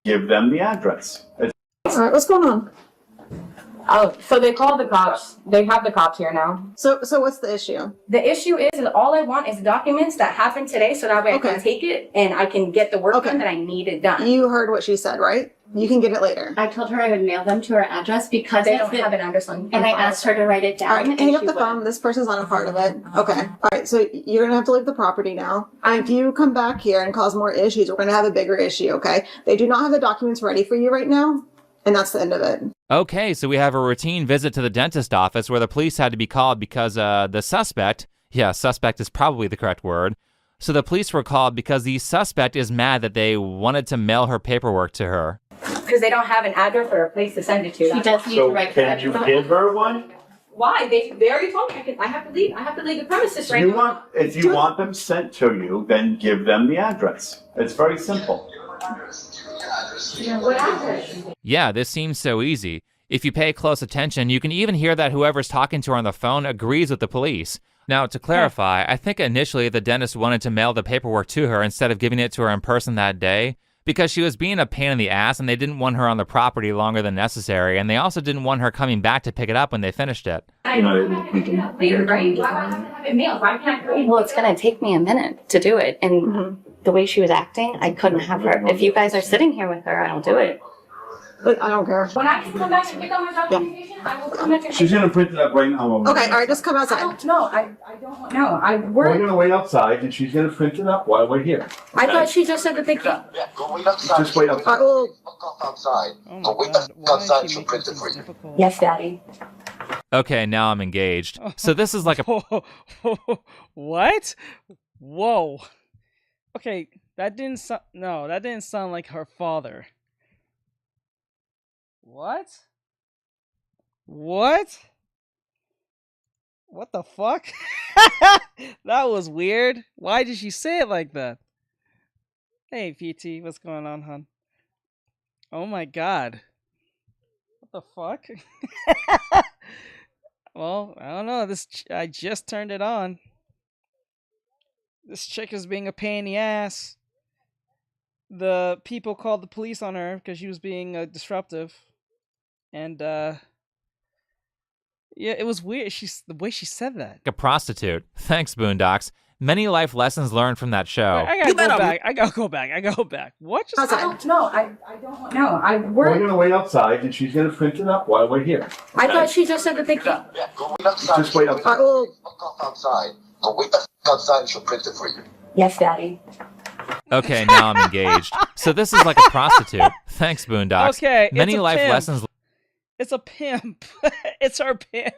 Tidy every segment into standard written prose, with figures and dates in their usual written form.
give them the address. All right, what's going on? Oh, so they called the cops. They have the cops here now. So what's the issue? The issue is all I want is documents that happened today, so that way I can take it and I can get the work done that I need it done. You heard what she said, right? You can get it later. I told her I would mail them to her address because they don't have an address on. And I asked her to write it down. All right, hang up the phone. This person's not a part of it. Okay. All right, so you're gonna have to leave the property now. If you come back here and cause more issues, we're gonna have a bigger issue. Okay? They do not have the documents ready for you right now. And that's the end of it. Okay, so we have a routine visit to the dentist office where the police had to be called because the suspect, suspect is probably the correct word. So the police were called because the suspect is mad that they wanted to mail her paperwork to her. Because they don't have an address or a place to send it to. She does need to write can you give her one? Why? They already told me I have to leave. I have to leave the premises right now. If you want them sent to you, then give them the address. It's very simple. What address? Yeah, this seems so easy. If you pay close attention, you can even hear that whoever's talking to her on the phone agrees with the police. Now, to clarify, I think initially the dentist wanted to mail the paperwork to her instead of giving it to her in person that day because she was being a pain in the ass and they didn't want her on the property longer than necessary, and they also didn't want her coming back to pick it up when they finished it. Well, it's going to take me a minute to do it. And the way she was acting, I couldn't have her. If you guys are sitting here with her, I'll do it. But I don't care. When I can come back and pick up my documentation, I will come back and She's gonna print it up right now. Okay, all right, just come outside. I don't know. We're gonna wait outside and she's gonna print it up while we're here. I thought she just said that they Yeah, go wait outside. Just wait outside. Go outside. Go wait outside. She'll print it for you. Yes, Daddy. Okay, now I'm engaged. So this is like a... What? Whoa. Okay, that didn't sound like her father. What? What? What the fuck? That was weird. Why did she say it like that? Hey, PT, what's going on, hon? Oh my god. What the fuck? Well, I don't know. I just turned it on. This chick is being a pain in the ass. The people called the police on her because she was being disruptive. And, yeah, it was weird. The way she said that. A prostitute. Thanks, Boondocks. Many life lessons learned from that show. I gotta go back. What just happened? No, I don't know. We're gonna wait outside and she's gonna print it up while we're here. I thought she just said that they Yeah, go wait outside. Just wait outside. Go outside. Go wait outside. She'll print it for you. Yes, Daddy. Okay, now I'm engaged. So this is like a prostitute. Thanks, Boondocks. Okay, Many it's a life pimp. lessons. It's a pimp. It's her pimp.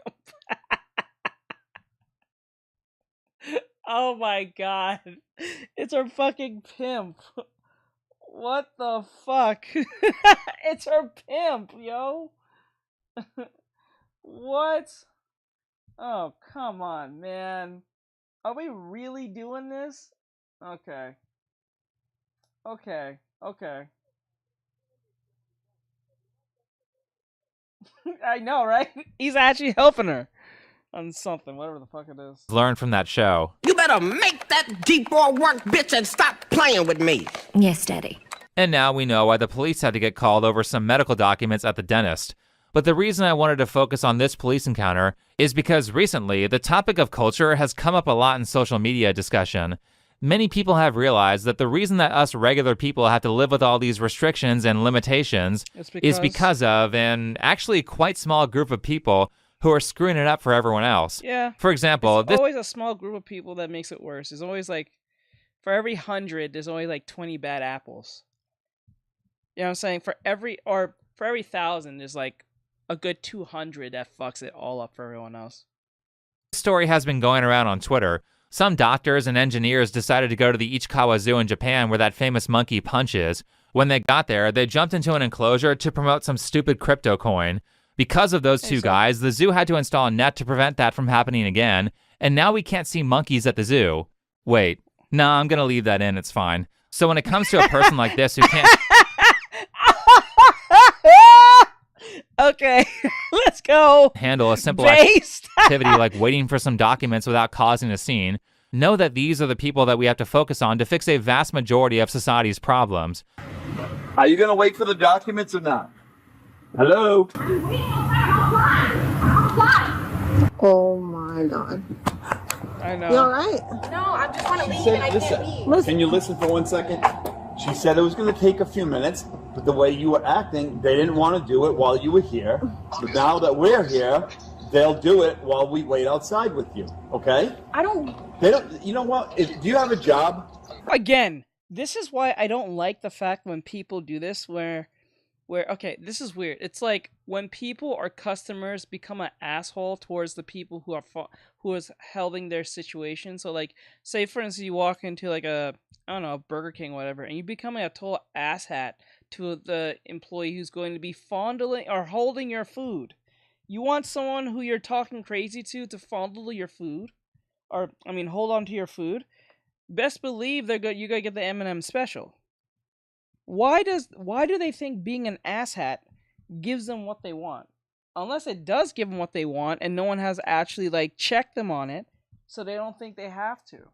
Oh my god. It's her fucking pimp. What the fuck? It's her pimp, yo. What? Oh, come on, man. Are we really doing this? Okay. I know, right? He's actually helping her on something, whatever the fuck it is. Learned from that show. You better make that D4 work, bitch, and stop playing with me. Yes, Daddy. And now we know why the police had to get called over some medical documents at the dentist. But the reason I wanted to focus on this police encounter is because recently, the topic of culture has come up a lot in social media discussion. Many people have realized that the reason that us regular people have to live with all these restrictions and limitations is because of an actually quite small group of people who are screwing it up for everyone else. Yeah. For example, there's always a small group of people that makes it worse. There's always like, for every 100, there's only like 20 bad apples. You know what I'm saying? For every 1,000, there's like a good 200 that fucks it all up for everyone else. This story has been going around on Twitter. Some doctors and engineers decided to go to the Ichikawa Zoo in Japan where that famous monkey Punch is. When they got there, they jumped into an enclosure to promote some stupid crypto coin. Because of those two guys, the zoo had to install a net to prevent that from happening again, and now we can't see monkeys at the zoo. Wait, nah, I'm gonna leave that in, it's fine. So when it comes to a person like this who can't... Okay, let's go. Handle a simple activity like waiting for some documents without causing a scene, know that these are the people that we have to focus on to fix a vast majority of society's problems. Are you gonna wait for the documents or not? Hello? Oh my god. I know. You alright? No, I just want to leave and I can't leave. Can you listen for 1 second? She said it was going to take a few minutes, but the way you were acting, they didn't want to do it while you were here. But now that we're here, they'll do it while we wait outside with you. Okay? They don't. You know what? Do you have a job? Again, this is why I don't like the fact when people do this where okay, this is weird. It's like when people or customers become an asshole towards the people who is holding their situation. So like, say for instance, you walk into like a, I don't know, Burger King or whatever, and you become a total asshat to the employee who's going to be fondling or holding your food. You want someone who you're talking crazy to fondle your food, or I mean, hold on to your food. Best believe you gotta get the M&M special. Why do they think being an asshat gives them what they want? Unless it does give them what they want and no one has actually like checked them on it, so they don't think they have to.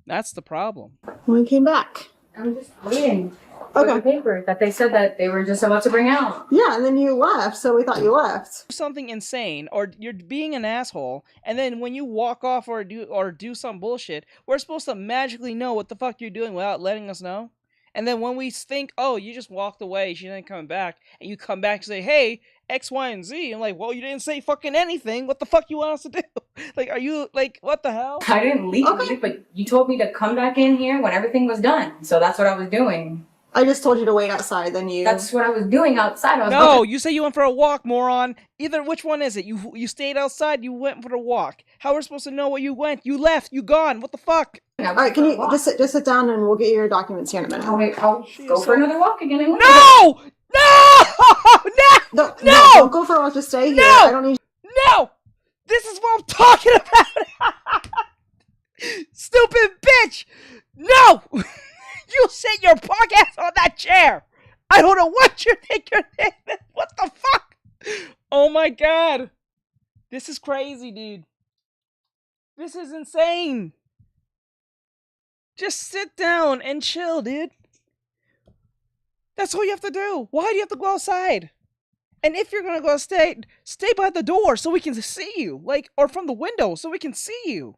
That's the problem. We came back. I'm just waiting for the paper that they said that they were just about to bring out. Yeah, and then you left, so we thought you left. Something insane, or you're being an asshole, and then when you walk off or do some bullshit, we're supposed to magically know what the fuck you're doing without letting us know. And then when we think, oh, you just walked away, she didn't come back, and you come back and say, hey, X, Y, and Z, I'm like, well, you didn't say fucking anything. What the fuck you want us to do? Like, are you, like, what the hell? I didn't leave, but you told me to come back in here when everything was done. So that's what I was doing. I just told you to wait outside, then you... That's what I was doing outside. No, you say you went for a walk, moron. Either which one is it? You stayed outside, you went for a walk. How are we supposed to know where you went? You left, you gone. What the fuck? All right, can you just sit down and we'll get your documents here in a minute. I'll go for another walk again. No! No, don't go for a walk, just stay here. I don't need... No! This is what I'm talking about! Stupid bitch! No! You sit your podcast on that chair! I don't know what you think your name is! What the fuck? Oh my god! This is crazy, dude. This is insane! Just sit down and chill, dude. That's all you have to do. Why do you have to go outside? And if you're gonna go stay by the door so we can see you. Like, or from the window so we can see you.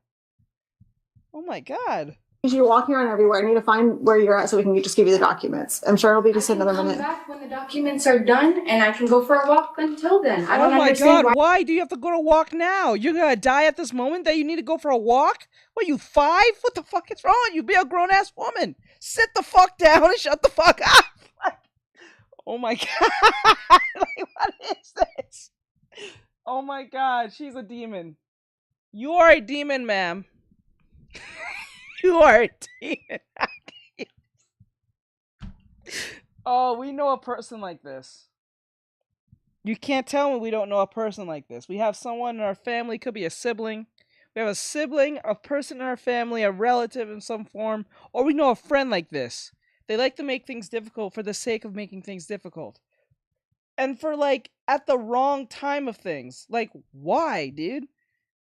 Oh my god. You're walking around everywhere. I need to find where you're at so we can just give you the documents. I'm sure it'll be just another minute. Come back when the documents are done, and I can go for a walk until then. I don't understand. Oh my god, why do you have to go to walk now? You're gonna die at this moment that you need to go for a walk? What, you 5? What the fuck is wrong? You be a grown-ass woman. Sit the fuck down and shut the fuck up. Like, oh my god. Like, what is this? Oh my god, she's a demon. You are a demon, ma'am. You are a demon. Oh, we know a person like this. You can't tell me we don't know a person like this. We have someone in our family, could be a sibling. We have a sibling, a person in our family, a relative in some form, or we know a friend like this. They like to make things difficult for the sake of making things difficult. And for, like, at the wrong time of things. Like, why, dude?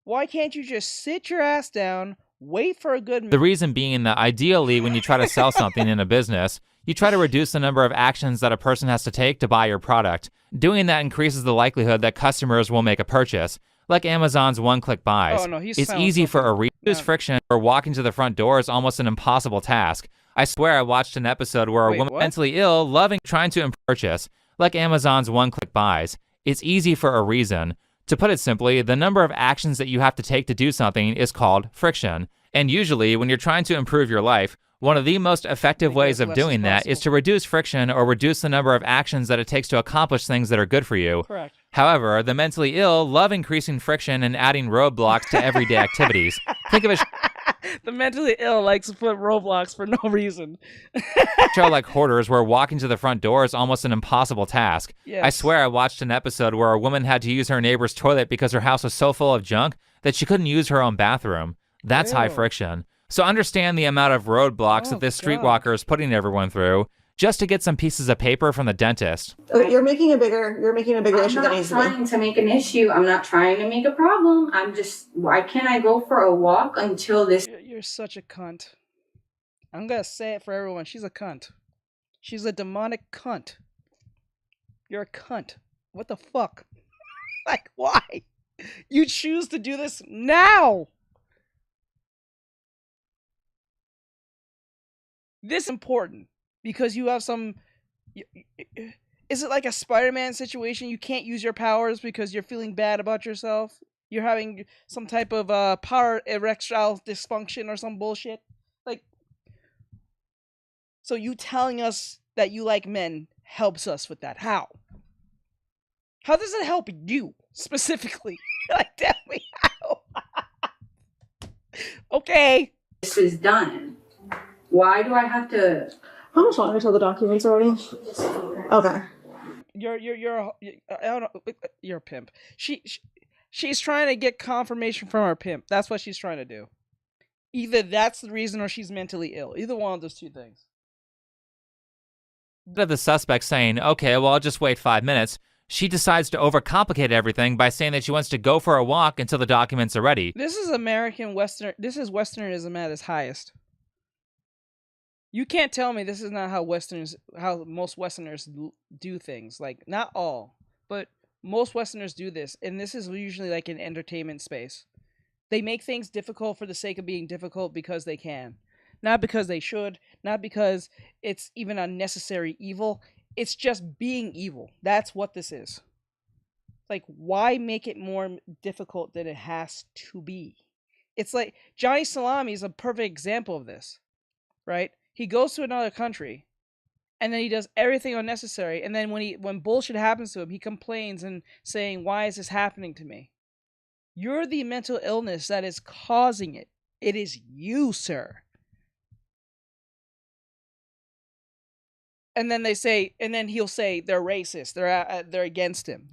Why can't you just sit your ass down, wait for a good minute? The reason being that ideally when you try to sell something in a business, you try to reduce the number of actions that a person has to take to buy your product. Doing that increases the likelihood that customers will make a purchase. Like Amazon's one-click buys. Oh, no, it's easy for a reduced friction or walking to the front door is almost an impossible task. I swear I watched an episode where a woman mentally ill, loving trying to purchase. Like Amazon's one-click buys. It's easy for a reason. To put it simply, the number of actions that you have to take to do something is called friction. And usually, when you're trying to improve your life, one of the most effective ways of doing that is to reduce friction or reduce the number of actions that it takes to accomplish things that are good for you. Correct. However, the mentally ill love increasing friction and adding roadblocks to everyday activities. Think of a the mentally ill likes to put roadblocks for no reason. show like Hoarders where walking to the front door is almost an impossible task. Yes. I swear I watched an episode where a woman had to use her neighbor's toilet because her house was so full of junk that she couldn't use her own bathroom. That's high friction. So understand the amount of roadblocks that this streetwalker is putting everyone through just to get some pieces of paper from the dentist. You're making a bigger issue than needs to be. I'm not trying to make an issue. I'm not trying to make a problem. I'm just, why can't I go for a walk until this? You're such a cunt. I'm gonna say it for everyone. She's a cunt. She's a demonic cunt. You're a cunt. What the fuck? Like, why? You choose to do this now. This is important because you have some. Is it like a Spider-Man situation? You can't use your powers because you're feeling bad about yourself? You're having some type of power erectile dysfunction or some bullshit? Like, so you telling us that you like men helps us with that? How? How does it help you specifically? Like, tell me how. Okay. This is done. Why do I have to? How much longer till the documents are ready? Okay. I don't know. You're a pimp. She's trying to get confirmation from her pimp. That's what she's trying to do. Either that's the reason or she's mentally ill. Either one of those two things. The suspect saying, okay, well, I'll just wait 5 minutes. She decides to overcomplicate everything by saying that she wants to go for a walk until the documents are ready. This is American Western. This is Westernism at its highest. You can't tell me this is not how most Westerners do things. Like, not all, but most Westerners do this. And this is usually like an entertainment space. They make things difficult for the sake of being difficult because they can. Not because they should. Not because it's even a necessary evil. It's just being evil. That's what this is. Like, why make it more difficult than it has to be? It's like Johnny Salami is a perfect example of this, right? He goes to another country, and then he does everything unnecessary. And then when bullshit happens to him, he complains and saying, "Why is this happening to me?" You're the mental illness that is causing it. It is you, sir. And then he'll say they're racist. They're against him.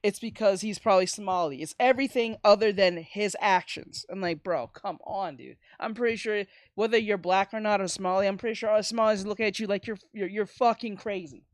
It's because he's probably Somali. It's everything other than his actions. I'm like, bro, come on, dude. I'm pretty sure whether you're black or not or Somali, I'm pretty sure all Somalis look at you like you're fucking crazy.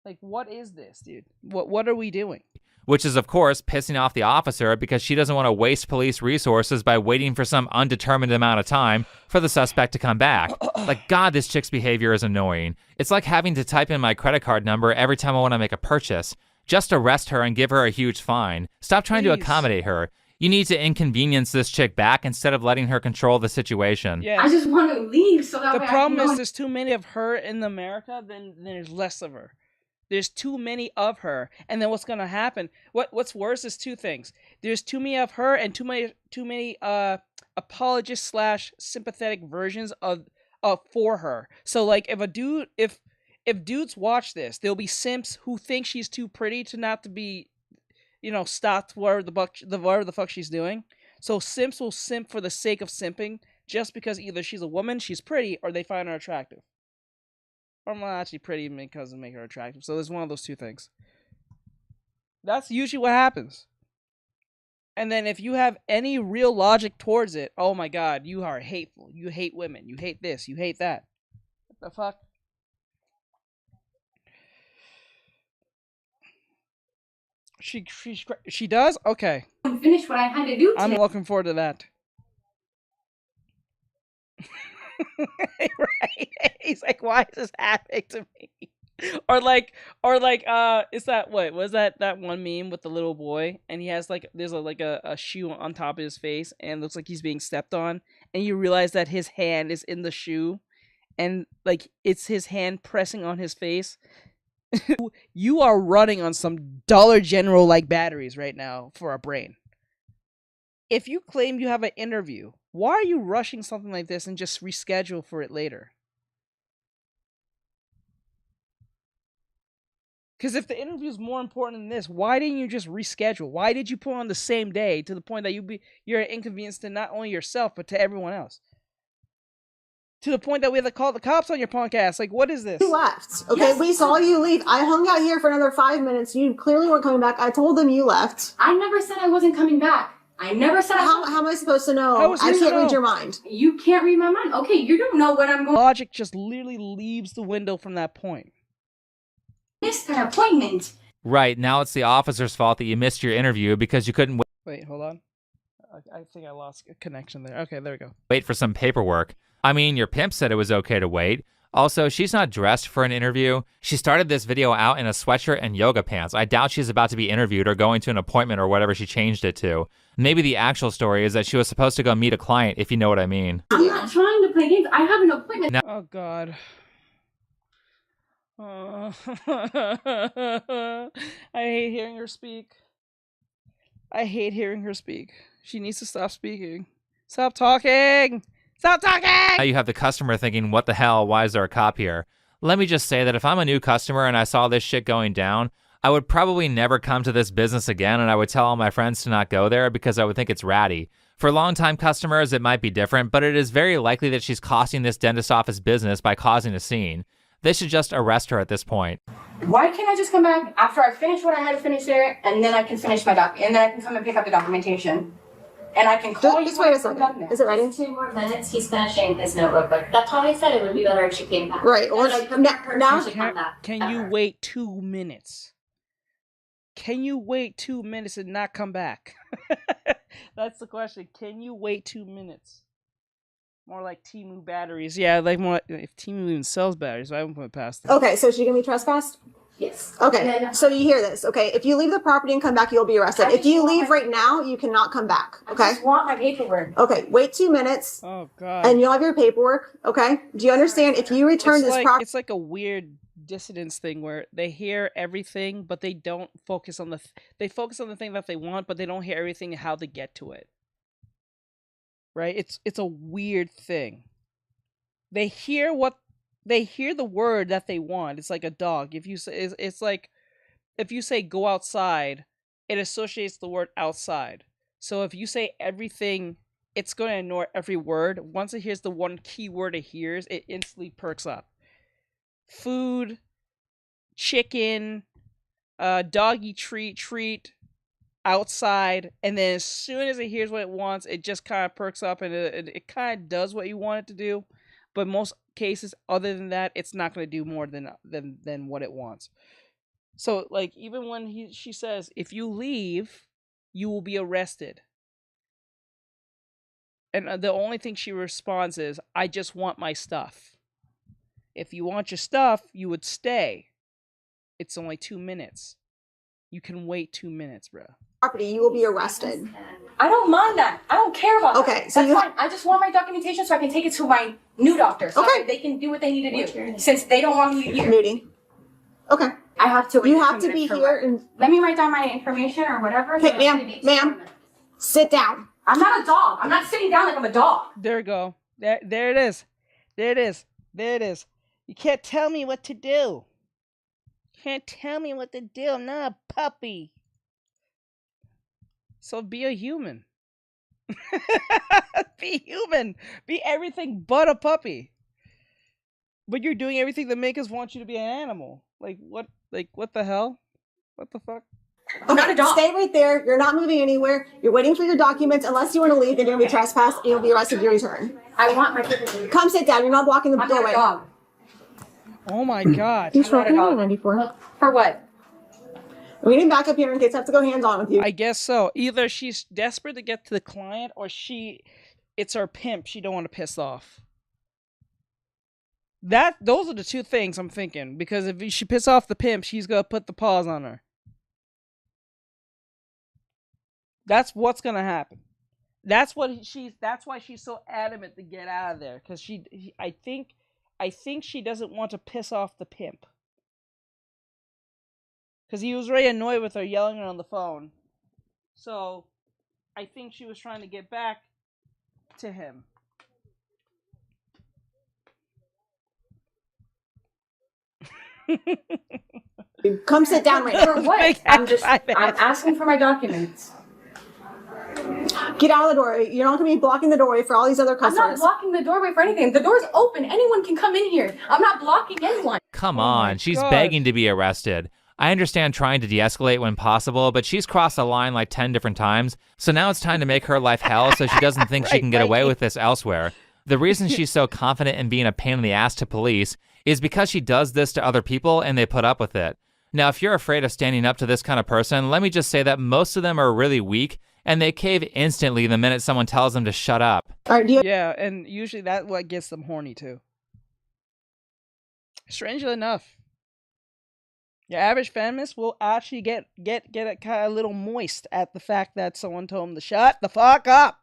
Like, what is this, dude? What are we doing? Which is, of course, pissing off the officer because she doesn't want to waste police resources by waiting for some undetermined amount of time for the suspect to come back. Like, God, this chick's behavior is annoying. It's like having to type in my credit card number every time I want to make a purchase. Just arrest her and give her a huge fine. Stop trying to accommodate her. You need to inconvenience this chick back instead of letting her control the situation. Yes. I just want to leave so that The way problem I can is there's too many of her in America, then there's less of her. There's too many of her, and then what's gonna happen? What's worse is two things. There's too many of her, and too many apologist / sympathetic versions of for her. So like, if dudes watch this, there'll be simps who think she's too pretty to not to be, stopped whatever the fuck she's doing. So simps will simp for the sake of simping, just because either she's a woman, she's pretty, or they find her attractive. Or not actually pretty because it make her attractive. So there's one of those two things. That's usually what happens. And then if you have any real logic towards it, oh my god, you are hateful. You hate women. You hate this. You hate that. What the fuck? She does? Okay. finish what I had to do. I'm looking forward to that. Right? He's like, why is this happening to me? Or like, is that what was that one meme with the little boy and he has like there's a shoe on top of his face and it looks like he's being stepped on and you realize that his hand is in the shoe and like it's his hand pressing on his face. You are running on some Dollar General like batteries right now for a brain. If you claim you have an interview, why are you rushing something like this and just reschedule for it later? Because if the interview is more important than this, why didn't you just reschedule? Why did you put on the same day to the point that you're an inconvenience to not only yourself but to everyone else? To the point that we have to call the cops on your podcast. Like, what is this? You left. Okay, yes. We saw you leave. I hung out here for another 5 minutes. You clearly weren't coming back. I told them you left. I never said I wasn't coming back. I never said How am I supposed to know? I can't read your mind. You can't read my mind. Okay, you don't know what I'm going. Logic just literally leaves the window from that point. Missed an appointment. Right, now it's the officer's fault that you missed your interview because you couldn't wait, hold on. I think I lost a connection there. Okay, there we go. Wait for some paperwork. I mean, your pimp said it was okay to wait. Also, she's not dressed for an interview. She started this video out in a sweatshirt and yoga pants. I doubt she's about to be interviewed or going to an appointment or whatever she changed it to. Maybe the actual story is that she was supposed to go meet a client, if you know what I mean. I'm not trying to play games. I have an appointment. Oh God. I hate hearing her speak. I hate hearing her speak. She needs to stop speaking. Stop talking! Stop talking! Now you have the customer thinking, what the hell, why is there a cop here? Let me just say that if I'm a new customer and I saw this shit going down, I would probably never come to this business again, and I would tell all my friends to not go there because I would think it's ratty. For longtime customers, it might be different, but it is very likely that she's costing this dentist office business by causing a scene. They should just arrest her at this point. Why can't I just come back after I finish what I had to finish there, and then I can finish my and then I can come and pick up the documentation, and I can call you. Just wait a second. Is it ready? 2 more minutes. He's finishing his notebook. But that's how I said it would be better if she came back. Right. Well, now Can you wait 2 minutes? Can you wait 2 minutes and not come back? That's the question. Can you wait 2 minutes? More like Temu batteries. Yeah, like more if Temu even sells batteries, I won't put it past them. Okay, so she gonna be trespassed? Yes. Okay, so you hear this. Okay, if you leave the property and come back, you'll be arrested. If you leave right now, you cannot come back. Okay? I just want my paperwork. Okay, wait 2 minutes. Oh God. And you'll have your paperwork. Okay? Do you understand? If you return this property, it's like a weird dissonance thing where they hear everything, but they don't focus on they focus on the thing that they want, but they don't hear everything and how they get to it. Right? It's a weird thing. They hear the word that they want. It's like a dog. If you say it's like if you say go outside, it associates the word outside. So if you say everything, it's going to ignore every word. Once it hears the one key word it hears, it instantly perks up. Food, chicken, doggy treat, outside, and then as soon as it hears what it wants, it just kind of perks up and it kind of does what you want it to do. But most cases, other than that, it's not going to do more than what it wants. So, like, even when she says, if you leave, you will be arrested. And the only thing she responds is, I just want my stuff. If you want your stuff, you would stay. It's only 2 minutes. You can wait 2 minutes, bro. property, you will be arrested. I don't mind that. I don't care about that. Okay, so That's fine. I just want my documentation so I can take it to my new doctor. So Okay. they can do what they need to do. Since they don't want me here. Moody. Okay. I have to wait. You have 2 to be minutes for here what? and Let me write down my information or whatever. Okay, so ma'am, it takes ma'am. 2 minutes. sit down. I'm not a dog. I'm not sitting down like I'm a dog. There we go. There it is. There it is. There it is. You can't tell me what to do. Can't tell me what to do. I'm not a puppy. So be a human. Be human. Be everything but a puppy. But you're doing everything that make us want you to be an animal. Like what? Like what the hell? What the fuck? I'm not a dog. Stay right there. You're not moving anywhere. You're waiting for your documents. Unless you want to leave, then you're going to be trespassed and you'll be arrested if you return. I want my paperwork. Come sit down. You're not blocking the I'm not doorway. a dog. Oh my god. You sure I'm not a dog. 94. For what? We need back up here in case I have to go hands on with you. I guess so. Either she's desperate to get to the client or it's her pimp she don't want to piss off. Those are the two things I'm thinking. Because if she piss off the pimp, she's gonna put the paws on her. That's what's gonna happen. That's why she's so adamant to get out of there. Because I think she doesn't want to piss off the pimp. Because he was very annoyed with her yelling on the phone. So, I think she was trying to get back to him. Come sit down right For now. what? I'm asking for my documents. Get out of the door. You're not going to be blocking the doorway for all these other I'm not customers. blocking the doorway for anything. The door's open. Anyone can come in here. I'm not blocking anyone. Come Oh my on, she's God. begging to be arrested. I understand trying to de-escalate when possible, but she's crossed the line like 10 different times, so now it's time to make her life hell so she doesn't think she can get away with this elsewhere. The reason she's so confident in being a pain in the ass to police is because she does this to other people and they put up with it. Now, if you're afraid of standing up to this kind of person, let me just say that most of them are really weak and they cave instantly the minute someone tells them to shut up. All right, Yeah, and usually that's what gets them horny too. Strangely enough, your average feminist will actually get a kind of little moist at the fact that someone told them to shut the fuck up.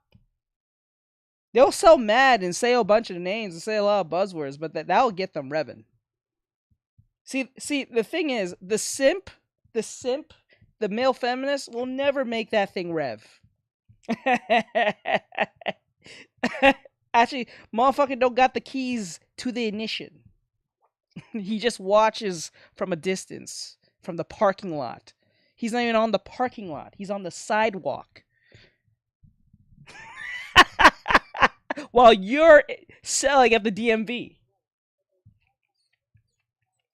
They'll so mad and say a bunch of names and say a lot of buzzwords, but that'll get them revving. See, the thing is, the simp, the male feminist will never make that thing rev. Actually, motherfucker don't got the keys to the ignition. He just watches from a distance, from the parking lot. He's not even on the parking lot. He's on the sidewalk. While you're selling at the DMV.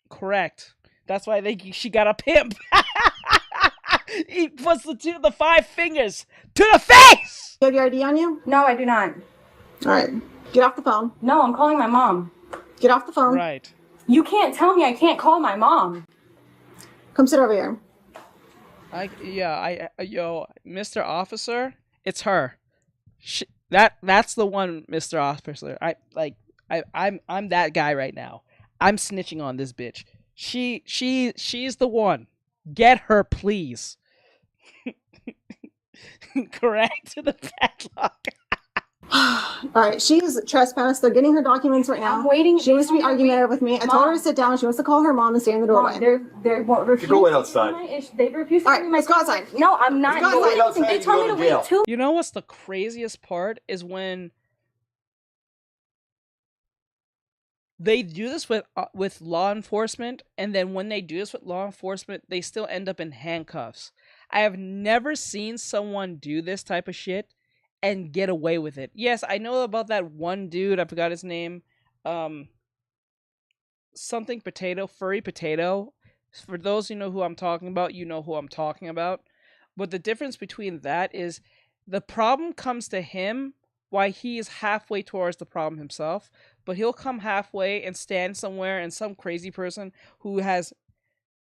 Correct. That's why I think she got a pimp. He puts the 5 fingers to the face! You have your ID on you? No, I do not. All right. Get off the phone. No, I'm calling my mom. Get off the phone. Right. You can't tell me I can't call my mom. Come sit over here. Yo, Mr. Officer, it's her. That's the one, Mr. Officer. I'm that guy right now. I'm snitching on this bitch. She's the one. Get her, please. Correct to the padlock. All right, she's trespassed. They're getting her documents right now. I'm waiting. She wants to be argumentative with me. I told her to sit down. She wants to call her mom and stay in the doorway. They won't refuse. Go wait outside. They refuse to All right, give me my let's go outside. No, I'm not. Let's go doing outside. anything. They told me to wait 2. You know what's the craziest part is when they do this with law enforcement, and then when they do this with law enforcement, they still end up in handcuffs. I have never seen someone do this type of shit and get away with it. Yes, I know about that one dude, I forgot his name. Something potato, furry potato. For those who know who I'm talking about, you know who I'm talking about. But the difference between that is the problem comes to him while he is halfway towards the problem himself. But he'll come halfway and stand somewhere, and some crazy person who has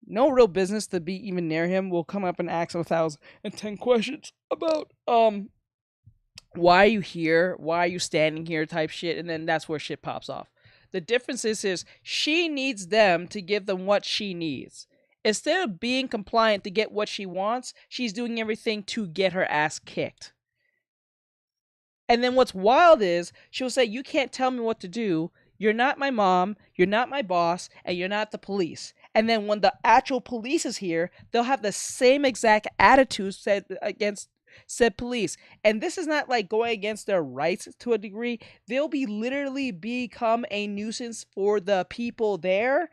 no real business to be even near him will come up and ask him 1,010 questions about why are you here, why are you standing here type shit, and then that's where shit pops off. The difference is she needs them to give them what she needs. Instead of being compliant to get what she wants, she's doing everything to get her ass kicked. And then what's wild is she'll say, you can't tell me what to do. You're not my mom. You're not my boss. And you're not the police. And then when the actual police is here, they'll have the same exact attitude said against said police. And this is not like going against their rights to a degree. They'll be literally become a nuisance for the people there,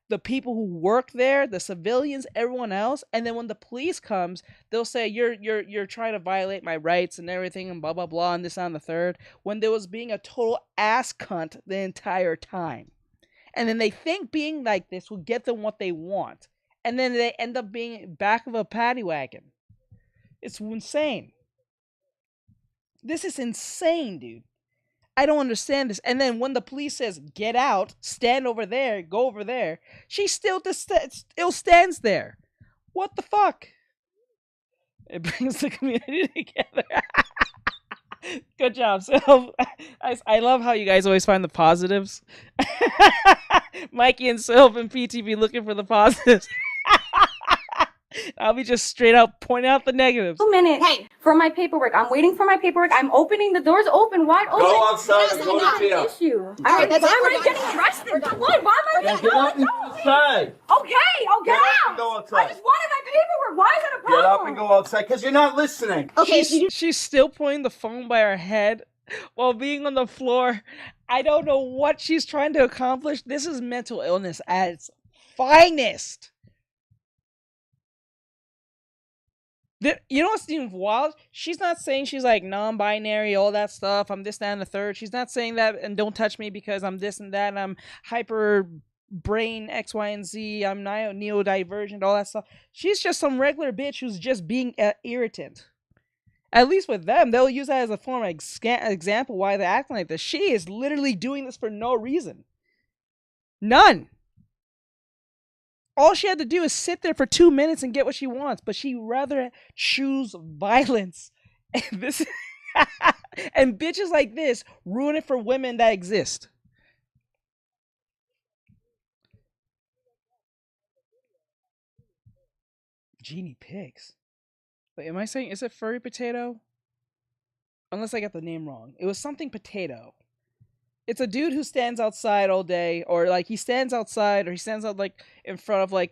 the people who work there, the civilians, everyone else. And then when the police comes, they'll say, you're trying to violate my rights and everything and blah, blah, blah, and this and the third, when there was being a total ass cunt the entire time. And then they think being like this will get them what they want. And then they end up being back of a paddy wagon. It's insane. This is insane, dude. I don't understand this. And then when the police says, get out, stand over there, go over there, she still stands there. What the fuck? It brings the community together. Good job, Sylv. I love how you guys always find the positives. Mikey and Sylv and PTV looking for the positives. I'll be just straight out pointing out the negatives. 2 minutes for my paperwork. I'm waiting for my paperwork. I'm opening the doors open, wide open. Go outside and go to jail. Issue. All right, why am I getting arrested? For what? Why am I getting Get up and go outside. Okay, I'll get Get up out. and go I outside. just wanted my paperwork. Why is that a problem? Get up and go outside because you're not listening. Okay, She's still putting the phone by her head while being on the floor. I don't know what she's trying to accomplish. This is mental illness at its finest. You know what's even wild? She's not saying she's like non-binary, all that stuff. I'm this, that, and the third. She's not saying that and don't touch me because I'm this and that. And I'm hyper brain X, Y, and Z. I'm neurodivergent, all that stuff. She's just some regular bitch who's just being irritant. At least with them, they'll use that as a form of example why they're acting like this. She is literally doing this for no reason. None. All she had to do is sit there for 2 minutes and get what she wants, but she rather choose violence. And this and bitches like this ruin it for women that exist. genie pigs. Wait, am I saying, is it furry potato? Unless I got the name wrong. It was something potato. It's a dude who stands outside all day, or like he stands outside, or he stands out like in front of like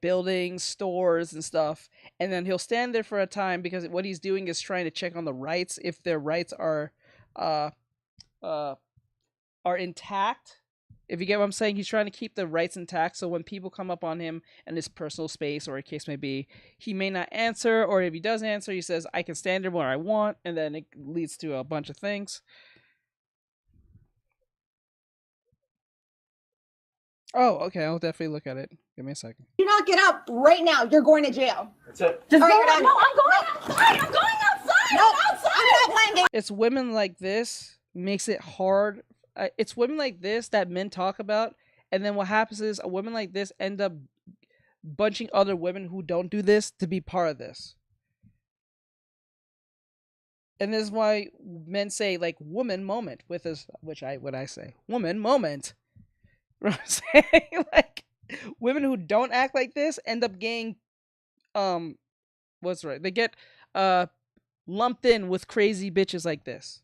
buildings, stores and stuff, and then he'll stand there for a time because what he's doing is trying to check on the rights, if their rights are intact. If you get what I'm saying, he's trying to keep the rights intact, so when people come up on him in his personal space, or a case may be, he may not answer, or if he does answer, he says, I can stand there where I want, and then it leads to a bunch of things. Oh, okay, I'll definitely look at it. Give me a second. Do not get up right now. You're going to jail. That's it. Just No, go I'm going outside. I'm going outside. No, I'm outside. I'm not playing games. It's women like this makes it hard. It's women like this that men talk about, and then what happens is a woman like this end up bunching other women who don't do this to be part of this. And this is why men say like woman moment with this, what I say, woman moment. You know what I'm saying? Like women who don't act like this end up getting what's right? They get lumped in with crazy bitches like this.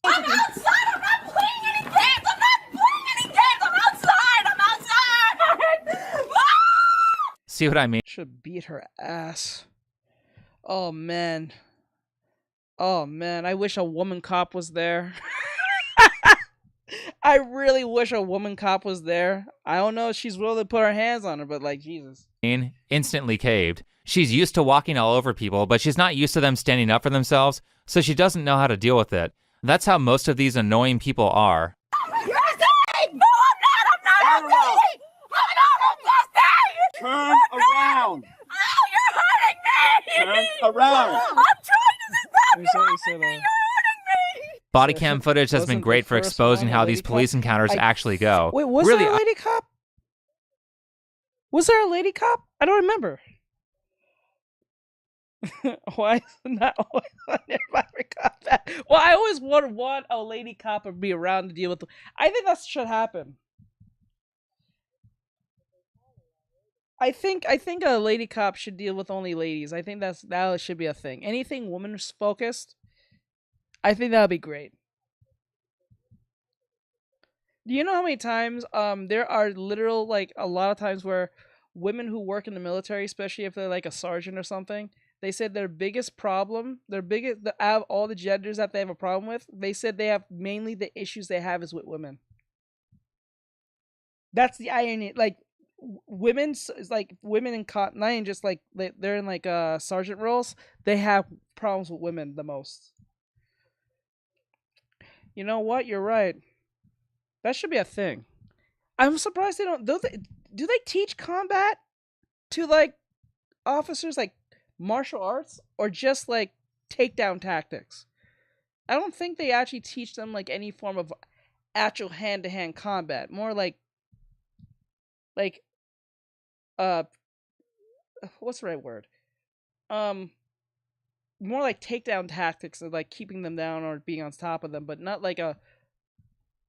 I'm outside. I'm not playing any games. I'm not playing any games. I'm outside. I'm outside. See what I mean? Should beat her ass. Oh man. Oh man, I wish a woman cop was there. I really wish a woman cop was there. I don't know if she's willing to put her hands on her, but like, Jesus. Instantly caved. She's used to walking all over people, but she's not used to them standing up for themselves, so she doesn't know how to deal with it. That's how most of these annoying people are. You're saying, no, I'm not. I'm not. Turn around. Oh, you're hurting me. Turn around. I'm trying to stop you. You're hurting me. Body cam footage has been Wasn't great the for first exposing one a how lady these police cop? encounters actually go. Wait, was really, there a lady cop? Was there a lady cop? I don't remember. Why is it not always on every cop that? Well, I always want a lady cop to be around to deal with. I think that should happen. I think a lady cop should deal with only ladies. I think that should be a thing. Anything women's focused, I think that would be great. Do you know how many times there are literal, like, a lot of times where women who work in the military, especially if they're like a sergeant or something, they said their biggest problem, out of all the genders that they have a problem with, they said they have mainly the issues they have is with women. That's the irony. Like, women's, like, women in cotton, not even just like they're in like sergeant roles, they have problems with women the most. You know what? You're right. That should be a thing. I'm surprised they don't. Do they teach combat to like officers, like martial arts, or just like takedown tactics? I don't think they actually teach them like any form of actual hand-to-hand combat. More like what's the right word? More like takedown tactics of like keeping them down or being on top of them, but not like a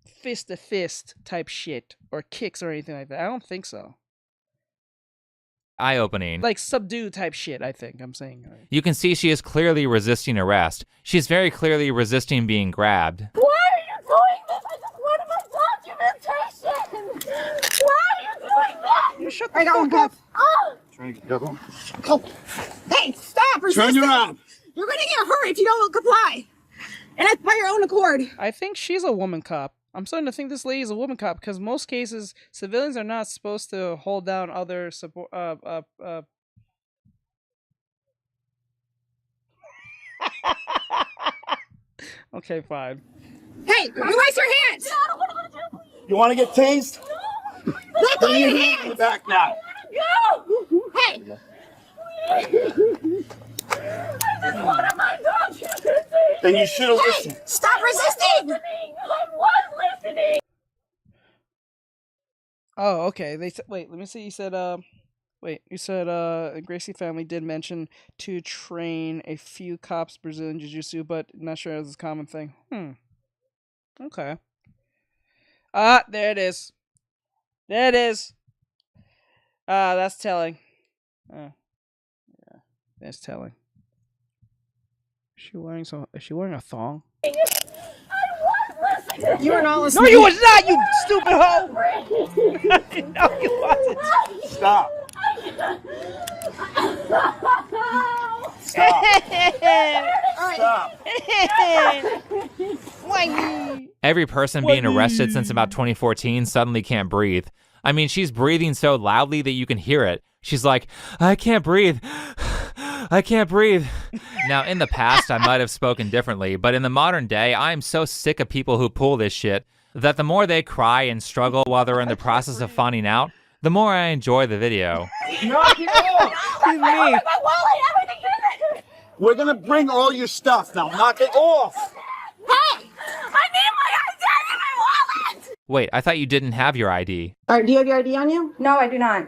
fist to fist type shit or kicks or anything like that. I don't think so. Eye-opening. Like subdue type shit, I think I'm saying. You can see she is clearly resisting arrest. She's very clearly resisting being grabbed. Why are you doing this? I just wanted my documentation. Why are you doing that? You shut the fuck up. Oh. Trying to get double. Hey, stop! Turn you around. You're gonna get hurt if you don't comply. And that's by your own accord. I think she's a woman cop. I'm starting to think this lady's a woman cop because most cases civilians are not supposed to hold down other support. Okay, fine. Hey, release your hands! You want to get tased? Let go of your hands! Back now. Hey! What am I documenting? Then you should have listened. Stop resisting! I was listening. Oh, okay. They said. Wait, let me see. You said. Wait. You said. Gracie family did mention to train a few cops Brazilian jiu-jitsu, but not sure it's a common thing. Okay. Ah, there it is. There it is. That's telling. Yeah, that's telling. Is she wearing a thong? You are not No, listening. you was not, you stupid hoe! No, you wasn't. Stop. Stop. Every person being arrested since about 2014 suddenly can't breathe. I mean, she's breathing so loudly that you can hear it. She's like, I can't breathe. I can't breathe. Now, in the past, I might have spoken differently, but in the modern day, I'm so sick of people who pull this shit that the more they cry and struggle while they're in the process of finding out, the more I enjoy the video. Knock it off. Excuse me. My wallet, everything in there. We're gonna bring all your stuff now. Knock it off. Hey, I need my ID and my wallet. Wait, I thought you didn't have your ID. All right, do you have your ID on you? No, I do not.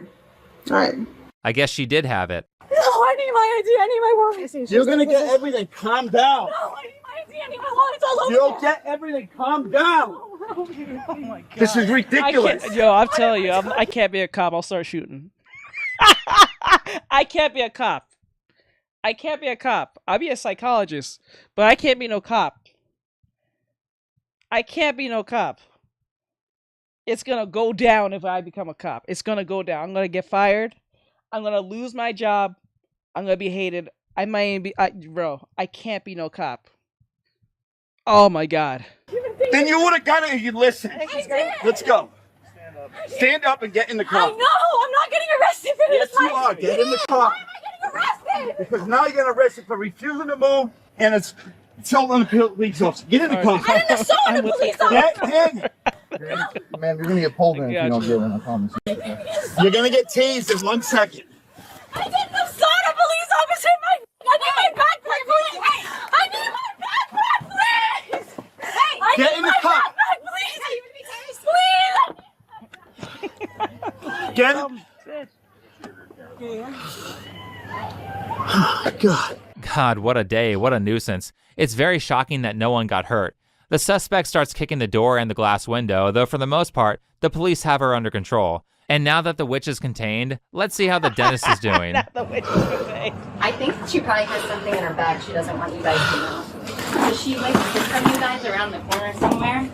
All right. I guess she did have it. No, I need my ID. I need my wallet. You're gonna get everything. Calm down. No, I need my ID. I need my wallet. It's all over You'll there. get everything. Calm down. Oh my god. This is ridiculous. I'm telling you, I can't be a cop. I'll start shooting. I can't be a cop. I can't be a cop. I'll be a psychologist, but I can't be no cop. I can't be no cop. It's gonna go down if I become a cop. It's gonna go down. I'm gonna get fired. I'm gonna lose my job. I'm gonna be hated. I might be, bro. I can't be no cop. Oh my god. Then you would have got it if you listened. Let's go. Stand up and get in the I car. know. I'm not getting arrested for Yes, this. you are. Get in the car. Why am I getting arrested? Because now you're getting arrested for refusing to move and it's assaulting the police officer. Get in the car. I didn't assault a police officer. Get in. Man, you're gonna get pulled in if you don't Gotcha. get in, I promise you. You're gonna get tased in 1 second. I didn't assault a police officer. I need my backpack, please. I need my backpack, please. Hey, I Get need in the my car. backpack, please. Get it. God. God, what a day, what a nuisance. It's very shocking that no one got hurt. The suspect starts kicking the door and the glass window, though for the most part, the police have her under control. And now that the witch is contained, let's see how the dentist is doing. I think she probably has something in her bag she doesn't want you guys to know. Does she like hid from you guys around the corner somewhere?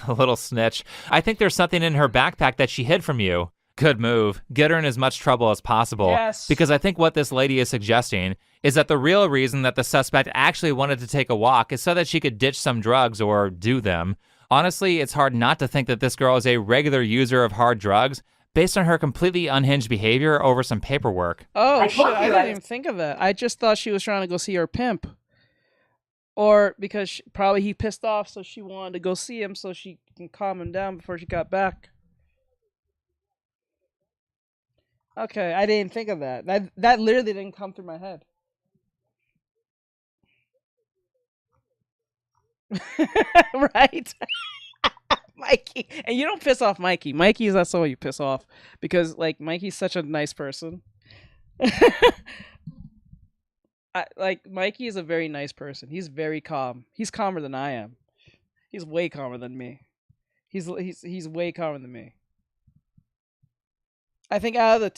A little snitch. I think there's something in her backpack that she hid from you. Good move. Get her in as much trouble as possible. Yes. Because I think what this lady is suggesting is that the real reason that the suspect actually wanted to take a walk is so that she could ditch some drugs or do them. Honestly, it's hard not to think that this girl is a regular user of hard drugs based on her completely unhinged behavior over some paperwork. Oh I shit! told I you didn't I- even think of that. I just thought she was trying to go see her pimp, or because probably he pissed off, so she wanted to go see him so she can calm him down before she got back. Okay, I didn't think of that. That literally didn't come through my head. Right? Mikey. And you don't piss off Mikey. Mikey is not someone you piss off because like Mikey's such a nice person. Mikey is a very nice person. He's very calm. He's calmer than I am. He's way calmer than me. He's way calmer than me. I think out of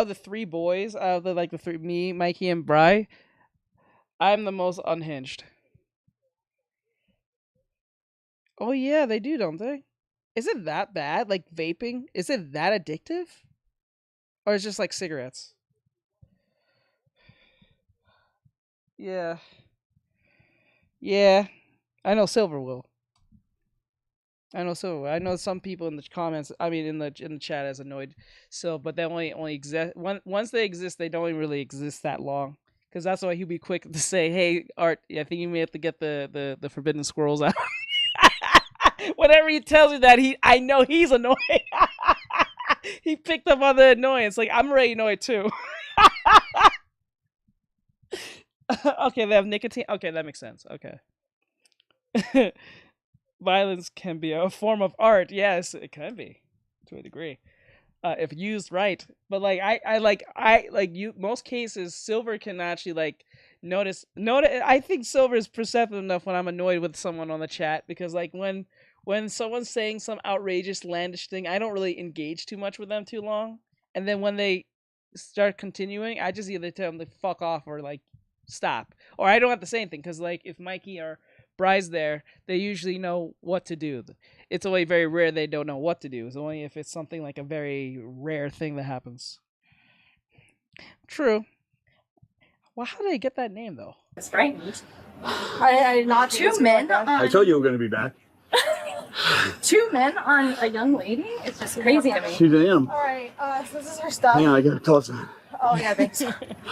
the three boys, out of the three, me, Mikey, and Bri, I'm the most unhinged. Oh yeah, they do, don't they? Is it that bad? Like vaping? Is it that addictive? Or is it just like cigarettes? Yeah. Yeah. I know Silver will. I know some people in the comments, I mean in the chat has annoyed Sil, but they only exist once they exist, they don't really exist that long. Because that's why he'll be quick to say, "Hey, Art, I think you may have to get the forbidden squirrels out." Whenever he tells me that, I know he's annoyed. He picked up on the annoyance. Like I'm already annoyed too. Okay, they have nicotine. Okay, that makes sense. Okay. Violence can be a form of art. Yes, it can be to a degree. If used right. But like most cases Silver can actually like notice I think Silver is perceptive enough when I'm annoyed with someone on the chat, because like when someone's saying some outrageous landish thing, I don't really engage too much with them too long. And then when they start continuing, I just either tell them to fuck off or like stop. Or I don't have to say anything because like if Mikey or Bry's there, they usually know what to do. It's only very rare they don't know what to do. It's only if it's something like a very rare thing that happens. True. Well, how did I get that name though? It's frightened. I not Two men I on told you we were going to be back. 2 men on a young lady? It's just crazy to me. She's an animal. All right, so this is her stuff. Hang on, I got to close on. Oh yeah, thanks.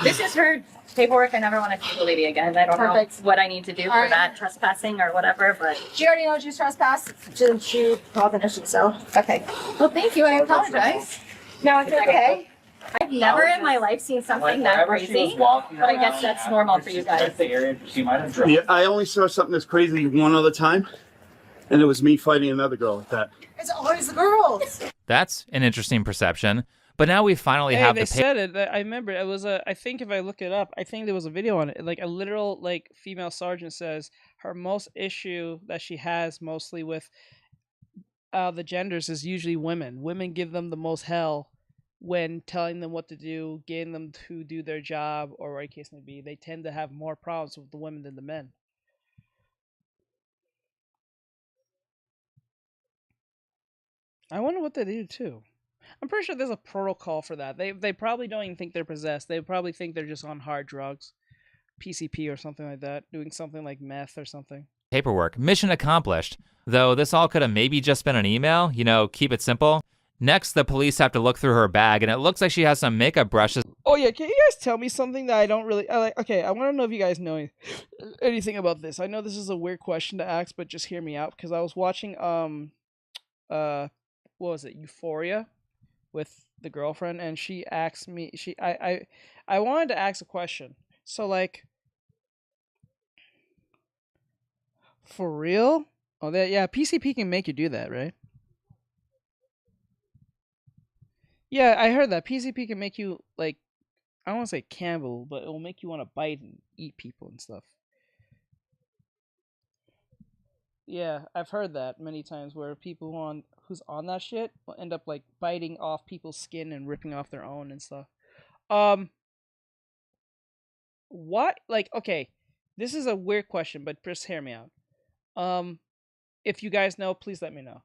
This is her paperwork. I never want to see the lady again. I don't Perfect. know what I need to do for right. that trespassing or whatever, but She already knows she's trespassed. She caused an issue, so. okay. Well, thank you. I apologize. No, it's okay. I've never in my life seen something that crazy, but I guess that's normal for you guys. Yeah, I only saw something that's crazy one other time, and it was me fighting another girl like that. It's always the girls. That's an interesting perception. But now we finally Hey, have they the said it. I remember it was a. I think if I look it up, I think there was a video on it. Like a literal like female sergeant says her most issue that she has mostly with the genders is usually women. Women give them the most hell when telling them what to do, getting them to do their job, or whatever the case may be. They tend to have more problems with the women than the men. I wonder what they do too. I'm pretty sure there's a protocol for that. They probably don't even think they're possessed. They probably think they're just on hard drugs, PCP or something like that, doing something like meth or something. paperwork. Mission accomplished. Though this all could have maybe just been an email, keep it simple. Next, the police have to look through her bag, and it looks like she has some makeup brushes. Oh yeah, can you guys tell me something that I don't really I like? Okay, I want to know if you guys know anything about this. I know this is a weird question to ask, but just hear me out because I was watching what was it, Euphoria, with the girlfriend, and she asked me I wanted to ask a question. So like, for real? Oh, yeah, PCP can make you do that, right? Yeah, I heard that PCP can make you like, I don't want to say cannibal, but it will make you want to bite and eat people and stuff. Yeah, I've heard that many times where people who's on that shit will end up like biting off people's skin and ripping off their own and stuff. What? Like, okay, this is a weird question, but just hear me out. If you guys know, please let me know.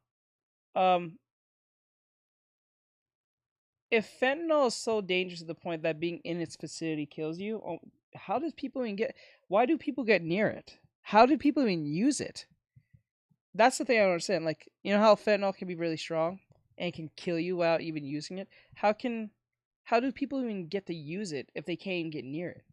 If fentanyl is so dangerous to the point that being in its vicinity kills you, how does people even why do people get near it? How do people even use it? That's the thing I don't understand. Like, you know how fentanyl can be really strong and can kill you without even using it? How do people even get to use it if they can't even get near it?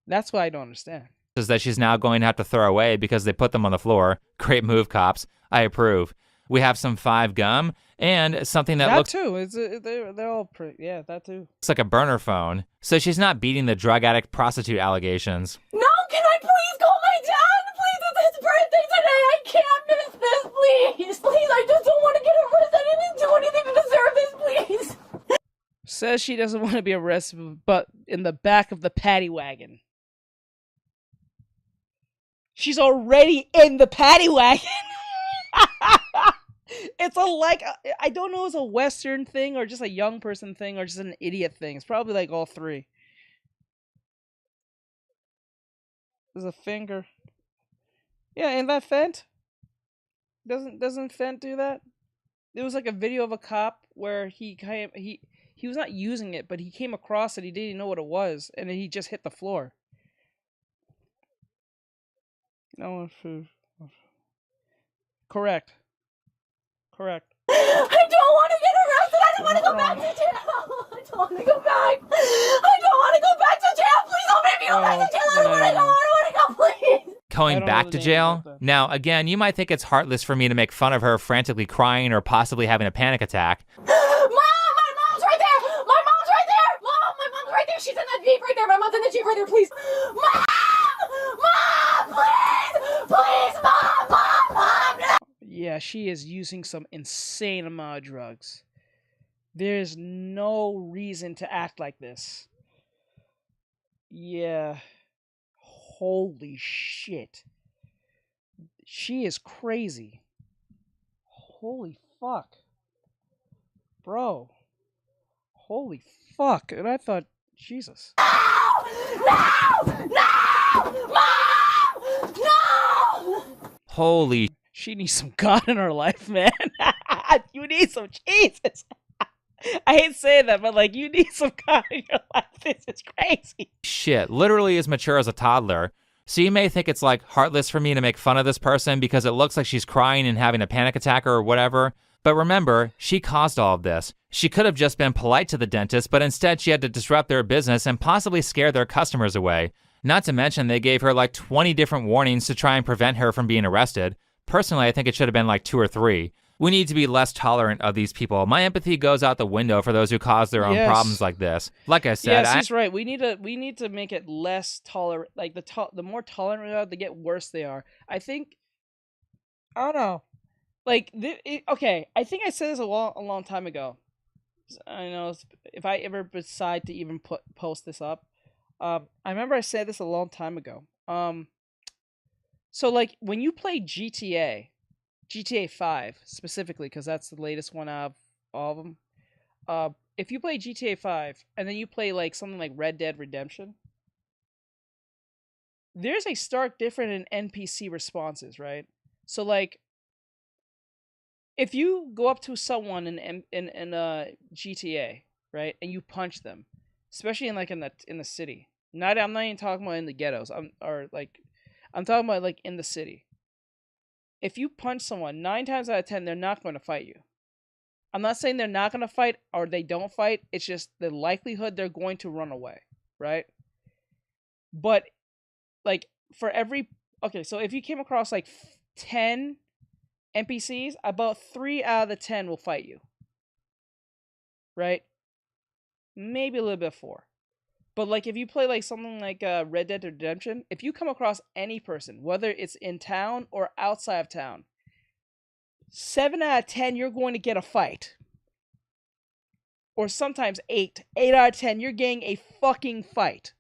That's what I don't understand. That she's now going to have to throw away because they put them on the floor. Great move, cops. I approve. We have some 5 gum and something that looks too. They're all pretty. Yeah, that too. looks like a burner phone. So she's not beating the drug addict prostitute allegations. No, can I please call my dad? Please, it's his birthday today. I can't miss this, please. Please, I just don't want to get arrested. I didn't do anything to deserve this, please. Says she doesn't want to be arrested, but in the back of the paddy wagon. She's already in the paddy wagon. It's I don't know if it's a Western thing or just a young person thing or just an idiot thing. It's probably like all three. There's a finger. Yeah, and that Fent? Doesn't Fent do that? There was like a video of a cop where he was not using it, but he came across it. He didn't know what it was, and then he just hit the floor. No, correct. I don't want to get arrested. I don't want to go back to jail. I don't want to go back. I don't want to go back to jail. Please don't make me go back to jail. I don't want to go. I don't want to go, please. Going back to jail? Now, again, you might think it's heartless for me to make fun of her frantically crying or possibly having a panic attack. Mom, my mom's right there. My mom's right there. Mom, my mom's right there. She's in that Jeep right there. My mom's in the Jeep right there. Please. Mom, please, Mom, no. Yeah, she is using some insane amount of drugs. There's no reason to act like this. Yeah. Holy shit. She is crazy. Holy fuck. Bro. Holy fuck. And I thought, Jesus. Holy. She needs some God in her life, man. You need some Jesus. I hate saying that, but like, you need some God in your life. This is crazy. Shit, literally as mature as a toddler. So you may think it's like heartless for me to make fun of this person because it looks like she's crying and having a panic attack or whatever. But remember, she caused all of this. She could have just been polite to the dentist, but instead she had to disrupt their business and possibly scare their customers away. Not to mention they gave her like 20 different warnings to try and prevent her from being arrested. Personally, I think it should have been like 2 or 3. We need to be less tolerant of these people. My empathy goes out the window for those who cause their own problems like this. Like I said, yes, he's right. We need to make it less tolerant. Like the more tolerant we are, the get worse they are. I think. I don't know. Like okay, I think I said this a long time ago. I know if I ever decide to even post this up, I remember I said this a long time ago. So like when you play GTA 5 specifically, because that's the latest one out of all of them. If you play GTA 5 and then you play like something like Red Dead Redemption, there's a stark difference in NPC responses, right? So like, if you go up to someone in GTA, right, and you punch them, especially in the city. I'm not even talking about in the ghettos. I'm talking about like in the city. If you punch someone, 9 times out of 10, they're not going to fight you. I'm not saying they're not going to fight or they don't fight. It's just the likelihood they're going to run away, right? But, like, so if you came across, like, 10 NPCs, about 3 out of the 10 will fight you, right? Maybe a little bit 4. But, like, if you play, like, something like Red Dead Redemption, if you come across any person, whether it's in town or outside of town, 7 out of 10, you're going to get a fight. Or sometimes 8. 8 out of 10, you're getting a fucking fight.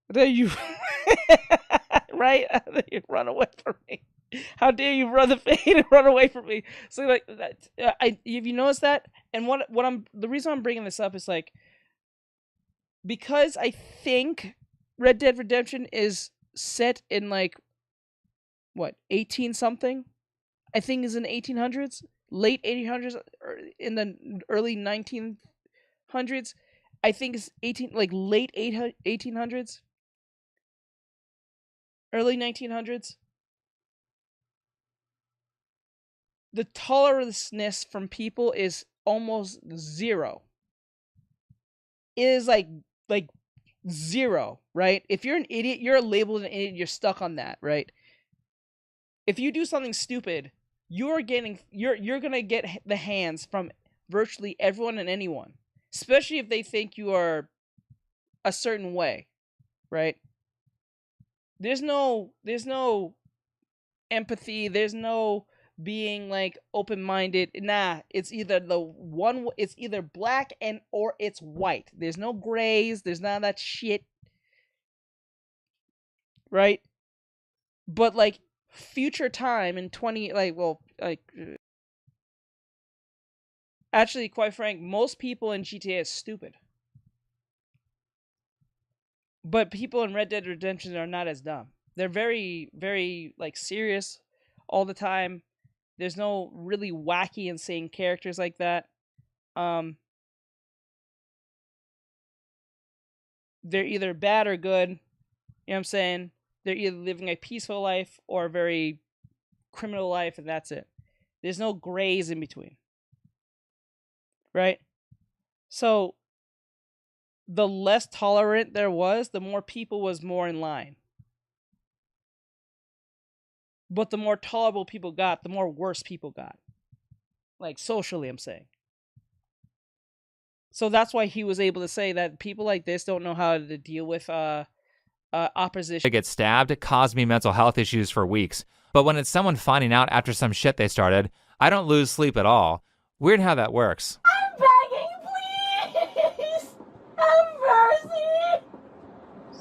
Then you... right? You run away from me. How dare you run the fade and run away from me? So like, have you noticed that? And the reason I'm bringing this up is like, because I think Red Dead Redemption is set in like, what, 18 something? I think is in 1800s, late 1800s, or in the early 1900s. I think it's late 1800s, early 1900s. The tolerance from people is almost 0. It is like 0, right? If you're an idiot, you're labeled an idiot, you're stuck on that, right? If you do something stupid, you're gonna get the hands from virtually everyone and anyone, especially if they think you are a certain way, right? There's no empathy, there's no being like open-minded. Nah, it's either it's either black or it's white. There's no grays, there's none of that shit, right? But like future time in actually, quite frank, most people in GTA is stupid, but people in Red Dead Redemption are not as dumb. They're very, very like serious all the time. There's no really wacky, insane characters like that. They're either bad or good. You know what I'm saying? They're either living a peaceful life or a very criminal life, and that's it. There's no grays in between. Right? So, the less tolerant there was, the more people was more in line. But the more tolerable people got, the more worse people got. Like, socially, I'm saying. So that's why he was able to say that people like this don't know how to deal with opposition. To get stabbed, it caused me mental health issues for weeks. But when it's someone finding out after some shit they started, I don't lose sleep at all. Weird how that works. I'm begging, please! Have mercy!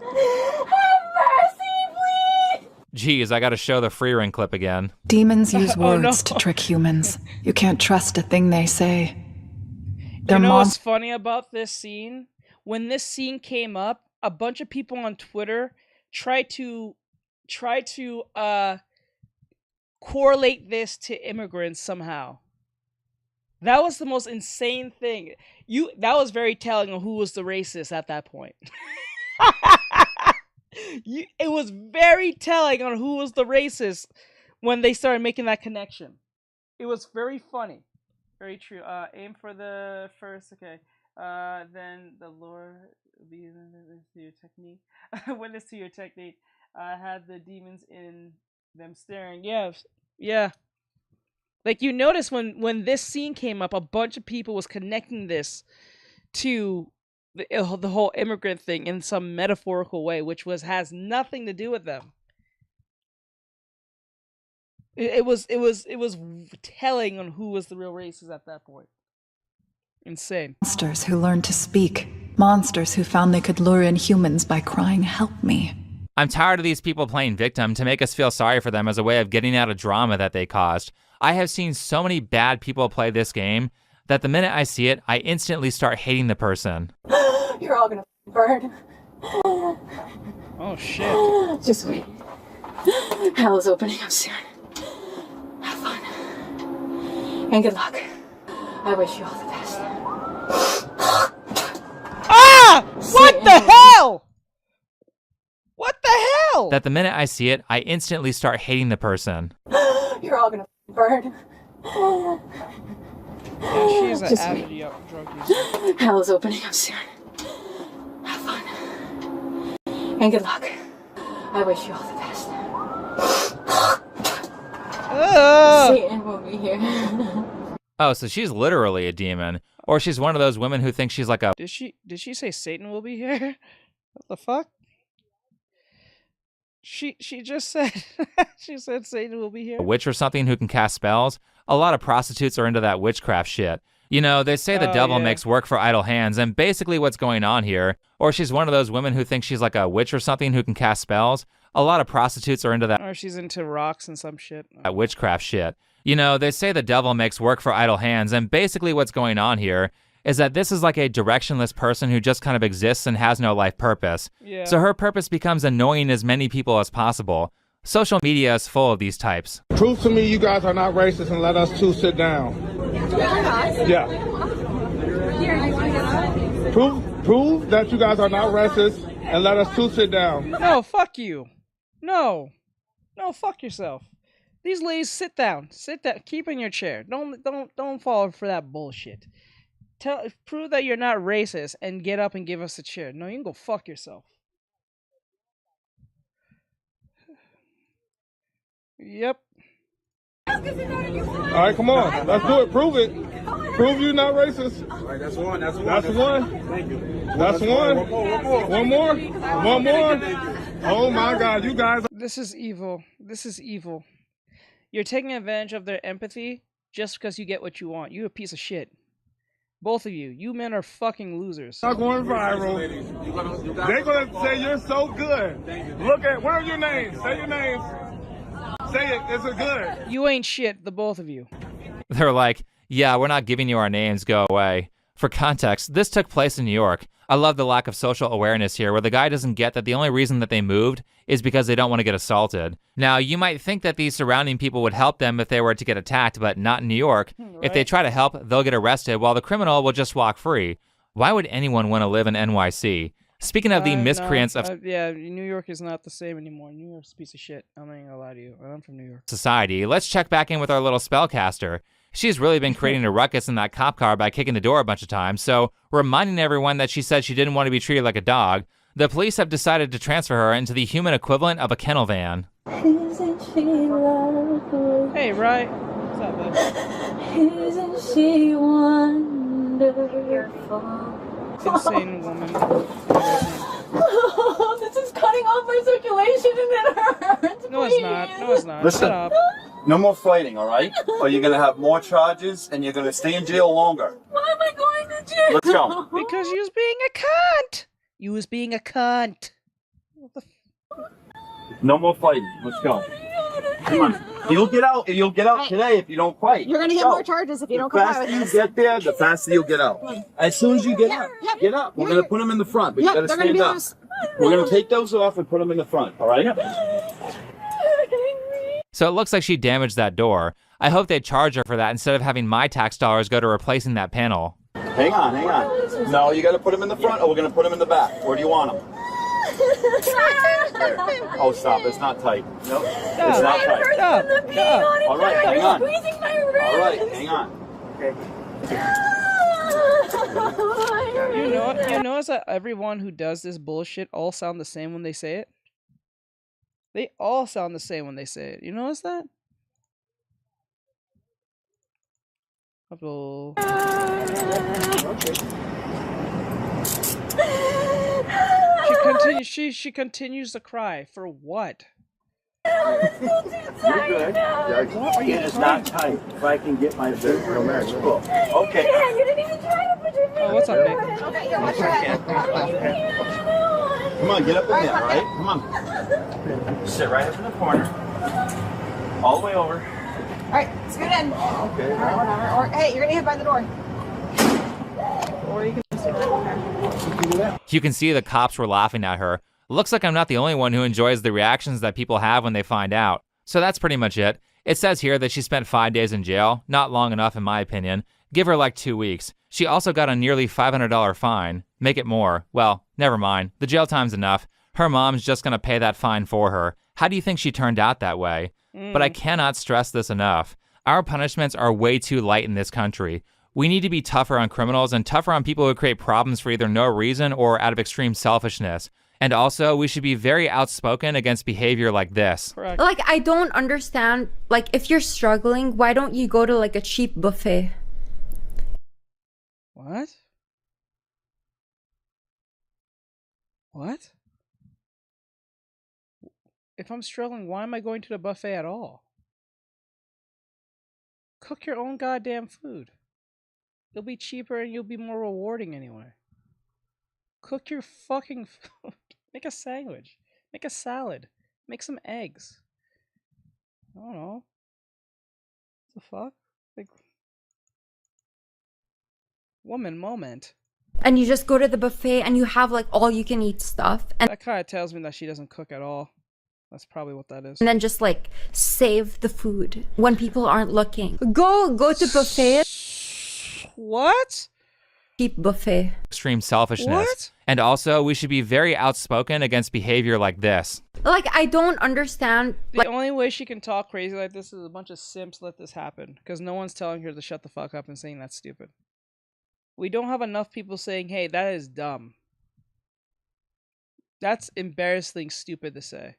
Have mercy, please! Geez, I gotta show the free ring clip again. Demons use Oh, no. words to trick humans. You can't trust a thing they say. They're You know what's monsters. funny about this scene? When this scene came up, a bunch of people on Twitter tried to correlate this to immigrants somehow. That was the most insane thing. That was very telling of who was the racist at that point. It was very telling on who was the racist when they started making that connection. It was very funny. Very true. Aim for the first, okay. Then the Lord be witness to your technique. Witness to your technique. Had the demons in them staring. Yeah. Like, you notice when this scene came up, a bunch of people was connecting this to the whole immigrant thing in some metaphorical way, which has nothing to do with them. It was telling on who was the real racist at that point. Insane. Monsters who learned to speak. Monsters who found they could lure in humans by crying, "Help me." I'm tired of these people playing victim to make us feel sorry for them as a way of getting out of drama that they caused. I have seen so many bad people play this game that the minute I see it, I instantly start hating the person. You're all gonna burn. Oh shit. Just wait. Hell is opening up soon. Have fun. And good luck. I wish you all the best. Ah! What the hell? What the hell? That the minute I see it, I instantly start hating the person. You're all gonna burn. Yeah, she's an Just avid drug user. Hell is opening up soon. Have fun. And good luck. I wish you all the best. Satan will be here. Oh, so she's literally a demon. Or she's one of those women who think she's like a... Did she say Satan will be here? What the fuck? She just said she said Satan will be here. witch or something who can cast spells. A lot of prostitutes are into that witchcraft shit. You know, they say the devil makes work for idle hands, and basically what's going on here, or she's one of those women who thinks she's like a witch or something who can cast spells. A lot of prostitutes are into that. Or she's into rocks and some shit. That witchcraft shit. You know, they say the devil makes work for idle hands, and basically what's going on here is that this is like a directionless person who just kind of exists and has no life purpose. Yeah. So her purpose becomes annoying as many people as possible. Social media is full of these types. Prove to me you guys are not racist and let us two sit down. Yeah. Prove that you guys are not racist and let us two sit down. No, fuck you. No, fuck yourself. These ladies, sit down. Sit down. Keep in your chair. Don't fall for that bullshit. Prove that you're not racist and get up and give us a chair. No, you can go fuck yourself. Yep. All right, come on. Let's do it. Prove it. Prove you're not racist. All right, that's one. That's one. That's one. Thank you. That's one. One more. One more. Oh my God, you guys. This is evil. This is evil. You're taking advantage of their empathy just because you get what you want. You're a piece of shit. Both of you. You men are fucking losers. Not going viral. They're gonna say you're so good. Look at, what are your names? Say your names. Say it. It's a good. You ain't shit, the both of you. They're like, yeah, we're not giving you our names, go away. For context, this took place in New York. I love the lack of social awareness here, where the guy doesn't get that the only reason that they moved is because they don't want to get assaulted. Now, you might think that these surrounding people would help them if they were to get attacked, but not in New York. Right. If they try to help, they'll get arrested, while the criminal will just walk free. Why would anyone want to live in NYC? Speaking of the miscreants of yeah, New York is not the same anymore. New York's a piece of shit. I'm not gonna lie to you. I'm from New York. society, let's check back in with our little spellcaster. She's really been creating a ruckus in that cop car by kicking the door a bunch of times, so reminding everyone that she said she didn't want to be treated like a dog, the police have decided to transfer her into the human equivalent of a kennel van. Isn't she lovely? Hey, right? What's up, bud? Isn't she wonderful? Insane woman. Oh, this is cutting off my circulation and it hurts. No, it's not. No, it's not. Listen. Shut up. No more fighting, all right? Or you're gonna have more charges and you're gonna stay in jail longer. Why am I going to jail? Let's go. Because you was being a cunt. You was being a cunt. What the No more fighting. Let's go. Come on. You'll get out. You'll get out today if you don't fight. You're gonna get more charges if you don't comply with The this. faster you get there, the faster you'll get out. As soon as you get up, get up. We're gonna put them in the front, but you gotta stand up. We're gonna take those off and put them in the front. All right? So it looks like she damaged that door. I hope they charge her for that instead of having my tax dollars go to replacing that panel. Hang on, hang on. No, you gotta put them in the front, or we're gonna put them in the back. Where do you want them? Oh, stop. It's not tight. Nope. It's not tight. All right, hang on. All right, hang on. Okay. You notice that everyone who does this bullshit all sound the same when they say it? They all sound the same when they say it. You notice that? Hello. She continues to cry. For what? You're good. It's not tight. If I can get my real marriage. Cool. Okay. You didn't even try to put your finger. Oh, what's up, Nick? Okay, you're right. Come on, get up in there, all right? Come on. Sit right up in the corner. All the way over. All right, scoot in. Okay. All right, whatever. Or hey, you're gonna hit by the door. Or you can just sit right there. You can see the cops were laughing at her. Looks like I'm not the only one who enjoys the reactions that people have when they find out. So that's pretty much it. It says here that she spent 5 days in jail. Not long enough in my opinion. Give her like 2 weeks. She also got a nearly $500 fine. Make it more. Well, never mind. The jail time's enough. Her mom's just gonna pay that fine for her. How do you think she turned out that way? But I cannot stress this enough. Our punishments are way too light in this country. We need to be tougher on criminals and tougher on people who create problems for either no reason or out of extreme selfishness. And also, we should be very outspoken against behavior like this. Correct. Like, I don't understand. Like, if you're struggling, why don't you go to like a cheap buffet? What? What? If I'm struggling, why am I going to the buffet at all? Cook your own goddamn food. It'll be cheaper and you'll be more rewarding anyway. Cook your fucking food. Make a sandwich. Make a salad. Make some eggs. I don't know. What the fuck? Like, woman moment. And you just go to the buffet and you have like all you can eat stuff. And That kind of tells me that she doesn't cook at all. That's probably what that is. then just like save the food when people aren't looking. Go to buffet. What? Cheap buffet. Extreme selfishness. What? And also, we should be very outspoken against behavior like this. Like, I don't understand. The only way she can talk crazy like this is a bunch of simps let this happen. Because no one's telling her to shut the fuck up and saying that's stupid. We don't have enough people saying, hey, that is dumb. That's embarrassingly stupid to say.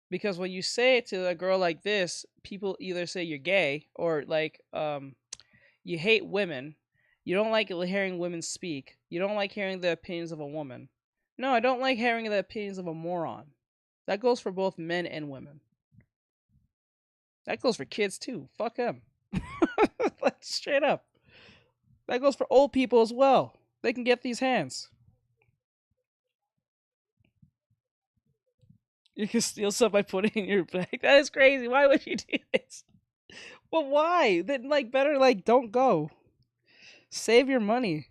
Because when you say it to a girl like this, people either say you're gay or like you hate women. You don't like hearing women speak. You don't like hearing the opinions of a woman. No, I don't like hearing the opinions of a moron. That goes for both men and women. That goes for kids too. Fuck them. Like, straight up. That goes for old people as well. They can get these hands. You can steal stuff by putting it in your bag. That is crazy. Why would you do this? Well, why? Then, like, better, like, don't go. Save your money.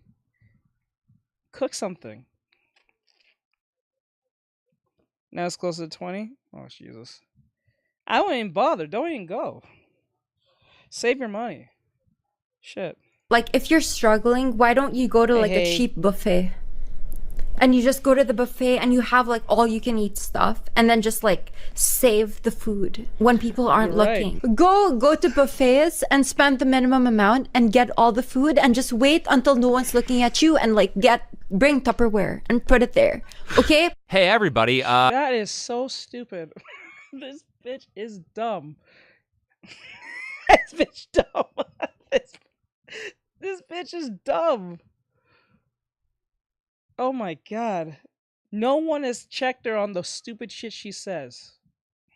Cook something. Now it's closer to 20? Oh, Jesus. I wouldn't even bother. Don't even go. Save your money. Shit. Like, if you're struggling, why don't you go to like a cheap buffet? And you just go to the buffet and you have like all you can eat stuff and then just like save the food when people aren't looking. Go to buffets and spend the minimum amount and get all the food and just wait until no one's looking at you and like bring Tupperware and put it there. Okay? Hey everybody, That is so stupid. This bitch is dumb. This bitch dumb. This bitch is dumb. Oh my god. No one has checked her on the stupid shit she says.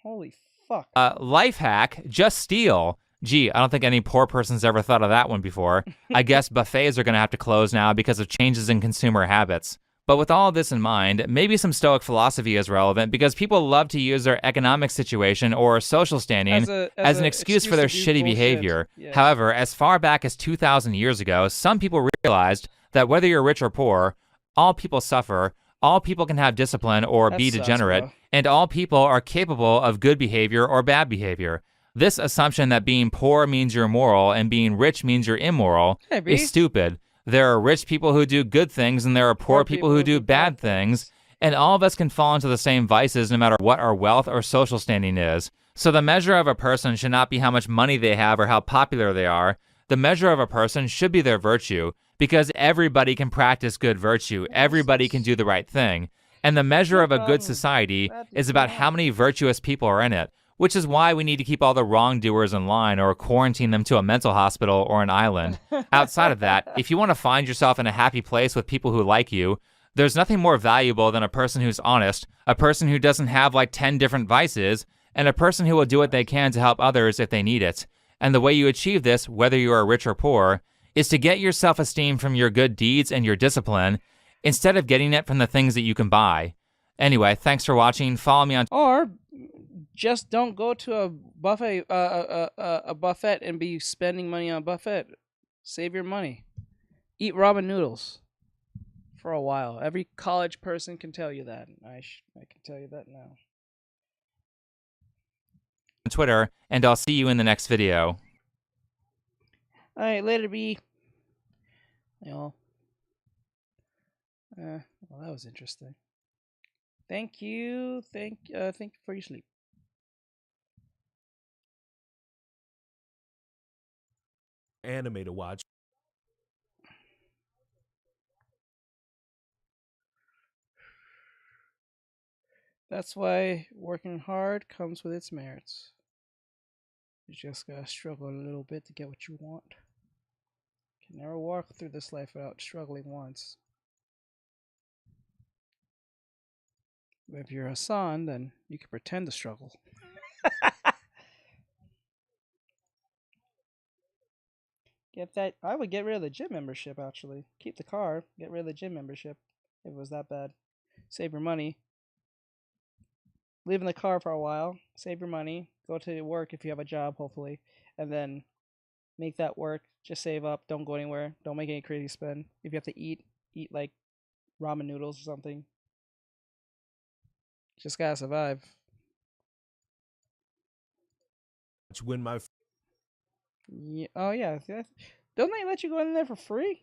Holy fuck. life hack, just steal. Gee, I don't think any poor person's ever thought of that one before. I guess buffets are gonna have to close now because of changes in consumer habits. But with all of this in mind, maybe some Stoic philosophy is relevant because people love to use their economic situation or social standing as an excuse for their shitty behavior. Yeah. However, as far back as 2,000 years ago, some people realized that whether you're rich or poor, all people suffer, all people can have discipline or be degenerate, and all people are capable of good behavior or bad behavior. This assumption that being poor means you're moral and being rich means you're immoral is stupid. There are rich people who do good things and there are poor people who do bad things, and all of us can fall into the same vices no matter what our wealth or social standing is. So the measure of a person should not be how much money they have or how popular they are. The measure of a person should be their virtue, because everybody can practice good virtue. Everybody can do the right thing. And the measure of a good society is about how many virtuous people are in it, which is why we need to keep all the wrongdoers in line or quarantine them to a mental hospital or an island. Outside of that, if you want to find yourself in a happy place with people who like you, there's nothing more valuable than a person who's honest, a person who doesn't have like 10 different vices, and a person who will do what they can to help others if they need it. And the way you achieve this, whether you are rich or poor, is to get your self-esteem from your good deeds and your discipline, instead of getting it from the things that you can buy. Anyway, thanks for watching. Follow me on... Or just don't go to a buffet, a buffet and be spending money on a buffet. Save your money. Eat ramen noodles for a while. Every college person can tell you that. I can tell you that now. Twitter, and I'll see you in the next video. All right, later, B. Y'all. Well, that was interesting. Thank you. Thank you for your sleep. Anime to watch. That's why working hard comes with its merits. You just gotta struggle a little bit to get what you want. You can never walk through this life without struggling once. If you're Hassan, then you can pretend to struggle. Get that. I would get rid of the gym membership, actually. Keep the car, get rid of the gym membership if it was that bad. Save your money. Live in the car for a while, save your money, go to work if you have a job, hopefully, and then make that work. Just save up, don't go anywhere, don't make any crazy spend. If you have to eat like ramen noodles or something. Just gotta survive. When my Yeah, oh yeah, don't they let you go in there for free?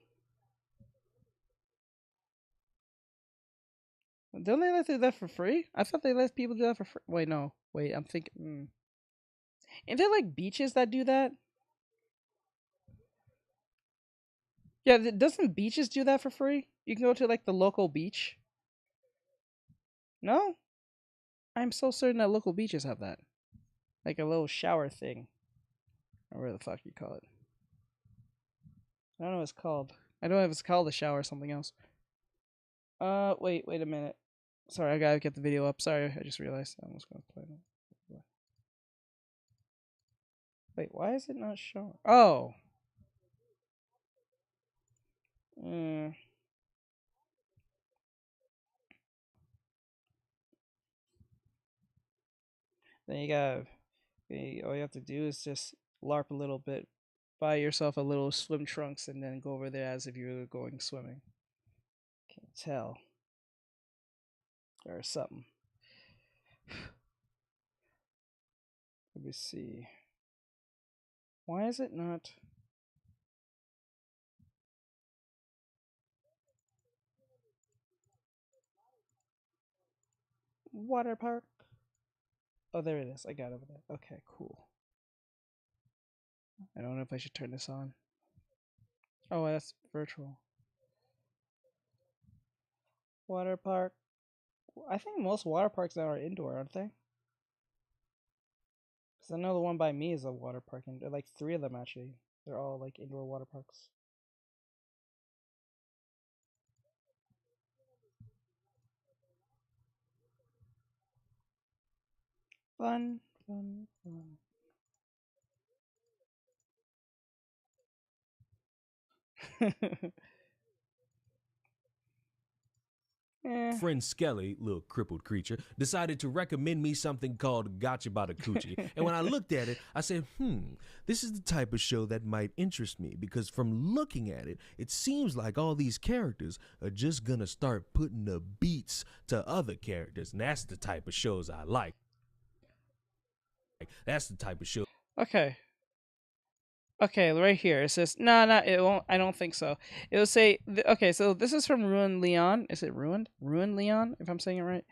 Don't they let do that for free? I thought they let people do that for free. Wait, no. Wait, I'm thinking. Ain't there like beaches that do that? Yeah, doesn't beaches do that for free? You can go to like the local beach. No? I'm so certain that local beaches have that. Like a little shower thing. Or whatever the fuck you call it. I don't know what it's called. I don't know if it's called a shower or something else. Wait a minute. Sorry, I gotta get the video up. Sorry, I just realized I was gonna play that. Wait, why is it not showing? Oh. Then you gotta, all you have to do is just LARP a little bit, buy yourself a little swim trunks, and then go over there as if you were going swimming. Can't tell. Or something. Let me see. Why is it not? Water park. Oh, there it is. I got it over there. Okay, cool. I don't know if I should turn this on. Oh, that's virtual. Water park. I think most water parks now are indoor, aren't they? Because I know the one by me is a water park, and like 3 of them actually. They're all like indoor water parks. Fun. friend Skelly, little crippled creature, decided to recommend me something called Gotcha by the Coochie. And when I looked at it, I said, this is the type of show that might interest me, because from looking at it, it seems like all these characters are just gonna start putting the beats to other characters. And that's the type of shows I like. That's the type of show. Okay. Okay, right here it says it won't. I don't think so. It will say okay. So this is from Ruined Leon. Is it Ruined Leon? If I'm saying it right.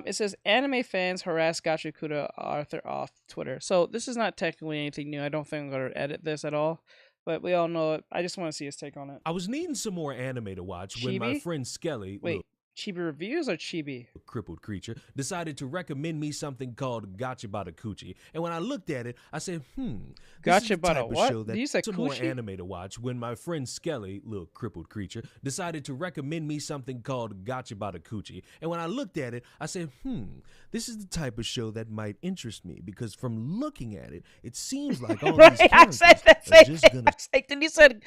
It says anime fans harass Gachakuda Arthur off Twitter. So this is not technically anything new. I don't think I'm going to edit this at all. But we all know it. I just want to see his take on it. I was needing some more anime to watch when my friend Skelly. Wait. Chibi Reviews or Chibi? Crippled creature decided to recommend me something called Gotcha by the Coochie. And when I looked at it, I said, Gotcha by the what? Show that you say some more anime to watch when my friend Skelly, little crippled creature, decided to recommend me something called Gotcha by the Coochie. And when I looked at it, I said, this is the type of show that might interest me, because from looking at it, it seems like all these characters are just gonna... Then you said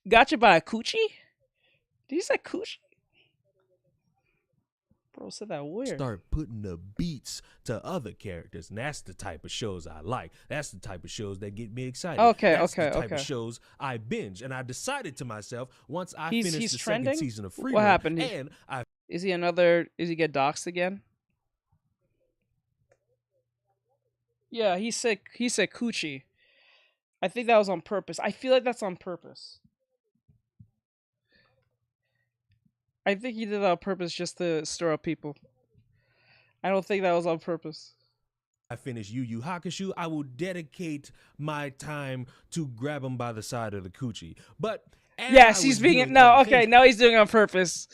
Gotcha by a Coochie? Did you say Coochie? Bro said that weird. Start putting the beats to other characters, and that's the type of shows I like. That's the type of shows that get me excited. That's the type of shows I binge. And I decided to myself, once I finish the second season of Freedom, what happened? Is he get doxxed again? Yeah, he said coochie. I think that was on purpose. I feel like that's on purpose. I think he did that on purpose just to stir up people. I don't think that was on purpose. I finish Yu Yu Hakusho, I will dedicate my time to grab him by the side of the coochie. But yes, he's being now he's doing it on purpose.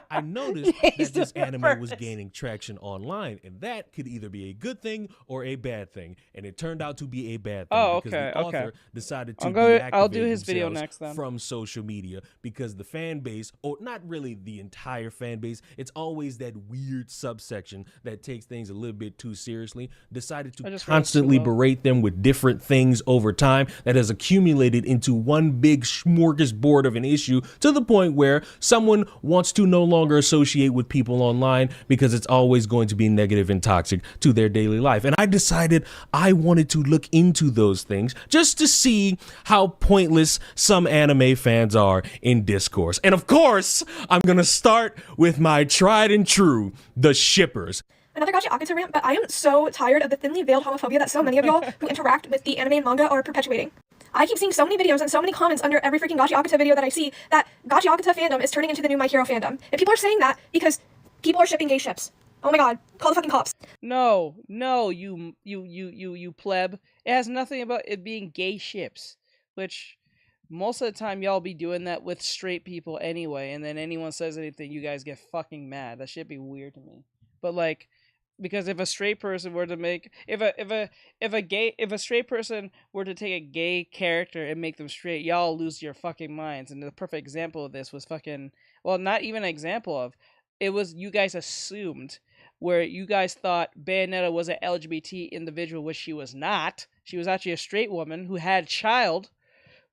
I noticed that this anime was gaining traction online, and that could either be a good thing or a bad thing. And it turned out to be a bad thing because the author decided to I'll do his video next then. From social media, because the fan base, or not really the entire fan base, it's always that weird subsection that takes things a little bit too seriously, decided to constantly berate them with different things over time that has accumulated into one big smorgasbord of an issue, to the point where someone wants to no longer associate with people online because it's always going to be negative and toxic to their daily life. And I decided I wanted to look into those things just to see how pointless some anime fans are in discourse. And of course, I'm going to start with my tried and true, the shippers. Another Gachi Akata rant, but I am so tired of the thinly veiled homophobia that so many of y'all who interact with the anime and manga are perpetuating. I keep seeing so many videos and so many comments under every freaking Gachi Akata video that I see that Gachi Akata fandom is turning into the new My Hero fandom. And people are saying that because people are shipping gay ships. Oh my god, call the fucking cops. No, you pleb. It has nothing about it being gay ships, which most of the time y'all be doing that with straight people anyway, and then anyone says anything, you guys get fucking mad. That should be weird to me. But like, because if a straight person were to make if a straight person were to take a gay character and make them straight, y'all lose your fucking minds. And the perfect example of this was fucking, well, not even an example of, it was, you guys assumed, where you guys thought Bayonetta was an LGBT individual, which she was not. She was actually a straight woman who had a child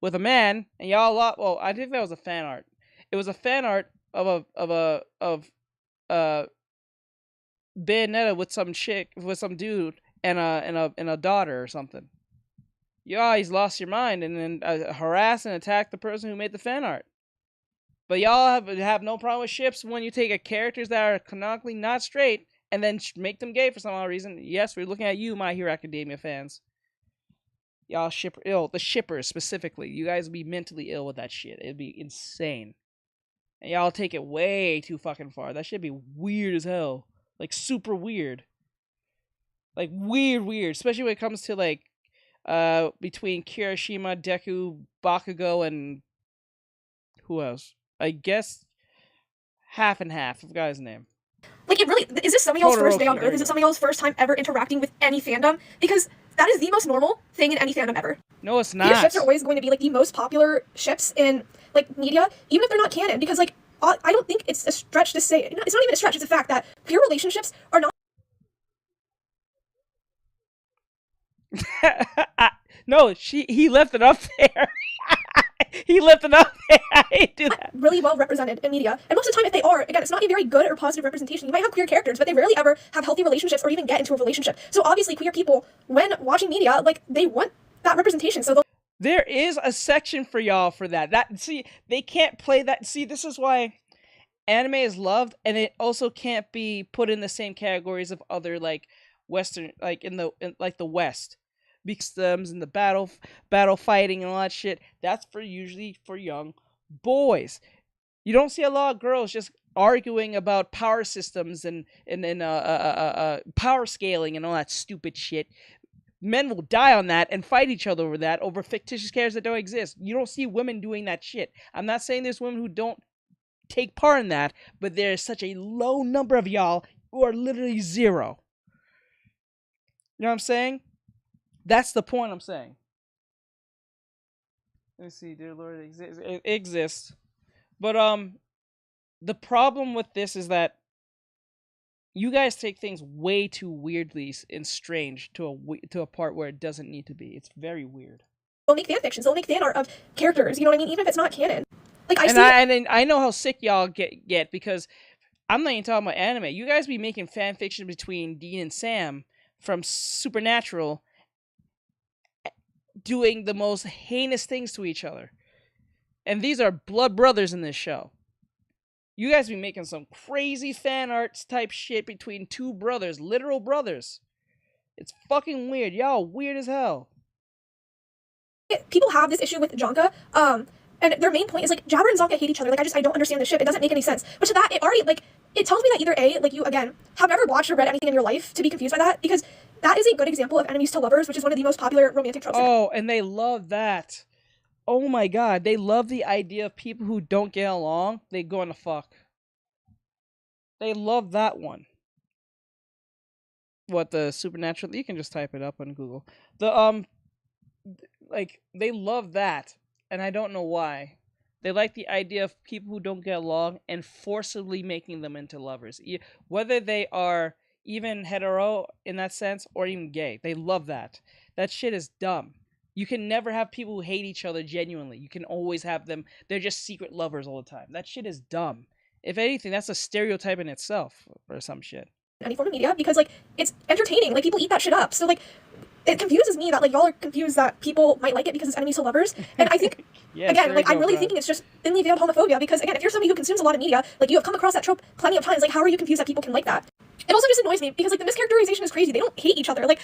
with a man, and y'all lot, well, I think that was a fan art. It was a fan art of Bayonetta with some chick, with some dude and a daughter or something. You always lost your mind and then harass and attack the person who made the fan art. But y'all have no problem with ships when you take characters that are canonically not straight and then make them gay for some odd reason. Yes, we're looking at you, My Hero Academia fans. Y'all the shippers specifically. You guys would be mentally ill with that shit. It'd be insane. And y'all take it way too fucking far. That should be weird as hell. Like, super weird. Like, weird. Especially when it comes to, like, between Kirishima, Deku, Bakugo, and who else? I guess half and half. I forgot his name. Like, it really, is this some of y'all's first day on Earth? Is it some of y'all's first time ever interacting with any fandom? Because that is the most normal thing in any fandom ever. No, it's not. Your ships are always going to be, like, the most popular ships in, like, media, even if they're not canon. Because, like, I don't think it's a stretch to say, it's not even a stretch, it's a fact that pure relationships are not... No, he left it up there. He lifted up. I do that. Really well represented in media. And most of the time, if they are, again, it's not a very good or positive representation. You might have queer characters, but they rarely ever have healthy relationships or even get into a relationship. So obviously, queer people, when watching media, like, they want that representation. So there is a section for y'all for that. See, they can't play that. See, this is why anime is loved, and it also can't be put in the same categories of other, like, Western, like in the West, because and the battle fighting and all that shit. That's usually for young boys. You don't see a lot of girls just arguing about power systems and power scaling and all that stupid shit. Men will die on that and fight each other over that, over fictitious characters that don't exist. You don't see women doing that shit. I'm not saying there's women who don't take part in that, but there's such a low number of y'all who are literally zero. You know what I'm saying? That's the point I'm saying. Let's see, dear Lord, it exists. But the problem with this is that you guys take things way too weirdly and strange to a part where it doesn't need to be. It's very weird. they'll make fan fictions, they'll make fan art of characters, you know what I mean? Even if it's not canon. Like, I know how sick y'all get because I'm not even talking about anime. You guys be making fan fiction between Dean and Sam from Supernatural doing the most heinous things to each other. And these are blood brothers in this show. You guys be making some crazy fan arts type shit between two brothers, literal brothers. It's fucking weird. Y'all weird as hell. People have this issue with Jonka, and their main point is, like, Jabber and Zonka hate each other. Like, I don't understand this shit. It doesn't make any sense. But to that, it already, like, it tells me that either A, like, you, again, have never watched or read anything in your life to be confused by that, because that is a good example of enemies to lovers, which is one of the most popular romantic tropes. Oh, and they love that. Oh my god, they love the idea of people who don't get along, they go into fuck. They love that one. What, the Supernatural? You can just type it up on Google. Like, they love that, and I don't know why. They like the idea of people who don't get along and forcibly making them into lovers. Whether they are even hetero in that sense or even gay. They love that. That shit is dumb. You can never have people who hate each other genuinely. You can always have them, they're just secret lovers all the time. That shit is dumb. If anything, that's a stereotype in itself or some shit. Any form of media, because, like, it's entertaining. Like, people eat that shit up. So, like, it confuses me that, like, y'all are confused that people might like it because it's enemies to lovers. And I think, yes, again, like, I'm really thinking it's just thinly veiled homophobia, because, again, if you're somebody who consumes a lot of media, like, you have come across that trope plenty of times, like, how are you confused that people can like that? It also just annoys me, because, like, the mischaracterization is crazy. They don't hate each other. Like,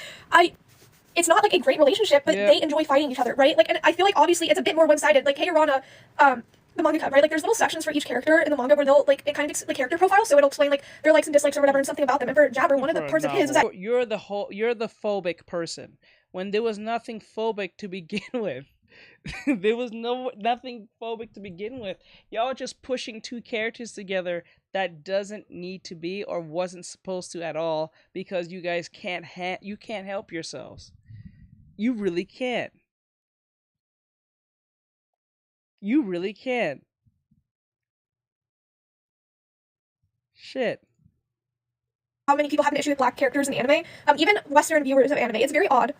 it's not, like, a great relationship, but they enjoy fighting each other, right? Like, and I feel like, obviously, it's a bit more one-sided. Like, hey, Rana, the manga cut, right? Like, there's little sections for each character in the manga where they'll, like, it kind of the character profile, so it'll explain, like, their likes and dislikes or whatever, and something about them. And for Jabber, one of the parts of his is that you're the phobic person when there was nothing phobic to begin with. There was nothing phobic to begin with. Y'all are just pushing two characters together that doesn't need to be or wasn't supposed to at all, because you guys can't help yourselves. You really can't. You really can't. Shit. how many people have an issue with black characters in anime, even Western viewers of anime. It's very odd.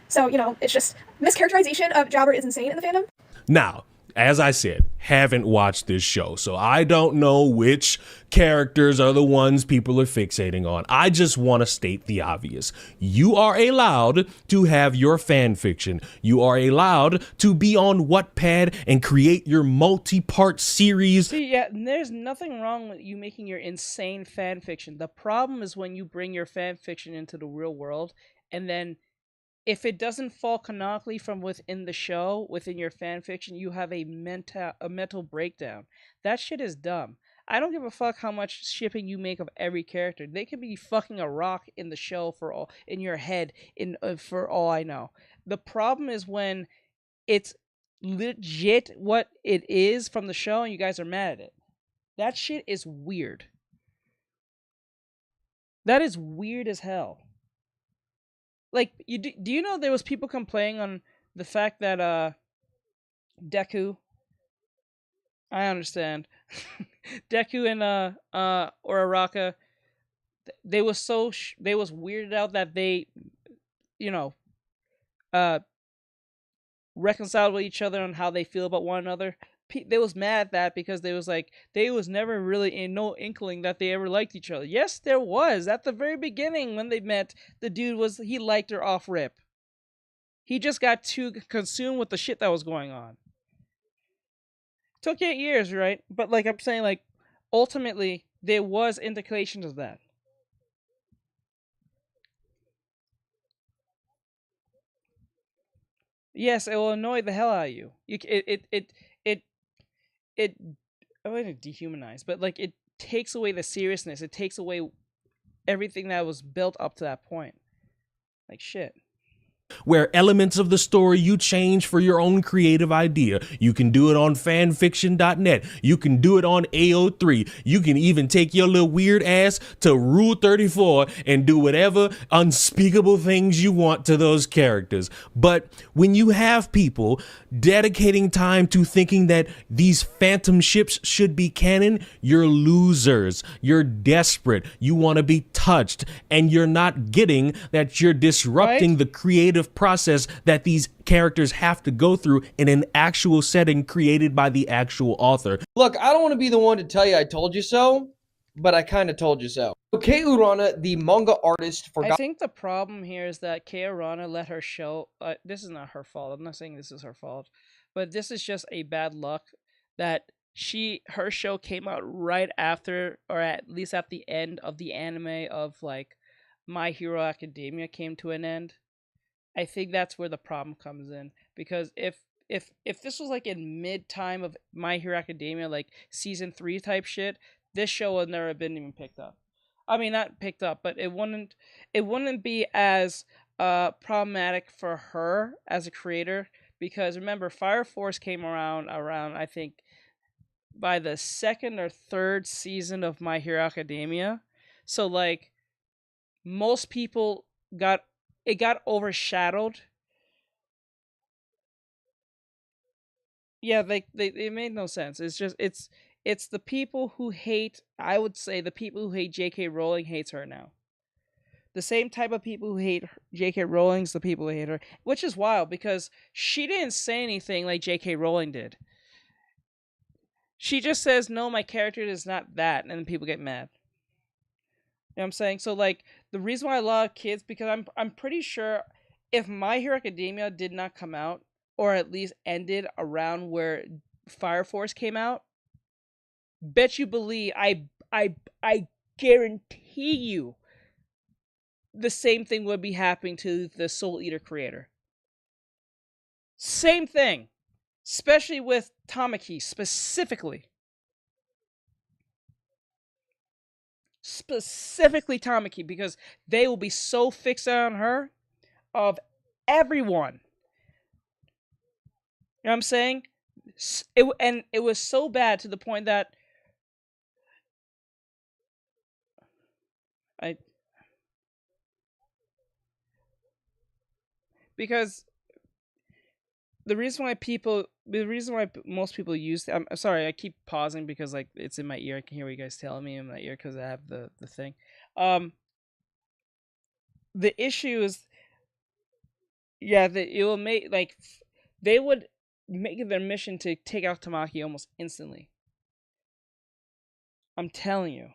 So, you know, it's just mischaracterization of Jabber is insane in the fandom. Now, as I said, haven't watched this show, so I don't know which characters are the ones people are fixating on. I just want to state the obvious. You are allowed to have your fan fiction. You are allowed to be on Wattpad and create your multi-part series. See, yeah, there's nothing wrong with you making your insane fan fiction. The problem is when you bring your fan fiction into the real world, and then if it doesn't fall canonically from within the show, within your fan fiction, you have a mental breakdown. That shit is dumb. I don't give a fuck how much shipping you make of every character. They could be fucking a rock in the show in your head for all I know. The problem is when it's legit what it is from the show and you guys are mad at it. That shit is weird. That is weird as hell. Like, do you know there was people complaining on the fact that Deku, I understand, Deku and Uraraka, they was weirded out that they, you know, reconciled with each other on how they feel about one another. They was mad at that because they was like, they was never really in no inkling that they ever liked each other. Yes, there was. At the very beginning when they met, the dude he liked her off rip. He just got too consumed with the shit that was going on. Took 8 years, right? But like I'm saying, like, ultimately, there was indications of that. Yes, it will annoy the hell out of you. I wouldn't dehumanize, but like it takes away the seriousness. It takes away everything that was built up to that point. Like shit. Where elements of the story you change for your own creative idea. You can do it on fanfiction.net. You can do it on AO3. You can even take your little weird ass to Rule 34 and do whatever unspeakable things you want to those characters. But when you have people dedicating time to thinking that these phantom ships should be canon, you're losers. You're desperate. You want to be touched, and you're not getting that you're disrupting the creative process that these characters have to go through in an actual setting created by the actual author. Look, I don't want to be the one to tell you I told you so, but I kind of told you so. Kei Urana, the manga artist, forgot. I think the problem here is that Kei Urana let her show. This is not her fault. I'm not saying this is her fault, but this is just a bad luck that her show came out right after, or at least at the end of the anime of like My Hero Academia came to an end. I think that's where the problem comes in, because if this was like in mid time of My Hero Academia, like season 3 type shit, this show would never have been even picked up. I mean, not picked up, but it wouldn't be as problematic for her as a creator, because remember, Fire Force came around I think by the 2nd or 3rd season of My Hero Academia, so like most people got overshadowed. Yeah, it made no sense. It's just it's the people who hate. I would say the people who hate J.K. Rowling hates her now. The same type of people who hate J.K. Rowling's the people who hate her, which is wild because she didn't say anything like J.K. Rowling did. She just says, "No, my character is not that," and then people get mad. You know what I'm saying? So like the reason why a lot of kids, because I'm pretty sure if My Hero Academia did not come out, or at least ended around where Fire Force came out, bet you believe I guarantee you the same thing would be happening to the Soul Eater creator. Same thing. Especially with Tamaki specifically. Specifically Tamaki, because they will be so fixated on her of everyone. You know what I'm saying? It was so bad to the point that because the reason why most people use, I'm sorry, I keep pausing because like it's in my ear. I can hear what you guys telling me in my ear because I have the thing. The issue is, yeah, that it will make, like, they would make it their mission to take out Tamaki almost instantly. I'm telling you.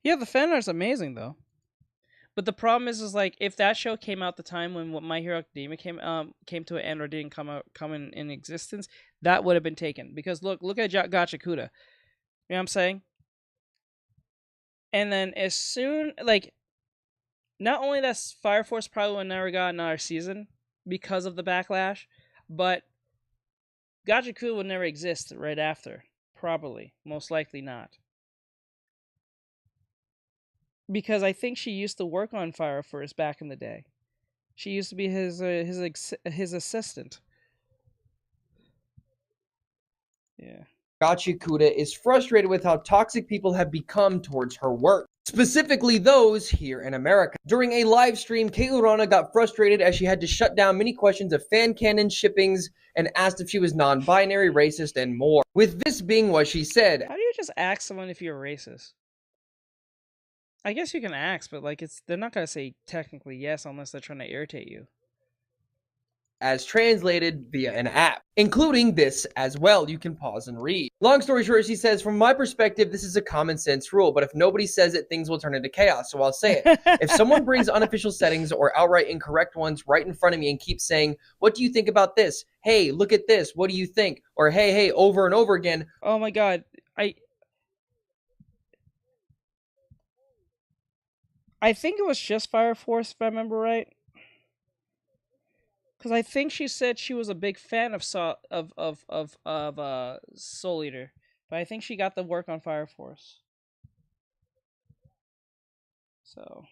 Yeah, the fan art's amazing though. But the problem is like if that show came out the time when My Hero Academia came to an end or didn't come in existence, that would have been taken. Because look at Gachakuda. You know what I'm saying? And then as soon, like, not only that Fire Force probably would never got another season because of the backlash, but Gachakuda would never exist right after. Probably. Most likely not. Because I think she used to work on Fire Force back in the day. She used to be his assistant. Yeah. Gachakuda is frustrated with how toxic people have become towards her work. specifically those here in America. During a live stream, Kate Urana got frustrated as she had to shut down many questions of fan canon shippings and asked if she was non-binary, racist, and more. With this being what she said. How do you just ask someone if you're racist? I guess you can ask, but like they're not gonna say technically yes unless they're trying to irritate you. As translated via an app, including this as well. You can pause and read. Long story short, she says, from my perspective, this is a common sense rule, but if nobody says it, things will turn into chaos, so I'll say it. If someone brings unofficial settings or outright incorrect ones right in front of me and keeps saying, what do you think about this? Hey, look at this. What do you think? Or hey, over and over again. Oh my God. I think it was just Fire Force, if I remember right. Because I think she said she was a big fan of Soul Eater, but I think she got the work on Fire Force. So,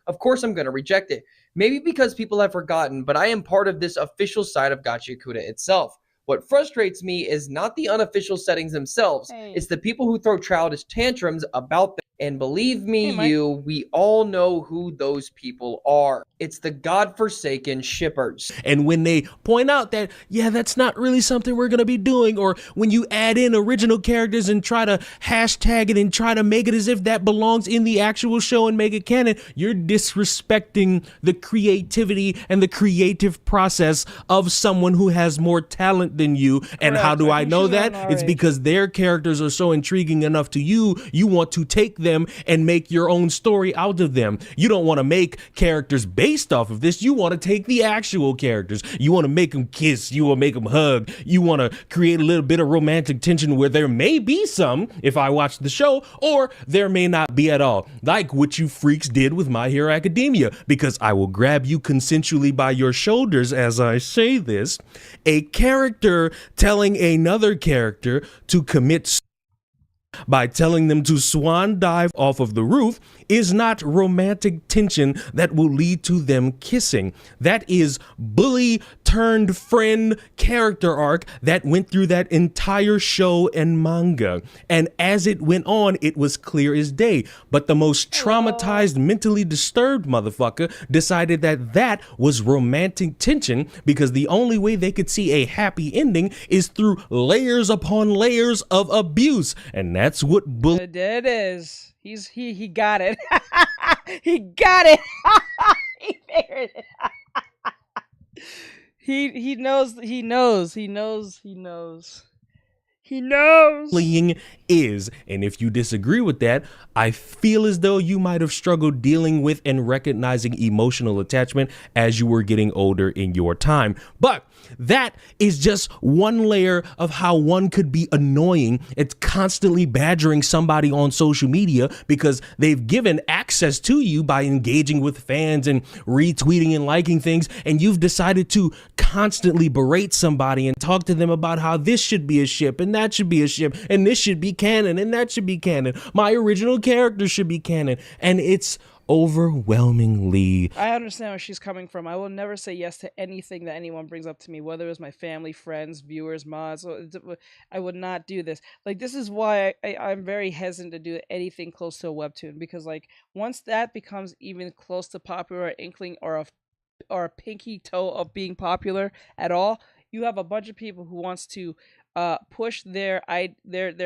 of course, I'm gonna reject it. Maybe because people have forgotten, but I am part of this official side of Gachi Yakuta itself. What frustrates me is not the unofficial settings themselves. It's the people who throw childish tantrums about them. And believe me, we all know who those people are. It's the godforsaken shippers. And when they point out that, yeah, that's not really something we're going to be doing, or when you add in original characters and try to hashtag it and try to make it as if that belongs in the actual show and make it canon, you're disrespecting the creativity and the creative process of someone who has more talent than you. And how do I know that? It's because their characters are so intriguing enough to you, you want to take them and make your own story out of them. You don't want to make characters based off of this. You want to take the actual characters. You want to make them kiss. You want to make them hug. You want to create a little bit of romantic tension where there may be some if I watch the show, or there may not be at all. Like what you freaks did with My Hero Academia, because I will grab you consensually by your shoulders as I say this. A character telling another character to commit by telling them to swan dive off of the roof is not romantic tension that will lead to them kissing. That is bully turned friend character arc that went through that entire show and manga. And as it went on, it was clear as day. But the most traumatized, mentally disturbed motherfucker decided that that was romantic tension, because the only way they could see a happy ending is through layers upon layers of abuse. And that's what there it is. He got it. He got it. He figured it out. He knows. Bullying is. And if you disagree with that, I feel as though you might have struggled dealing with and recognizing emotional attachment as you were getting older in your time. But that is just one layer of how one could be annoying. It's constantly badgering somebody on social media because they've given access to you by engaging with fans and retweeting and liking things, and you've decided to constantly berate somebody and talk to them about how this should be a ship and that should be a ship and this should be canon and that should be canon. My original character should be canon. And it's overwhelmingly. I understand where she's coming from. I will never say yes to anything that anyone brings up to me, whether it's my family, friends, viewers, mods. I would not do this. Like, this is why I'm very hesitant to do anything close to a webtoon, because like once that becomes even close to popular, inkling or a pinky toe of being popular at all, you have a bunch of people who wants to push their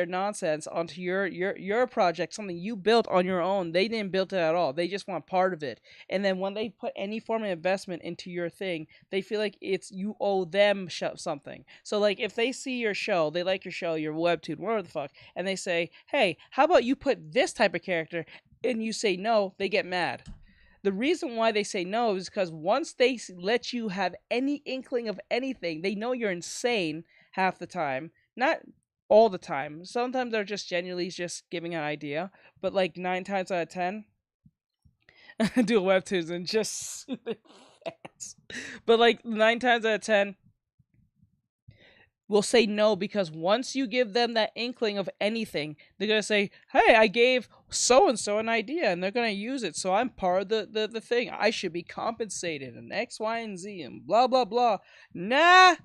nonsense onto your project, something you built on your own. They didn't build it at all. They just want part of it. And then when they put any form of investment into your thing, they feel like you owe them something. So like if they see your show, they like your show, your webtoon, whatever the fuck, and they say, hey, how about you put this type of character, and you say no, they get mad. The reason why they say no is because once they let you have any inkling of anything, they know you're insane half the time. Not all the time. Sometimes they're just genuinely just giving an idea. But like 9 times out of 10, do webtoons and just fans. But like 9 times out of 10, will say no, because once you give them that inkling of anything, they're going to say, hey, I gave so-and-so an idea, and they're going to use it, so I'm part of the thing. I should be compensated, and X, Y, and Z, and blah, blah, blah. Nah,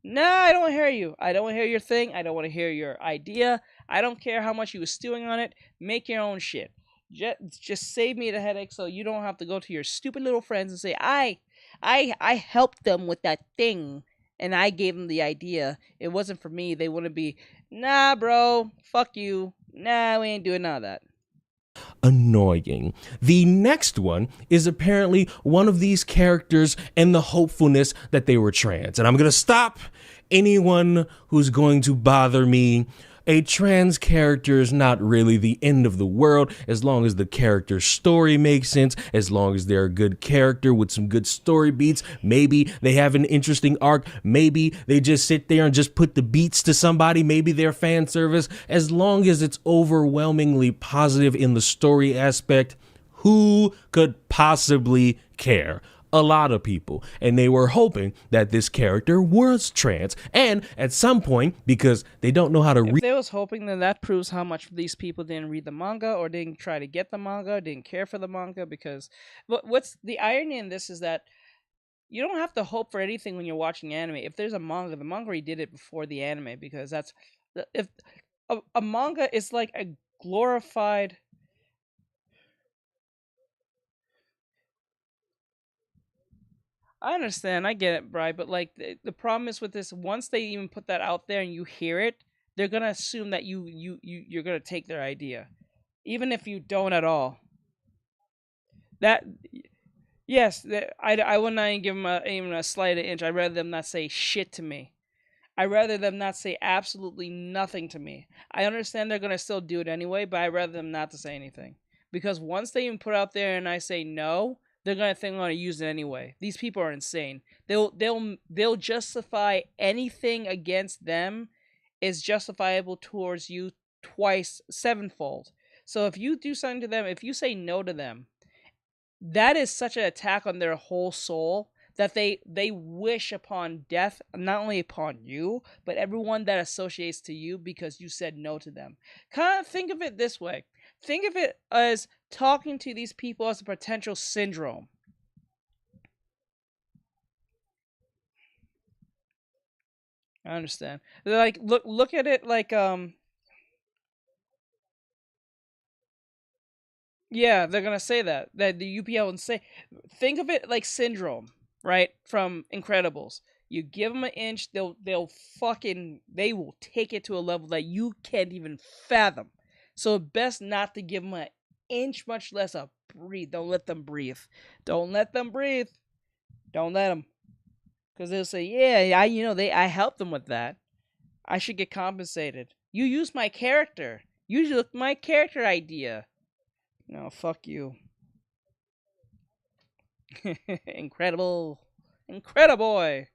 I don't want to hear you. I don't want to hear your thing. I don't want to hear your idea. I don't care how much you was stewing on it. Make your own shit. Just save me the headache so you don't have to go to your stupid little friends and say, I helped them with that thing and I gave them the idea. It wasn't for me. They wouldn't be, nah, bro, fuck you. Nah, we ain't doing none of that. Annoying. The next one is apparently one of these characters and the hopefulness that they were trans. And I'm going to stop anyone who's going to bother me. A trans character is not really the end of the world as long as the character's story makes sense, as long as they're a good character with some good story beats. Maybe they have an interesting arc. Maybe they just sit there and just put the beats to somebody. Maybe they're fan service. As long as it's overwhelmingly positive in the story aspect, who could possibly care? A lot of people, and they were hoping that this character was trans, and at some point, because they don't know how to read. If they was hoping, then that proves how much these people didn't read the manga or didn't try to get the manga, didn't care for the manga. Because what's the irony in this is that you don't have to hope for anything when you're watching anime. If there's a manga, the manga already did it before the anime, because that's if a manga is like a glorified. I understand, I get it, Bri, but like the problem is with this, once they even put that out there and you hear it, they're gonna assume that you're gonna take their idea, even if you don't at all. That yes, I would not even give them even a slight inch. I'd rather them not say shit to me. I'd rather them not say absolutely nothing to me. I understand they're gonna still do it anyway, but I'd rather them not to say anything, because once they even put out there and I say no, they're gonna think I'm gonna use it anyway. These people are insane. They'll justify anything against them is justifiable towards you twice, sevenfold. So if you do something to them, if you say no to them, that is such an attack on their whole soul that they wish upon death, not only upon you, but everyone that associates to you because you said no to them. Kind of think of it this way. Think of it as talking to these people as a potential syndrome. I understand. They're like, look at it like yeah, they're gonna say that the UPL would say. Think of it like syndrome, right? From Incredibles. You give them an inch, they will take it to a level that you can't even fathom. So best not to give them an inch, much less a breathe. Don't let them breathe. Don't let them breathe. Don't let them, because they'll say, "Yeah, I helped them with that. I should get compensated. You used my character. You took my character idea." No, fuck you. Incredible boy.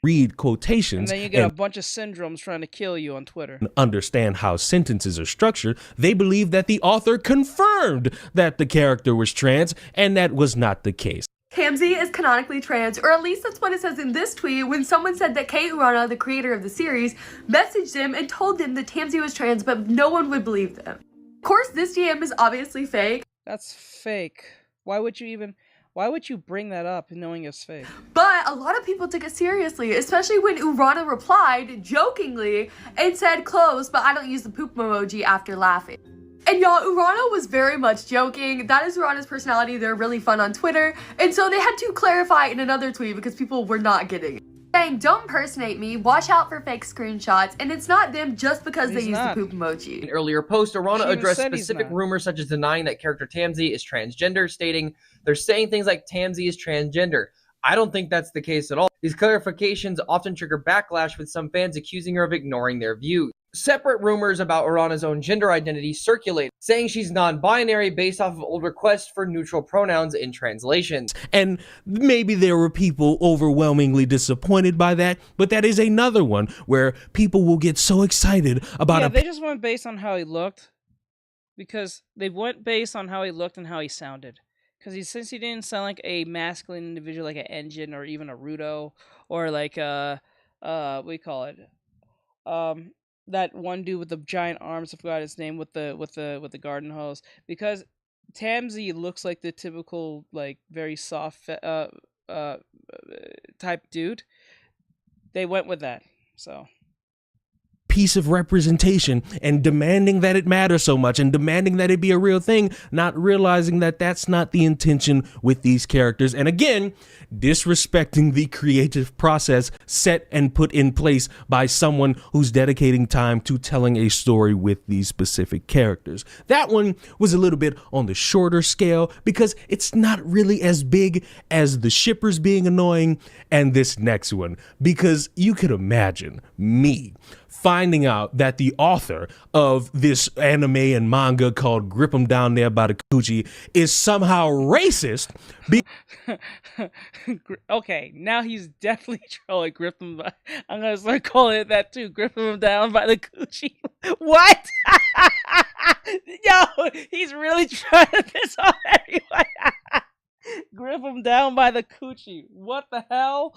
Read quotations and then you get a bunch of syndromes trying to kill you on Twitter. Understand how sentences are structured. They believe that the author confirmed that the character was trans, and that was not the case. Tamsi is canonically trans, or at least that's what it says in this tweet, when someone said that Kei Urana, the creator of the series, messaged him and told him that Tamsi was trans, but no one would believe them. Of course, this DM is obviously fake. That's fake. Why would you bring that up knowing it's fake? But a lot of people took it seriously, especially when Urana replied jokingly and said close, but I don't use the poop emoji after laughing. And y'all, Urana was very much joking. That is Urana's personality. They're really fun on Twitter. And so they had to clarify in another tweet because people were not getting it. Saying, don't impersonate me, watch out for fake screenshots, and it's not them just because they use the poop emoji. In an earlier post, Urana addressed specific rumors such as denying that character Tamsi is transgender, stating, "They're saying things like Tamsi is transgender. I don't think that's the case at all." These clarifications often trigger backlash, with some fans accusing her of ignoring their views. Separate rumors about Urana's own gender identity circulate, saying she's non-binary based off of old requests for neutral pronouns in translations. And maybe there were people overwhelmingly disappointed by that, but that is another one where people will get so excited about they just went based on how he looked, because they went based on how he looked and how he sounded. Because since he didn't sound like a masculine individual, like an Engine or even a Rudo, or like what do you call it? That one dude with the giant arms, I forgot his name, with the garden hose. Because Tamsi looks like the typical, like, very soft type dude. They went with that. So piece of representation and demanding that it matter so much and demanding that it be a real thing, not realizing that that's not the intention with these characters. And again, disrespecting the creative process set and put in place by someone who's dedicating time to telling a story with these specific characters. That one was a little bit on the shorter scale because it's not really as big as the shippers being annoying and this next one, because you could imagine me finding out that the author of this anime and manga called Grip 'em Down There by the Coochie is somehow racist. Okay, now he's definitely trolling. I'm gonna start calling it that too. Gripping him down by the coochie. What? Yo, he's really trying to piss off everyone. Grip him down by the coochie. What the hell?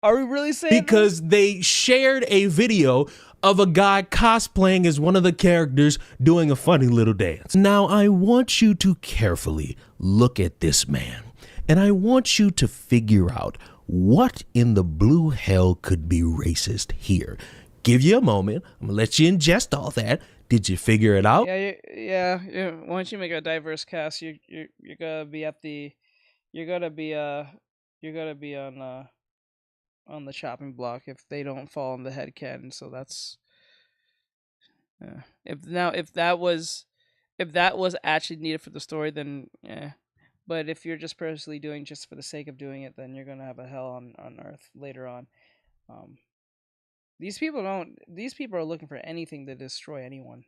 Are we really saying because they shared a video of a guy cosplaying as one of the characters doing a funny little dance. Now, I want you to carefully look at this man, and I want you to figure out what in the blue hell could be racist here. Give you a moment. I'm gonna let you ingest all that. Did you figure it out? Yeah. Once you make a diverse cast, you're gonna be on the chopping block if they don't fall in the headcanon. So that's if that was actually needed for the story, then yeah. But if you're just personally doing just for the sake of doing it, then you're gonna have a hell on earth later on. These people are looking for anything to destroy anyone.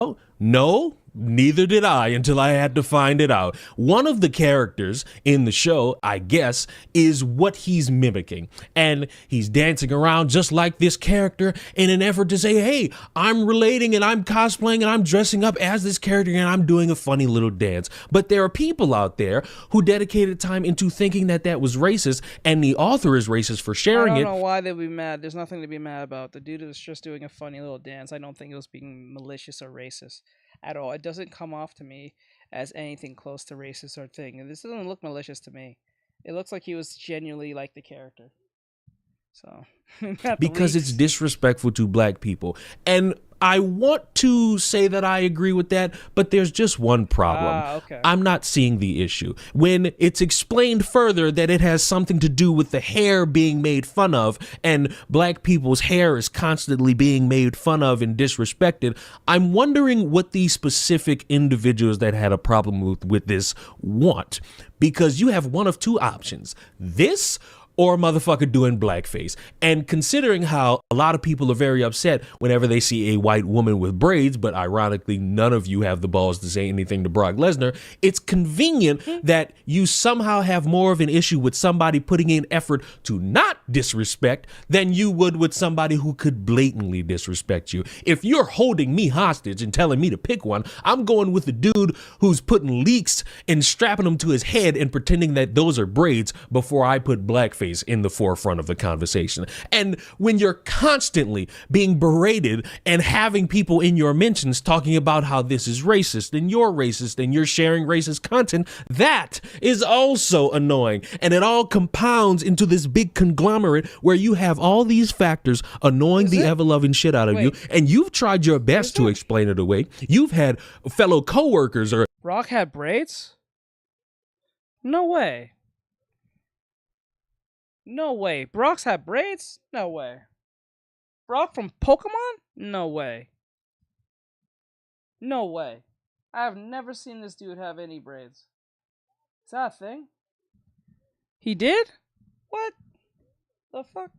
Oh, no, neither did I until I had to find it out. One of the characters in the show, I guess, is what he's mimicking. And he's dancing around just like this character in an effort to say, hey, I'm relating and I'm cosplaying and I'm dressing up as this character and I'm doing a funny little dance. But there are people out there who dedicated time into thinking that that was racist, and the author is racist for sharing it. I don't know why they'd be mad. There's nothing to be mad about. The dude was just doing a funny little dance. I don't think it was being malicious or racist at all. It doesn't come off to me as anything close to racist or thing. And this doesn't look malicious to me. It looks like he was genuinely like the character. So because it's disrespectful to black people. And I want to say that I agree with that, but there's just one problem. Okay. I'm not seeing the issue. When it's explained further that it has something to do with the hair being made fun of, and black people's hair is constantly being made fun of and disrespected, I'm wondering what these specific individuals that had a problem with this want. Because you have one of two options. This or a motherfucker doing blackface. And considering how a lot of people are very upset whenever they see a white woman with braids, but ironically, none of you have the balls to say anything to Brock Lesnar, it's convenient that you somehow have more of an issue with somebody putting in effort to not disrespect than you would with somebody who could blatantly disrespect you. If you're holding me hostage and telling me to pick one, I'm going with the dude who's putting leeks and strapping them to his head and pretending that those are braids before I put blackface in the forefront of the conversation. And when you're constantly being berated and having people in your mentions talking about how this is racist and you're sharing racist content, that is also annoying. And it all compounds into this big conglomerate where you have all these factors annoying the ever-loving shit out of you, and you've tried your best to explain it away. You've had fellow coworkers or Brock had braids? No way. No way. Brock's had braids? No way. Brock from Pokemon? No way. No way. I have never seen this dude have any braids. Is that a thing? He did? What the fuck?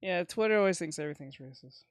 Yeah, Twitter always thinks everything's racist.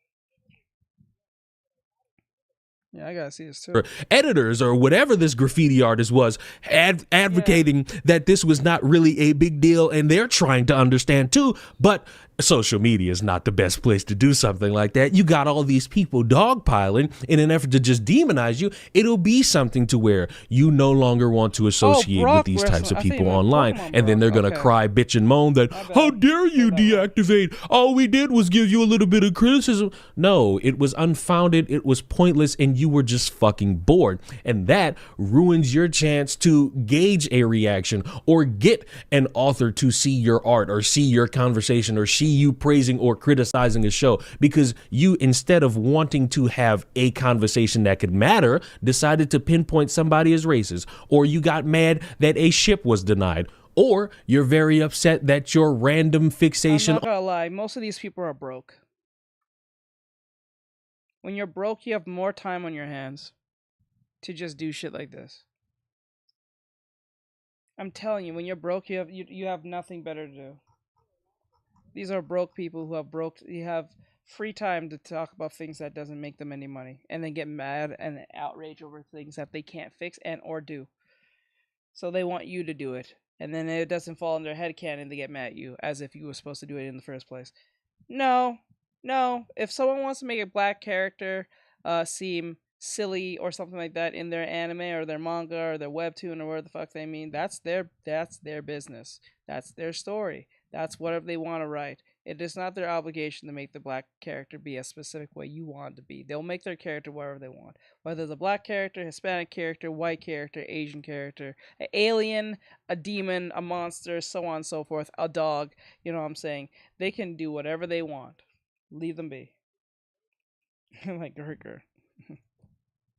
Yeah, I gotta see this too. Or editors or whatever this graffiti artist was advocating that this was not really a big deal, and they're trying to understand too, but social media is not the best place to do something like that. You got all these people dogpiling in an effort to just demonize you. It'll be something to where you no longer want to associate with these types of people online, and then they're gonna cry, bitch, and moan that, how dare you deactivate? All we did was give you a little bit of criticism. No, it was unfounded, it was pointless, and you were just fucking bored. And that ruins your chance to gauge a reaction or get an author to see your art or see your conversation or she, you praising or criticizing a show, because you, instead of wanting to have a conversation that could matter, decided to pinpoint somebody as racist, or you got mad that a ship was denied, or you're very upset that your random fixation. I'm not gonna lie, most of these people are broke. When you're broke, you have more time on your hands to just do shit like this. I'm telling you, when you're broke, you have nothing better to do. These are broke people who have free time to talk about things that doesn't make them any money, and then get mad and outrage over things that they can't fix and or do. So they want you to do it, and then it doesn't fall in their headcanon, they get mad at you as if you were supposed to do it in the first place. No. If someone wants to make a black character seem silly or something like that in their anime or their manga or their webtoon or whatever the fuck they mean, that's their business. That's their story. That's whatever they want to write. It is not their obligation to make the black character be a specific way you want it to be. They'll make their character whatever they want. Whether it's a black character, Hispanic character, white character, Asian character, an alien, a demon, a monster, so on and so forth, a dog, you know what I'm saying? They can do whatever they want. Leave them be. Like Gurker.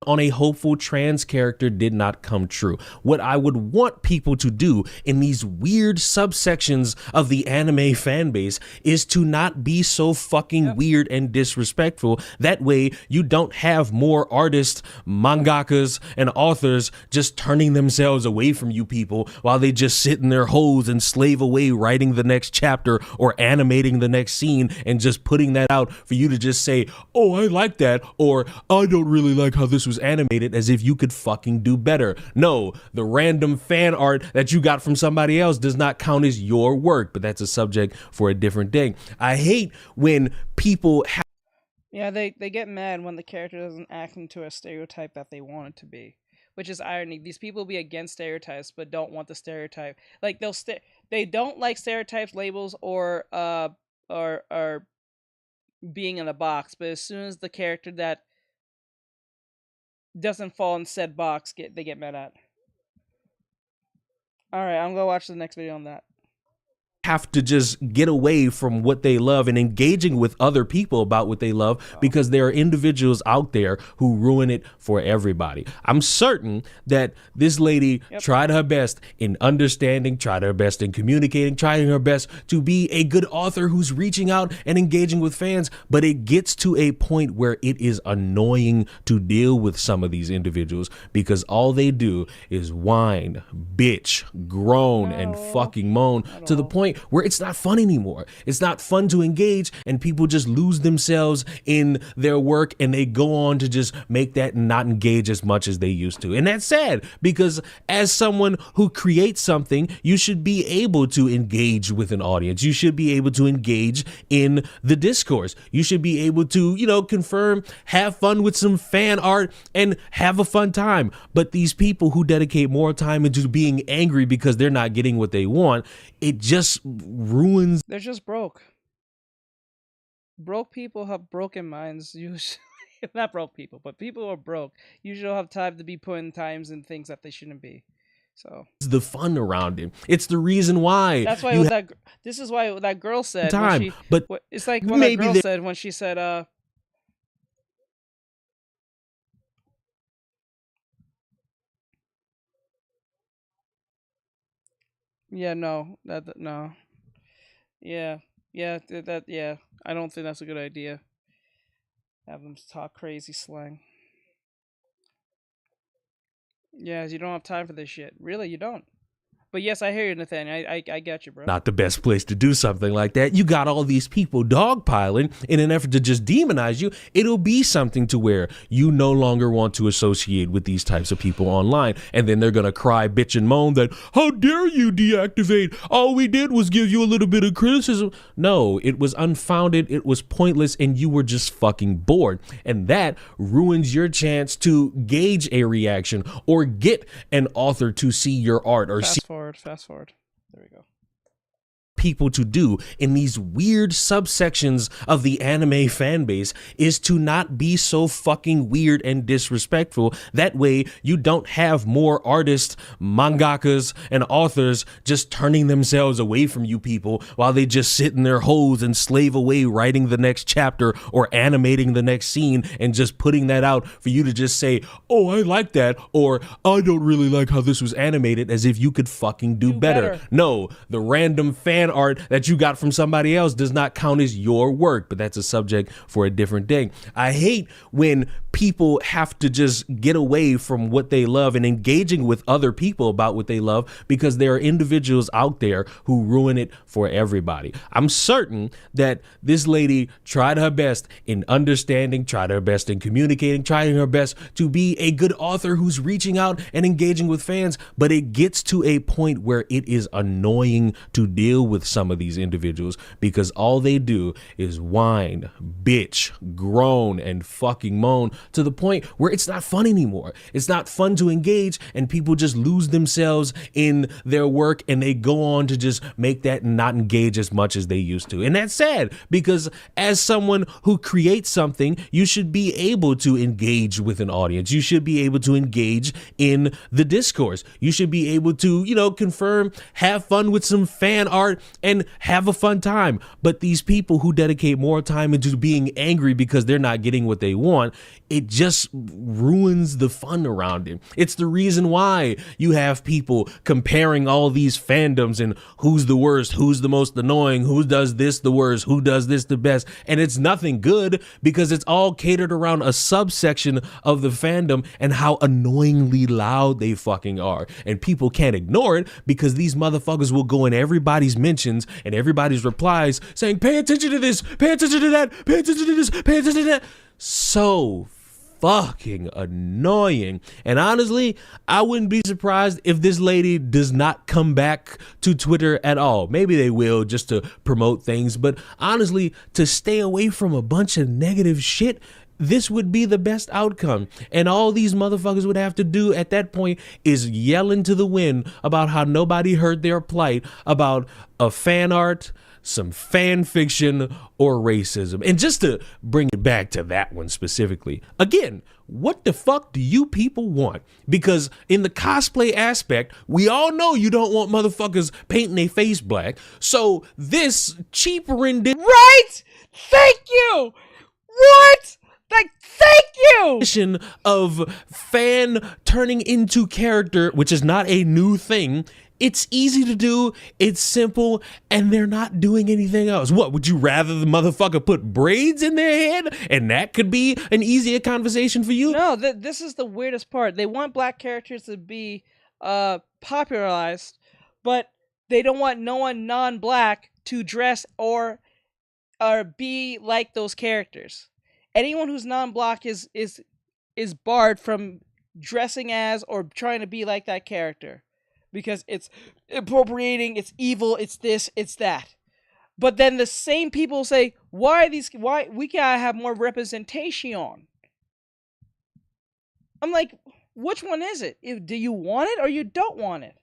On a hopeful trans character did not come true. What I would want people to do in these weird subsections of the anime fan base is to not be so fucking weird and disrespectful. That way you don't have more artists, mangakas, and authors just turning themselves away from you people while they just sit in their holes and slave away writing the next chapter or animating the next scene and just putting that out for you to just say, oh, I like that, or I don't really like how this was animated, as if you could fucking do better. No, the random fan art that you got from somebody else does not count as your work, but that's a subject for a different day. I hate when people have... Yeah, they get mad when the character doesn't act into a stereotype that they want it to be, which is irony. These people be against stereotypes but don't want the stereotype. Like they don't like stereotypes, labels, or being in a box, but as soon as the character that doesn't fall in said box, they get mad at. Alright, I'm gonna watch the next video on that. Have to just get away from what they love and engaging with other people about what they love, because there are individuals out there who ruin it for everybody. I'm certain that this lady tried her best in understanding, tried her best in communicating, trying her best to be a good author who's reaching out and engaging with fans, but it gets to a point where it is annoying to deal with some of these individuals, because all they do is whine, bitch, groan, and fucking moan to the point where it's not fun anymore. It's not fun to engage, and people just lose themselves in their work, and they go on to just make that not engage as much as they used to. And that's sad, because as someone who creates something, you should be able to engage with an audience. You should be able to engage in the discourse. You should be able to, confirm, have fun with some fan art, and have a fun time. But these people who dedicate more time into being angry because they're not getting what they want, it just ruins. They're just broke. Broke people have broken minds usually. Not broke people, but people who are broke usually don't have time to be putting times in things that they shouldn't be. So the fun around it. It's the reason why. That's why this is why that girl said time. But it's like what that girl said when she said yeah, no. No. Yeah. I don't think that's a good idea. Have them talk crazy slang. Yeah, you don't have time for this shit. Really, you don't. But yes, I hear you, Nathaniel. I get you, bro. Not the best place to do something like that. You got all these people dogpiling in an effort to just demonize you. It'll be something to where you no longer want to associate with these types of people online. And then they're going to cry, bitch, and moan that, how dare you deactivate? All we did was give you a little bit of criticism. No, it was unfounded. It was pointless. And you were just fucking bored. And that ruins your chance to gauge a reaction or get an author to see your art or Fast forward. There we go. people to do in these weird subsections of the anime fan base is to not be so fucking weird and disrespectful. That way you don't have more artists, mangakas, and authors just turning themselves away from you people while they just sit in their holes and slave away writing the next chapter or animating the next scene and just putting that out for you to just say, oh, I like that, or I don't really like how this was animated, as if you could fucking do better. No, the random fan art that you got from somebody else does not count as your work, but that's a subject for a different day. I hate when people have to just get away from what they love and engaging with other people about what they love, because there are individuals out there who ruin it for everybody. I'm certain that this lady tried her best in understanding, tried her best in communicating, trying her best to be a good author who's reaching out and engaging with fans, but it gets to a point where it is annoying to deal with some of these individuals, because all they do is whine, bitch, groan, and fucking moan to the point where it's not fun anymore. It's not fun to engage, and people just lose themselves in their work, and they go on to just make that not engage as much as they used to. And that's sad, because as someone who creates something, you should be able to engage with an audience. You should be able to engage in the discourse. You should be able to, you know, confirm, have fun with some fan art and have a fun time. But these people who dedicate more time into being angry because they're not getting what they want, it just ruins the fun around it. It's the reason why you have people comparing all these fandoms and who's the worst, who's the most annoying, who does this the worst, who does this the best. And it's nothing good, because it's all catered around a subsection of the fandom and how annoyingly loud they fucking are. And people can't ignore it, because these motherfuckers will go in everybody's mentions and everybody's replies saying, pay attention to this, pay attention to that, pay attention to this, pay attention to that. So fucking annoying. And honestly, I wouldn't be surprised if this lady does not come back to Twitter at all. Maybe they will, just to promote things, but honestly, to stay away from a bunch of negative shit, this would be the best outcome. And all these motherfuckers would have to do at that point is yell into the wind about how nobody heard their plight about a fan art, some fan fiction, or racism. And just to bring it back to that one specifically, again, what the fuck do you people want? Because in the cosplay aspect, we all know you don't want motherfuckers painting their face black. So this cheap rendition, right? Thank you. What? Like, thank you! Of fan turning into character, which is not a new thing. It's easy to do, it's simple, and they're not doing anything else. What, would you rather the motherfucker put braids in their head and that could be an easier conversation for you? No, this is the weirdest part. They want black characters to be popularized, but they don't want no one non-black to dress or be like those characters. Anyone who's non-black is barred from dressing as or trying to be like that character, because it's appropriating, it's evil, it's this, it's that. But then the same people say, why we gotta have more representation? I'm like, which one is it? Do you want it or you don't want it?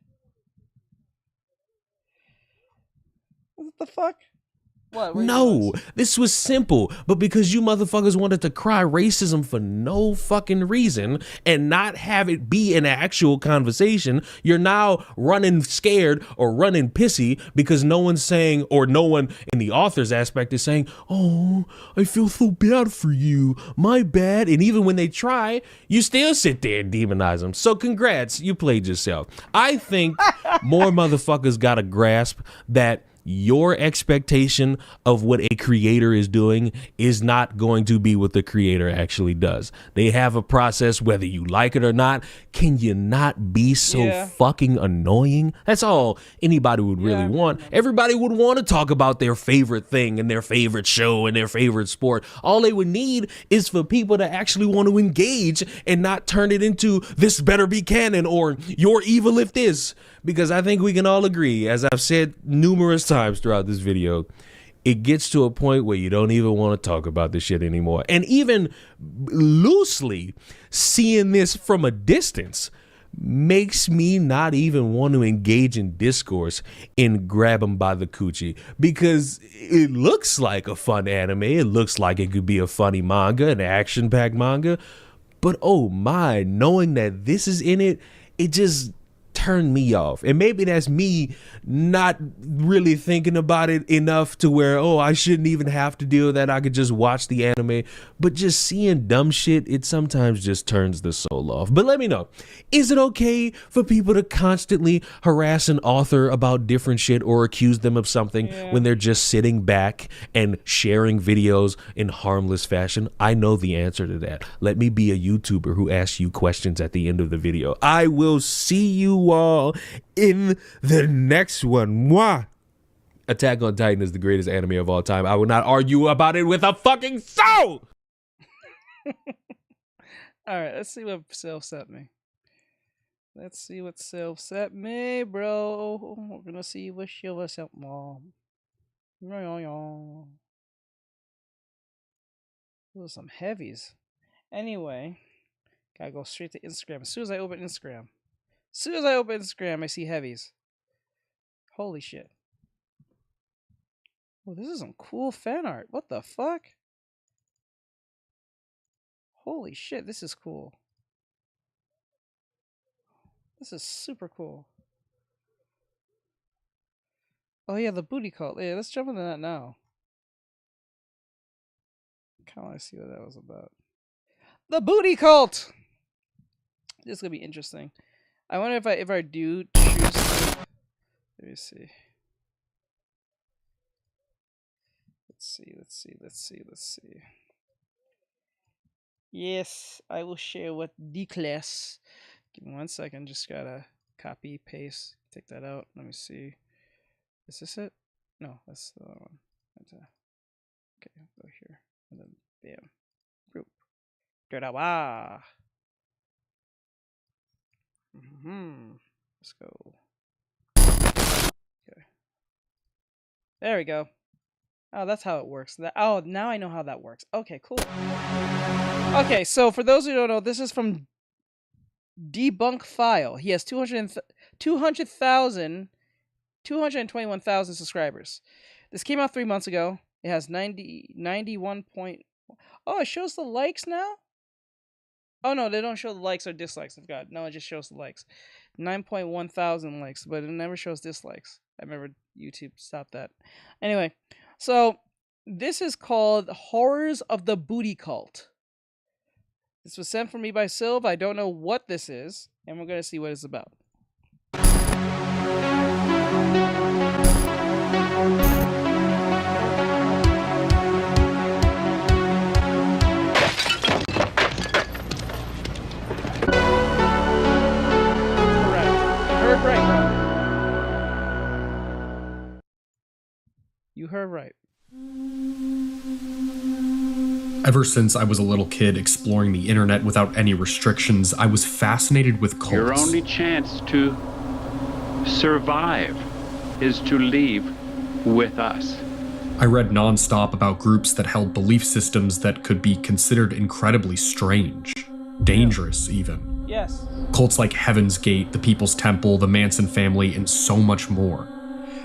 What the fuck? What, no, this was simple, but because you motherfuckers wanted to cry racism for no fucking reason and not have it be an actual conversation, you're now running scared or running pissy because no one's saying, or no one in the author's aspect is saying, oh, I feel so bad for you, my bad. And even when they try, you still sit there and demonize them. So congrats, you played yourself. I think more motherfuckers got to grasp that your expectation of what a creator is doing is not going to be what the creator actually does. They have a process, whether you like it or not. Can you not be so fucking annoying? That's all anybody would really want. Everybody would want to talk about their favorite thing and their favorite show and their favorite sport. All they would need is for people to actually want to engage and not turn it into this better be canon or you're evil if this. Because I think we can all agree, as I've said numerous times throughout this video, it gets to a point where you don't even want to talk about this shit anymore. And even loosely seeing this from a distance makes me not even want to engage in discourse and grab him by the coochie, because it looks like a fun anime. It looks like it could be a funny manga, an action-packed manga. But oh my, knowing that this is in it, it just turned me off. And maybe that's me not really thinking about it enough to where, oh, I shouldn't even have to deal with that. I could just watch the anime. But just seeing dumb shit, it sometimes just turns the soul off. But let me know, is it okay for people to constantly harass an author about different shit or accuse them of something when they're just sitting back and sharing videos in harmless fashion? I know the answer to that. Let me be a YouTuber who asks you questions at the end of the video. I will see you all in the next one. Mwah! Attack on Titan is the greatest anime of all time. I will not argue about it with a fucking soul. Alright, let's see what Sylph sent me. Let's see what Sylph sent me, bro. We're gonna see what she'll sent mom. Those are some heavies. Anyway, gotta go straight to Instagram. As soon as I open Instagram, I see heavies. Holy shit. Oh, this is some cool fan art. What the fuck? Holy shit, this is cool. This is super cool. Oh yeah, the booty cult. Yeah, let's jump into that now. Kind of want to see what that was about. The booty cult! This is gonna be interesting. I wonder if I do choose. Let me see. Let's see. Yes, I will share with the class. Give me 1 second. Just gotta copy, paste, take that out. Let me see. Is this it? No, that's the other one. Okay, go here. And then bam. Group. Wow. Let's go. Okay. There we go. Oh, that's how it works. Oh, now I know how that works. Okay, cool. Okay, so for those who don't know, this is from Debunk File. He has 221,000 subscribers. This came out 3 months ago. It has 91 point. Oh, it shows the likes now? Oh no, they don't show the likes or dislikes. I forgot. No, it just shows the likes. 9.1 thousand likes, but it never shows dislikes. I remember YouTube stopped that. Anyway, so this is called Horrors of the Booty Cult. This was sent from me by Sylv. I don't know what this is, and we're gonna see what it's about. You heard right. Ever since I was a little kid exploring the internet without any restrictions, I was fascinated with cults. Your only chance to survive is to leave with us. I read nonstop about groups that held belief systems that could be considered incredibly strange, dangerous even. Yes. Cults like Heaven's Gate, the People's Temple, the Manson family, and so much more.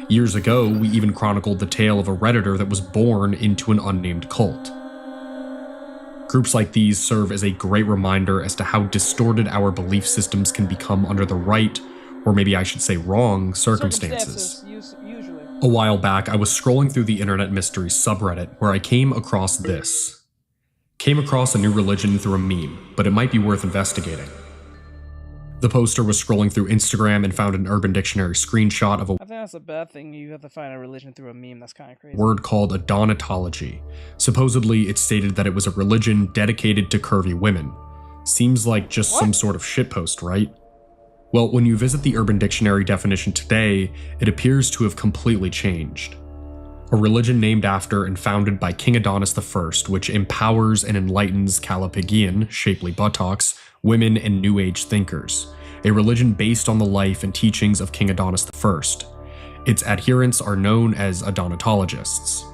Years ago, we even chronicled the tale of a Redditor that was born into an unnamed cult. Groups like these serve as a great reminder as to how distorted our belief systems can become under the right, or maybe I should say wrong, circumstances. Usually. A while back, I was scrolling through the Internet Mysteries subreddit where I came across this. Came across a new religion through a meme, but it might be worth investigating. The poster was scrolling through Instagram and found an Urban Dictionary screenshot of a I think that's a bad thing. You have to find a religion through a meme. That's kind of crazy. word called adonatology. Supposedly, it stated that it was a religion dedicated to curvy women. Seems like just some sort of shitpost, right? Well, when you visit the Urban Dictionary definition today, it appears to have completely changed. A religion named after and founded by King Adonis I, which empowers and enlightens Callipygian, shapely buttocks, women and New Age thinkers. A religion based on the life and teachings of King Adonis I. Its adherents are known as adonatologists.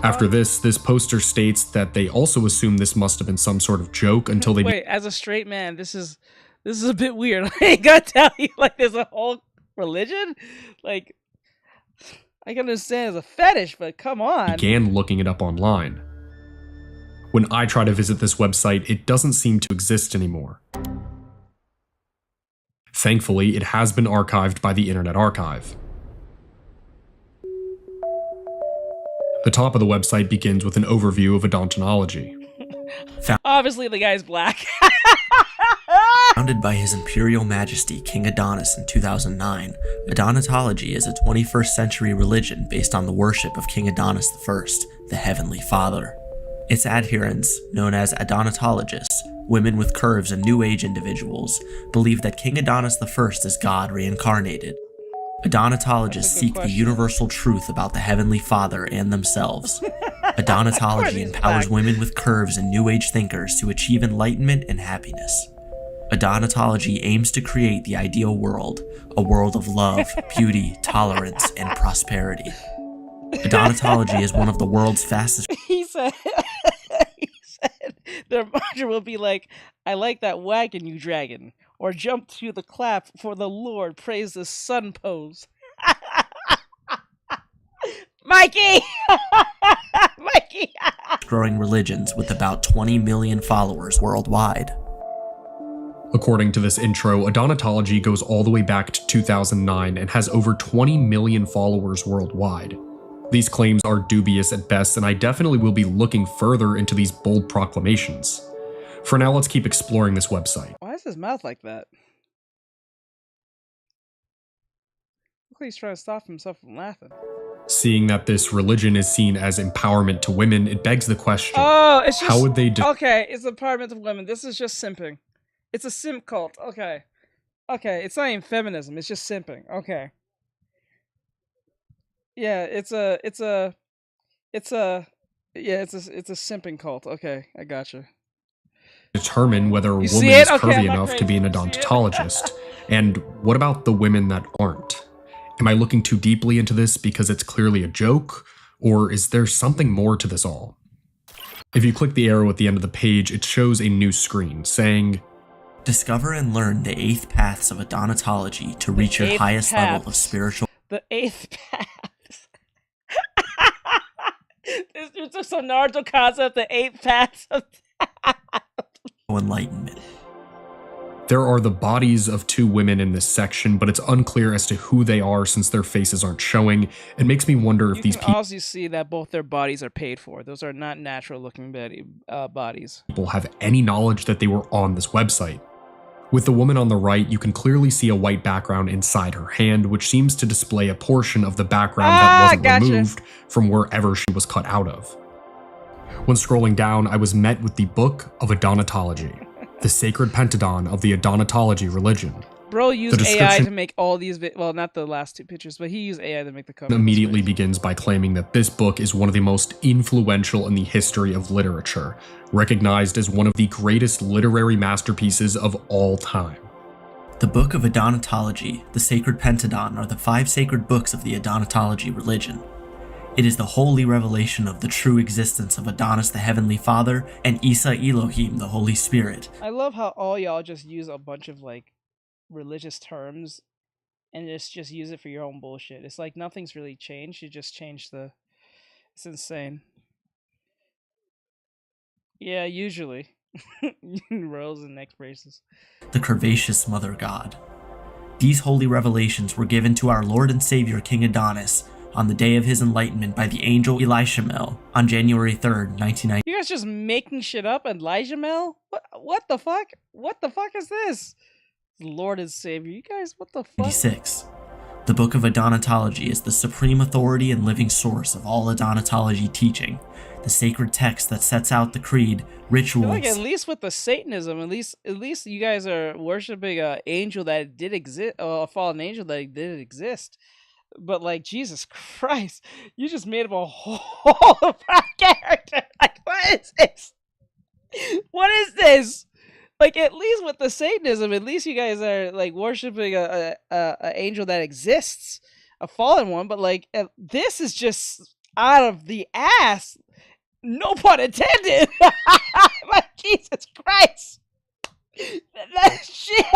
After this poster states that they also assume this must have been some sort of joke until they... Wait, as a straight man, this is This is a bit weird. I ain't gonna tell you, like, there's a whole religion? Like, I can understand it's a fetish, but come on. Began looking it up online. When I try to visit this website, it doesn't seem to exist anymore. Thankfully, it has been archived by the Internet Archive. The top of the website begins with an overview of odontology. Obviously, the guy's black. Founded by His Imperial Majesty King Adonis in 2009, odontology is a 21st century religion based on the worship of King Adonis I, the Heavenly Father. Its adherents, known as odontologists, women with curves and New Age individuals, believe that King Adonis I is God reincarnated. Odontologists seek the universal truth about the Heavenly Father and themselves. Odontology empowers women with curves and New Age thinkers to achieve enlightenment and happiness. Odontology aims to create the ideal world, a world of love, beauty, tolerance, and prosperity. Odontology is one of the world's fastest. He said their mantra will be like, I like that wagon, you dragon, or jump to the clap for the Lord, praise the sun pose. Mikey! Mikey! Growing religions with about 20 million followers worldwide. According to this intro, odontology goes all the way back to 2009 and has over 20 million followers worldwide. These claims are dubious at best, and I definitely will be looking further into these bold proclamations. For now, let's keep exploring this website. Why is his mouth like that? Look like he's trying to stop himself from laughing. Seeing that this religion is seen as empowerment to women, it begs the question, oh, it's just, how would they okay, it's empowerment of women. This is just simping. It's a simp cult. Okay. Okay, it's not even feminism, it's just simping. Okay. Yeah, it's a simping cult. Okay, I gotcha. determine whether a woman is curvy enough to be an odontologist? And what about the women that aren't? Am I looking too deeply into this because it's clearly a joke? Or is there something more to this all? If you click the arrow at the end of the page, it shows a new screen saying, discover and learn the 8 paths of odontology to reach your highest level of spiritual. The 8th path. This dude took some Naruto concept, the 8 paths of enlightenment. There are the bodies of 2 women in this section, but it's unclear as to who they are since their faces aren't showing. It makes me wonder if these people also see that both their bodies are paid for. Those are not natural looking bodies. People have any knowledge that they were on this website. With the woman on the right, you can clearly see a white background inside her hand, which seems to display a portion of the background that wasn't removed from wherever she was cut out of. When scrolling down, I was met with the Book of Odontology, the sacred pentadon of the odontology religion. Bro used AI to make all these, well, not the last 2 pictures, but he used AI to make the cover. Immediately begins by claiming that this book is one of the most influential in the history of literature, recognized as one of the greatest literary masterpieces of all time. The Book of Odontology, the sacred pentadon, are the 5 sacred books of the odontology religion. It is the holy revelation of the true existence of Adonis the Heavenly Father and Isa Elohim the Holy Spirit. I love how all y'all just use a bunch of like religious terms and just use it for your own bullshit. It's like nothing's really changed. You just changed the... It's insane. Yeah, usually. Rose and neck braces. The curvaceous Mother God. These holy revelations were given to our Lord and Savior King Adonis on the day of his enlightenment by the angel Elishamel on January 3rd, 1990. You guys just making shit up, Elishamel? What the fuck? What the fuck is this? Lord and Savior, you guys, what the fuck? 96. The Book of Odontology is the supreme authority and living source of all odontology teaching, the sacred text that sets out the creed, rituals. I feel like at least with the Satanism, at least you guys are worshiping an angel that did exist, a fallen angel that did exist. But like, Jesus Christ, you just made up a whole character. Like, what is this? What is this? Like, at least with the Satanism, at least you guys are like worshiping a angel that exists, a fallen one. But like, this is just out of the ass. No pun intended. Like, Jesus Christ. That shit.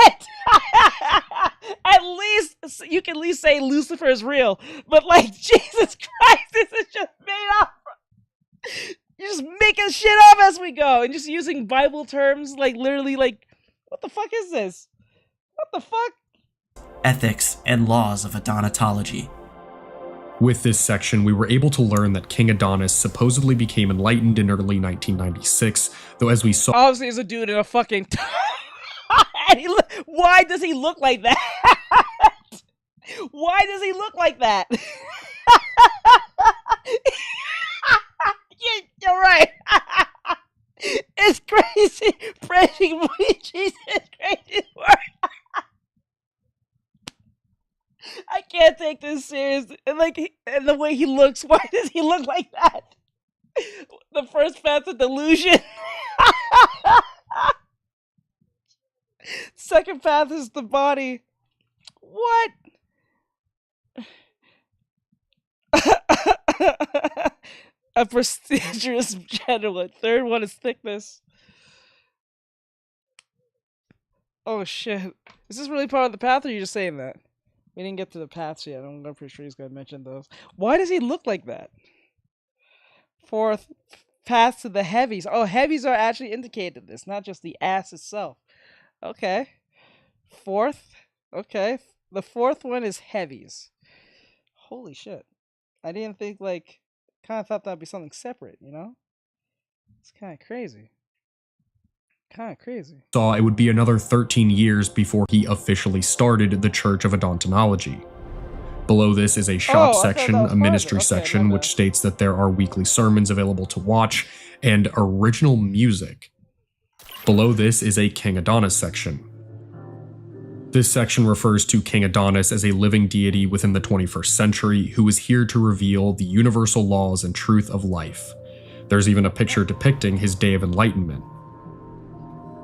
At least you can at least say Lucifer is real, but like Jesus Christ, this is just made up. You're just making shit up as we go and just using Bible terms, like literally, like what the fuck is this? What the fuck? Ethics and laws of Adonatology. With this section, we were able to learn that King Adonis supposedly became enlightened in early 1996, though as we saw— Obviously, he's a dude in a fucking. And why does he look like that? Why does he look like that? You're right. It's crazy. Praising Jesus is crazy word. I can't take this serious. And and the way he looks, why does he look like that? The first path of delusion. Second path is the body. What? A prestigious gentleman. Third one is thickness. Oh shit. Is this really part of the path, or are you just saying that? We didn't get to the paths yet. I'm pretty sure he's going to mention those. Why does he look like that? Fourth, path to the heavies. Oh, heavies are actually indicated in this, not just the ass itself. Okay. Fourth. Okay. The fourth one is heavies. Holy shit. I didn't think, like, kind of thought that'd be something separate, you know? It's kind of crazy. Saw it would be another 13 years before he officially started the Church of Odontology. Below this is a shop section, a ministry section, which states that there are weekly sermons available to watch, and original music. Below this is a King Adonis section. This section refers to King Adonis as a living deity within the 21st century who is here to reveal the universal laws and truth of life. There's even a picture depicting his day of enlightenment.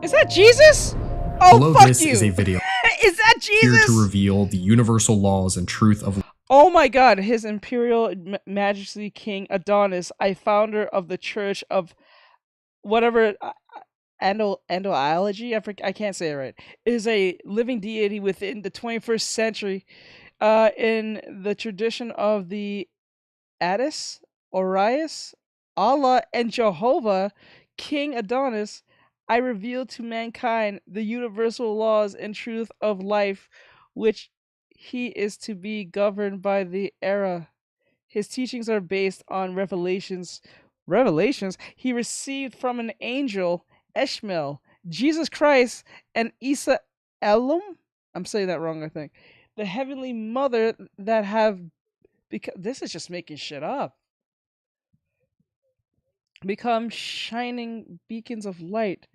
Is that Jesus? Oh, below fuck this you. Is a video. Is that Jesus? Here to reveal the universal laws and truth of. Oh my God! His Imperial Majesty King Adonis, I founder of the Church of whatever Andology. I can't say it right. Is a living deity within the 21st century, in the tradition of the Addis, Orias, Allah, and Jehovah. King Adonis, I reveal to mankind the universal laws and truth of life, which he is to be governed by the era. His teachings are based on revelations he received from an angel, Ishmael, Jesus Christ, and Isa Elam. I'm saying that wrong, I think. The heavenly mother that have this is just making shit up. Become shining beacons of light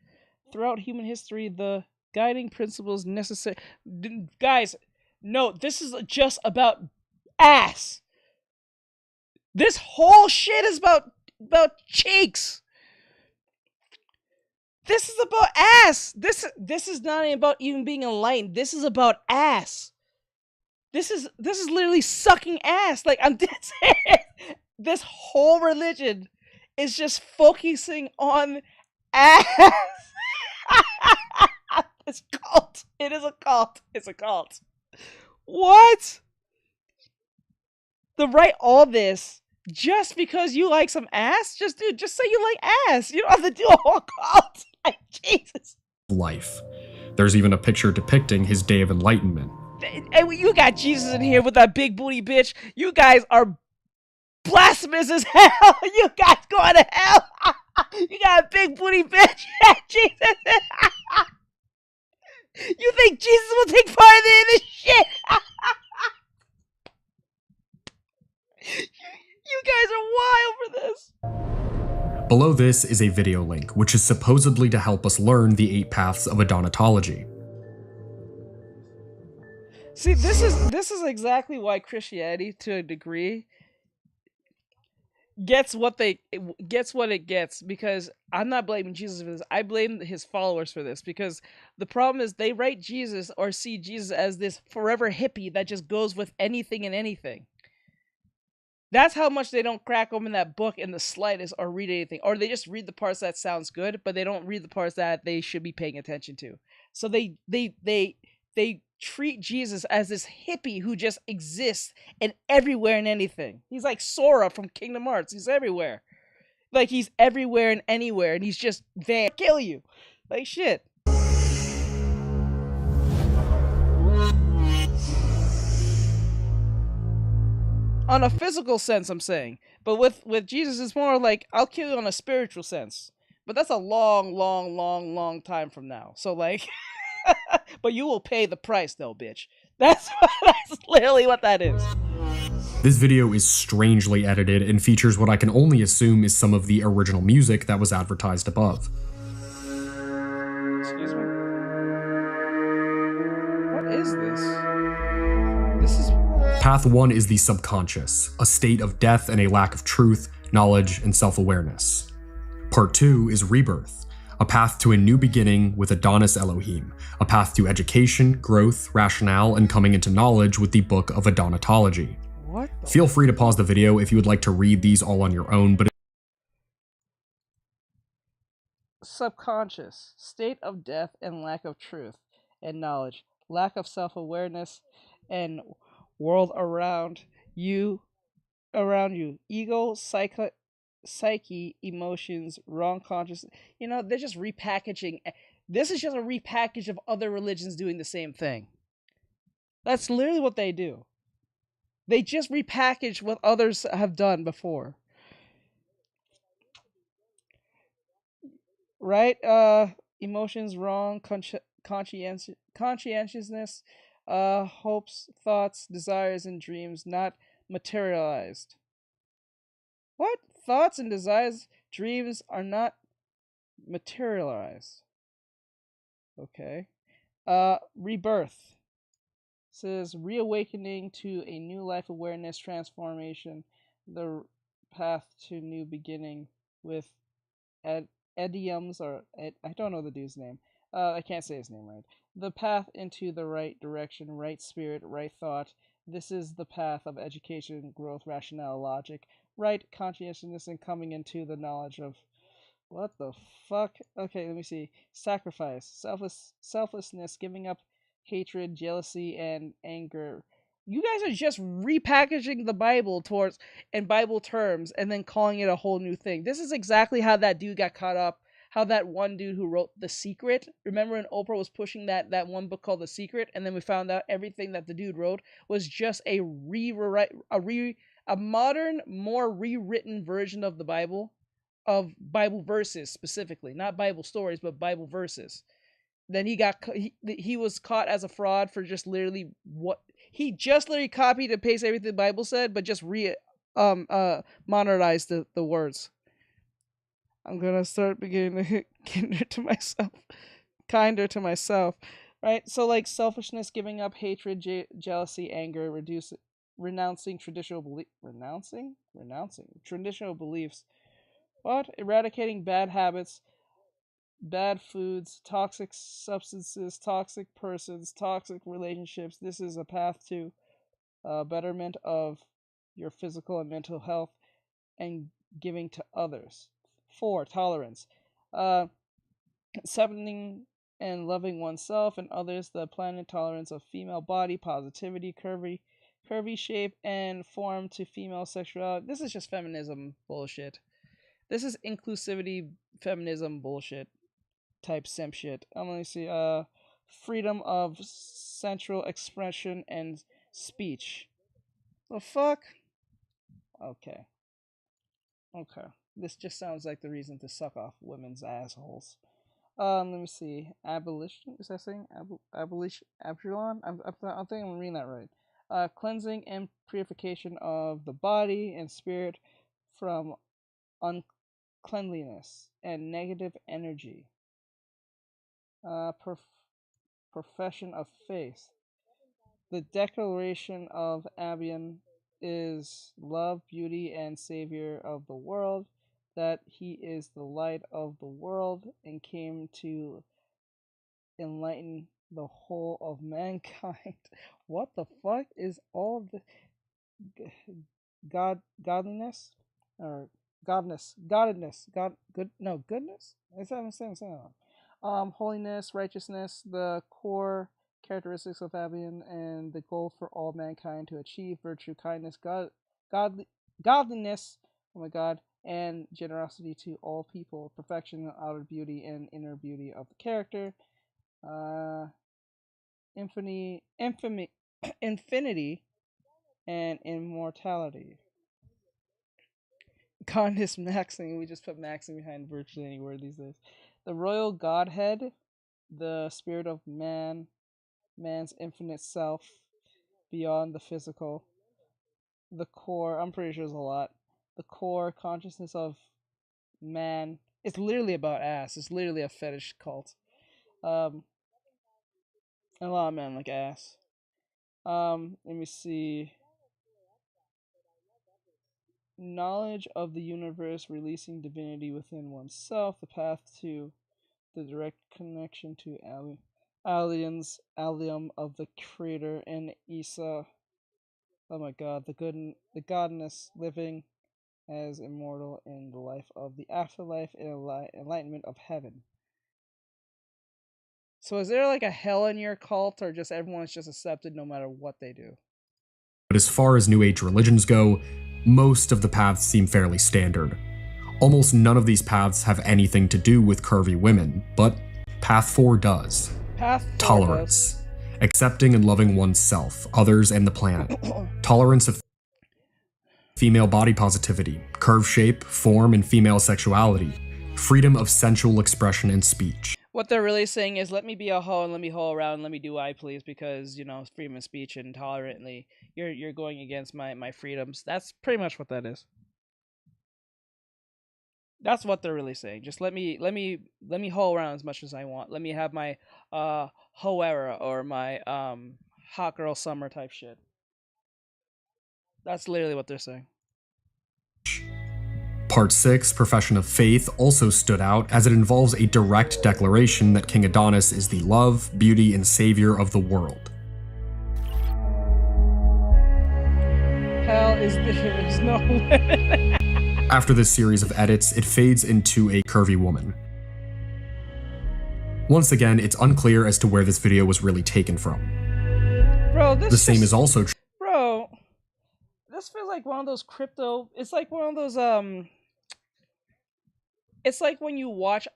throughout human history. The guiding principles necessary. Guys, no, this is just about ass. This whole shit is about cheeks. This is about ass. This is not about even being enlightened. This is about ass. This is literally sucking ass. Like, I'm dead serious. This whole religion is just focusing on ass. It's a cult. It is a cult. It's a cult. What? To write all this just because you like some ass? Just say you like ass. You don't have to do a whole cult. Like, Jesus. Life. There's even a picture depicting his day of enlightenment. And you got Jesus in here with that big booty bitch. You guys are blasphemous as hell. You guys going to hell. You got a big booty bitch. Jesus. You think Jesus will take part in this shit? You guys are wild for this. Below this is a video link, which is supposedly to help us learn the 8 paths of Adonatology. See, this is exactly why Christianity, to a degree, gets what it gets, because I'm not blaming Jesus for this. I blame his followers for this, because the problem is they write Jesus or see Jesus as this forever hippie that just goes with anything and anything. That's how much they don't crack open that book in the slightest or read anything. Or they just read the parts that sounds good, but they don't read the parts that they should be paying attention to. So they treat Jesus as this hippie who just exists and everywhere and anything. He's like Sora from Kingdom Hearts. He's everywhere. Like he's everywhere and anywhere, and he's just there to kill you. Like shit. On a physical sense, I'm saying. But with Jesus, it's more like, I'll kill you on a spiritual sense. But that's a long time from now. So, like, but you will pay the price, though, bitch. That's literally what that is. This video is strangely edited and features what I can only assume is some of the original music that was advertised above. Excuse me? What is this? This is... Path 1 is the subconscious, a state of death and a lack of truth, knowledge, and self-awareness. Part 2 is rebirth, a path to a new beginning with Adonis Elohim, a path to education, growth, rationale, and coming into knowledge with the Book of Adonatology. What? Feel free to pause the video if you would like to read these all on your own, but Subconscious, state of death and lack of truth and knowledge, lack of self-awareness and world around you, ego, psyche, emotions, wrong consciousness. You know, they're just repackaging. This is just a repackage of other religions doing the same thing. That's literally what they do. They just repackage what others have done before. Right? Emotions, wrong, conscientiousness, hopes, thoughts, desires, and dreams not materialized. What? Thoughts and desires, dreams are not materialized. Okay. Rebirth. It says reawakening to a new life awareness transformation, the path to new beginning with idioms, or I don't know the dude's name. I can't say his name right. The path into the right direction, right spirit, right thought. This is the path of education, growth, rationale, logic, right conscientiousness, and coming into the knowledge of what the fuck. Okay, let me see. Sacrifice, selflessness, giving up hatred, jealousy, and anger. You guys are just repackaging the Bible in Bible terms and then calling it a whole new thing. This is exactly how that dude got caught up. How that one dude who wrote The Secret, remember when Oprah was pushing that one book called The Secret, and then we found out everything that the dude wrote was just a modern, more rewritten version of the Bible, of Bible verses specifically, not Bible stories, but Bible verses. Then he was caught as a fraud for just literally he just literally copied and pasted everything the Bible said, but just modernized the words. I'm gonna start beginning to get kinder to myself, right? So like selfishness, giving up hatred, jealousy, anger, renouncing traditional beliefs. What? Eradicating bad habits, bad foods, toxic substances, toxic persons, toxic relationships. This is a path to betterment of your physical and mental health and giving to others. 4. Tolerance. Accepting and loving oneself and others, the planet tolerance of female body, positivity, curvy shape and form to female sexuality. This is just feminism bullshit. This is inclusivity, feminism bullshit type simp shit. I'm gonna see freedom of sensual expression and speech. The fuck? Okay. This just sounds like the reason to suck off women's assholes. Let me see. Abolition? Is that saying abolition? Abulon? I think I'm reading that right. Cleansing and purification of the body and spirit from uncleanliness and negative energy. Profession of faith. The declaration of Abian is love, beauty, and savior of the world, that he is the light of the world and came to enlighten the whole of mankind. What the fuck is all the godliness or goodness. Is that I'm saying that? Holiness, righteousness, the core characteristics of Fabian, and the goal for all mankind to achieve virtue, kindness, godliness. Oh my God. And generosity to all people, perfection, outer beauty, and inner beauty of the character, infinity, and immortality. Kindness, maxing. We just put maxing behind virtually any word these days. The royal godhead, the spirit of man's infinite self, beyond the physical. The core. I'm pretty sure there's a lot. The core consciousness of man. It's literally about ass. It's literally a fetish cult. A lot of men like ass. Let me see. Knowledge of the universe, releasing divinity within oneself. The path to the direct connection to allium of the creator and Isa. Oh my God, the godness living as immortal in the life of the afterlife and enlightenment of heaven. So is there like a hell in your cult, or just everyone's just accepted no matter what they do? But as far as New Age religions go, most of the paths seem fairly standard. Almost none of these paths have anything to do with curvy women, but Path 4 does. Tolerance. Accepting and loving oneself, others, and the planet. Tolerance of female body positivity, curve shape, form, and female sexuality. Freedom of sensual expression and speech. What they're really saying is, let me be a hoe and let me hoe around and let me do what I please, because, you know, freedom of speech and tolerantly, you're going against my freedoms. That's pretty much what that is. That's what they're really saying. Just let me hoe around as much as I want. Let me have my hoe era or my hot girl summer type shit. That's literally what they're saying. Part 6, Profession of Faith, also stood out as it involves a direct declaration that King Adonis is the love, beauty, and savior of the world. Hell is no limit. After this series of edits, it fades into a curvy woman. Once again, it's unclear as to where this video was really taken from. Bro, the same is also true. Bro, this feels like one of those crypto. It's like one of those It's like when you watch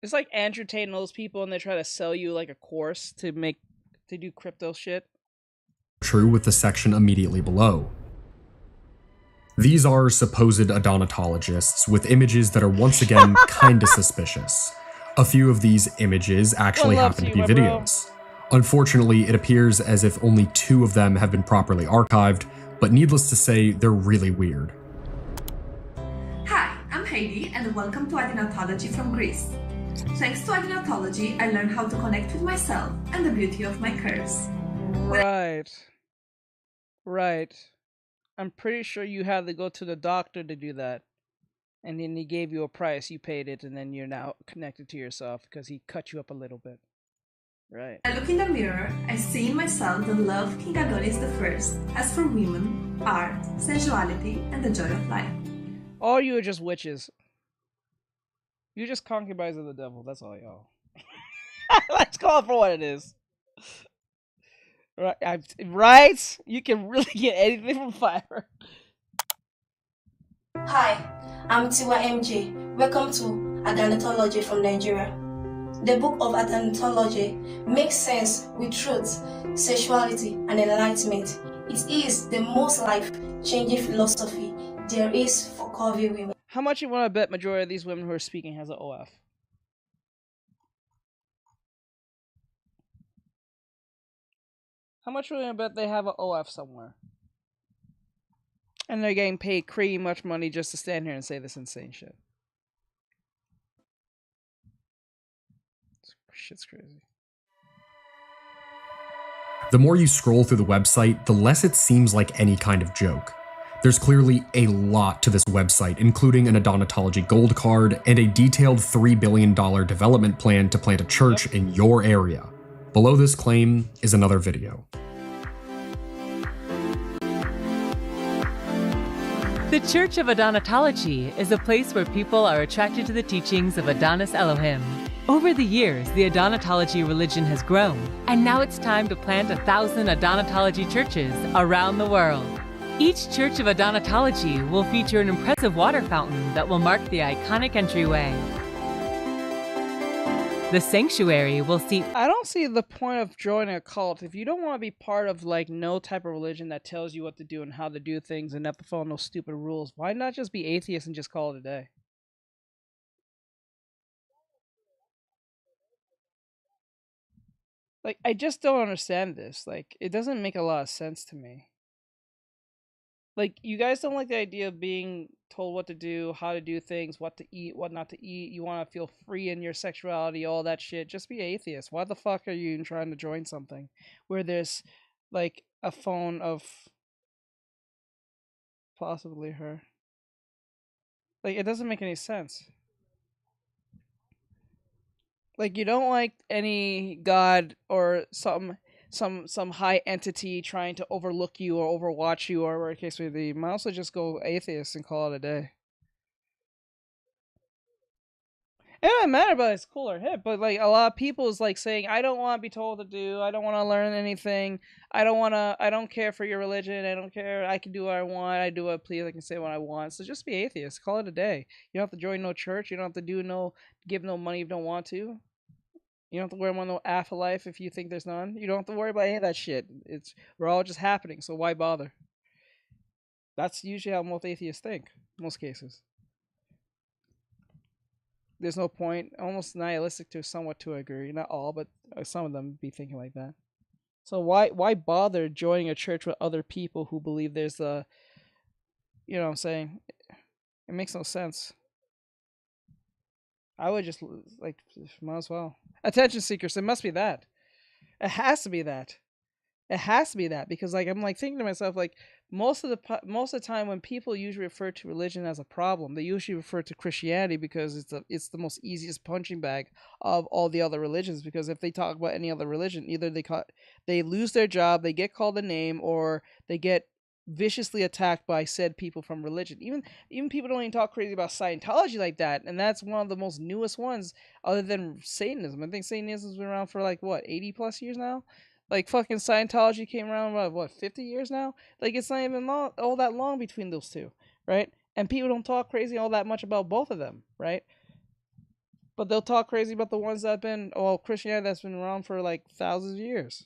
it's like Andrew Tate and those people, and they try to sell you like a course to do crypto shit. True with the section immediately below. These are supposed Adonatologists with images that are once again kinda suspicious. A few of these images actually happen to be videos. Unfortunately, it appears as if only 2 of them have been properly archived, but needless to say, they're really weird. Hi, I'm Heidi, and welcome to Adonatology from Greece. Thanks to Adonatology, I learned how to connect with myself and the beauty of my curves. Right. I'm pretty sure you had to go to the doctor to do that. And then he gave you a price, you paid it, and then you're now connected to yourself because he cut you up a little bit. Right. I look in the mirror, I see in myself the love King Adonis I has for women, art, sensuality, and the joy of life. All you are just witches. You're just concubines of the devil, that's all y'all. Let's call it for what it is. Right? You can really get anything from Fiverr. Hi, I'm Tiwa MJ. Welcome to Adonatology from Nigeria. The book of Adonatology makes sense with truth, sexuality, and enlightenment. It is the most life-changing philosophy there is for curvy women. How much you want to bet majority of these women who are speaking has an OF? How much are you gonna bet they have an OF somewhere? And they're getting paid crazy much money just to stand here and say this insane shit. Shit's crazy. The more you scroll through the website, the less it seems like any kind of joke. There's clearly a lot to this website, including an Adonatology gold card and a detailed $3 billion development plan to plant a church in your area. Below this claim is another video. The Church of Adonatology is a place where people are attracted to the teachings of Adonis Elohim. Over the years, the Adonatology religion has grown, and now it's time to plant 1,000 Adonatology churches around the world. Each Church of Adonatology will feature an impressive water fountain that will mark the iconic entryway. The sanctuary will see... I don't see the point of joining a cult. If you don't want to be part of, like, no type of religion that tells you what to do and how to do things and not to follow no stupid rules, why not just be atheist and just call it a day? Like, I just don't understand this. Like, it doesn't make a lot of sense to me. Like, you guys don't like the idea of being told what to do, how to do things, what to eat, what not to eat. You want to feel free in your sexuality, all that shit. Just be atheist. Why the fuck are you even trying to join something where there's, like, a phone of possibly her? Like, it doesn't make any sense. Like, you don't like any god or some high entity trying to overlook you or overwatch you or whatever the case may be. You might also just go atheist and call it a day. It doesn't matter about it's cool or hip, but like a lot of people is like saying, I don't want to be told to do, I don't want to learn anything, I don't care for your religion, I don't care, I can do what I want, I do what I please, I can say what I want. So just be atheist, call it a day. You don't have to join no church, you don't have to give no money if you don't want to. You don't have to worry about no afterlife if you think there's none. You don't have to worry about any of that shit. We're all just happening, so why bother? That's usually how most atheists think, most cases. There's no point, almost nihilistic to somewhat to a degree. Not all, but some of them be thinking like that. So why bother joining a church with other people who believe there's a, you know what I'm saying? It makes no sense. I would just, like, might as well. Attention seekers, it must be that. It has to be that. It has to be that, because, like, I'm, like, thinking to myself, like, most of the time when people usually refer to religion as a problem, they usually refer to Christianity because it's the most easiest punching bag of all the other religions, because if they talk about any other religion, either they lose their job, they get called a name, or they get viciously attacked by said people from religion. Even people don't even talk crazy about Scientology like that, and that's one of the most newest ones other than Satanism. I think Satanism's been around for like what, 80 plus years now. Like fucking Scientology came around about what, 50 years now. Like it's not even all that long between those two, right? And people don't talk crazy all that much about both of them, right? But they'll talk crazy about the ones that have been, Christianity that's been around for like thousands of years.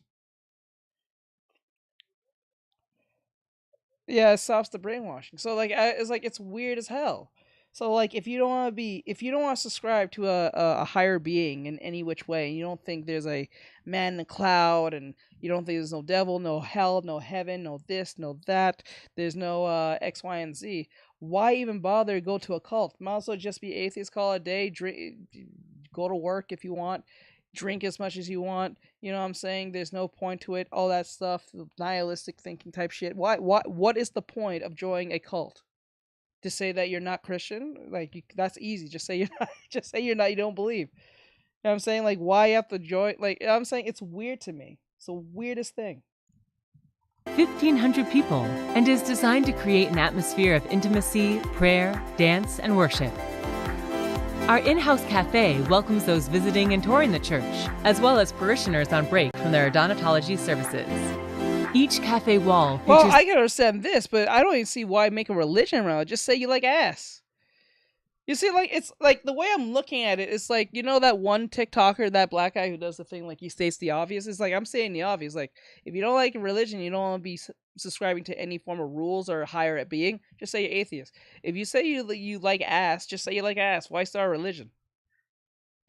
Yeah, it stops the brainwashing. So like, it's weird as hell. So like, if you don't want to subscribe to a higher being in any which way, and you don't think there's a man in the cloud, and you don't think there's no devil, no hell, no heaven, no this, no that, there's no X, Y, and Z, why even bother go to a cult? Might as well just be atheist, call it a day, drink, go to work if you want, drink as much as you want. You know what I'm saying? There's no point to it. All that stuff, nihilistic thinking type shit. What is the point of joining a cult? To say that you're not Christian? Like, that's easy. Just say you're not. Just say you're not. You don't believe. You know what I'm saying? Like, why you have to join? Like, I'm saying it's weird to me. It's the weirdest thing. 1,500 people, and is designed to create an atmosphere of intimacy, prayer, dance, and worship. Our in-house cafe welcomes those visiting and touring the church, as well as parishioners on break from their Adonatology services. Each cafe wall features... Well, I can understand this, but I don't even see why make a religion around it. Just say you like ass. You see, like, it's like the way I'm looking at it, it's like, you know, that one TikToker, that black guy who does the thing, like he states the obvious. It's like, I'm saying the obvious. Like, if you don't like religion, you don't want to be subscribing to any form of rules or higher at being, just say you're atheist. If you say you like ass, just say you like ass. Why start a religion?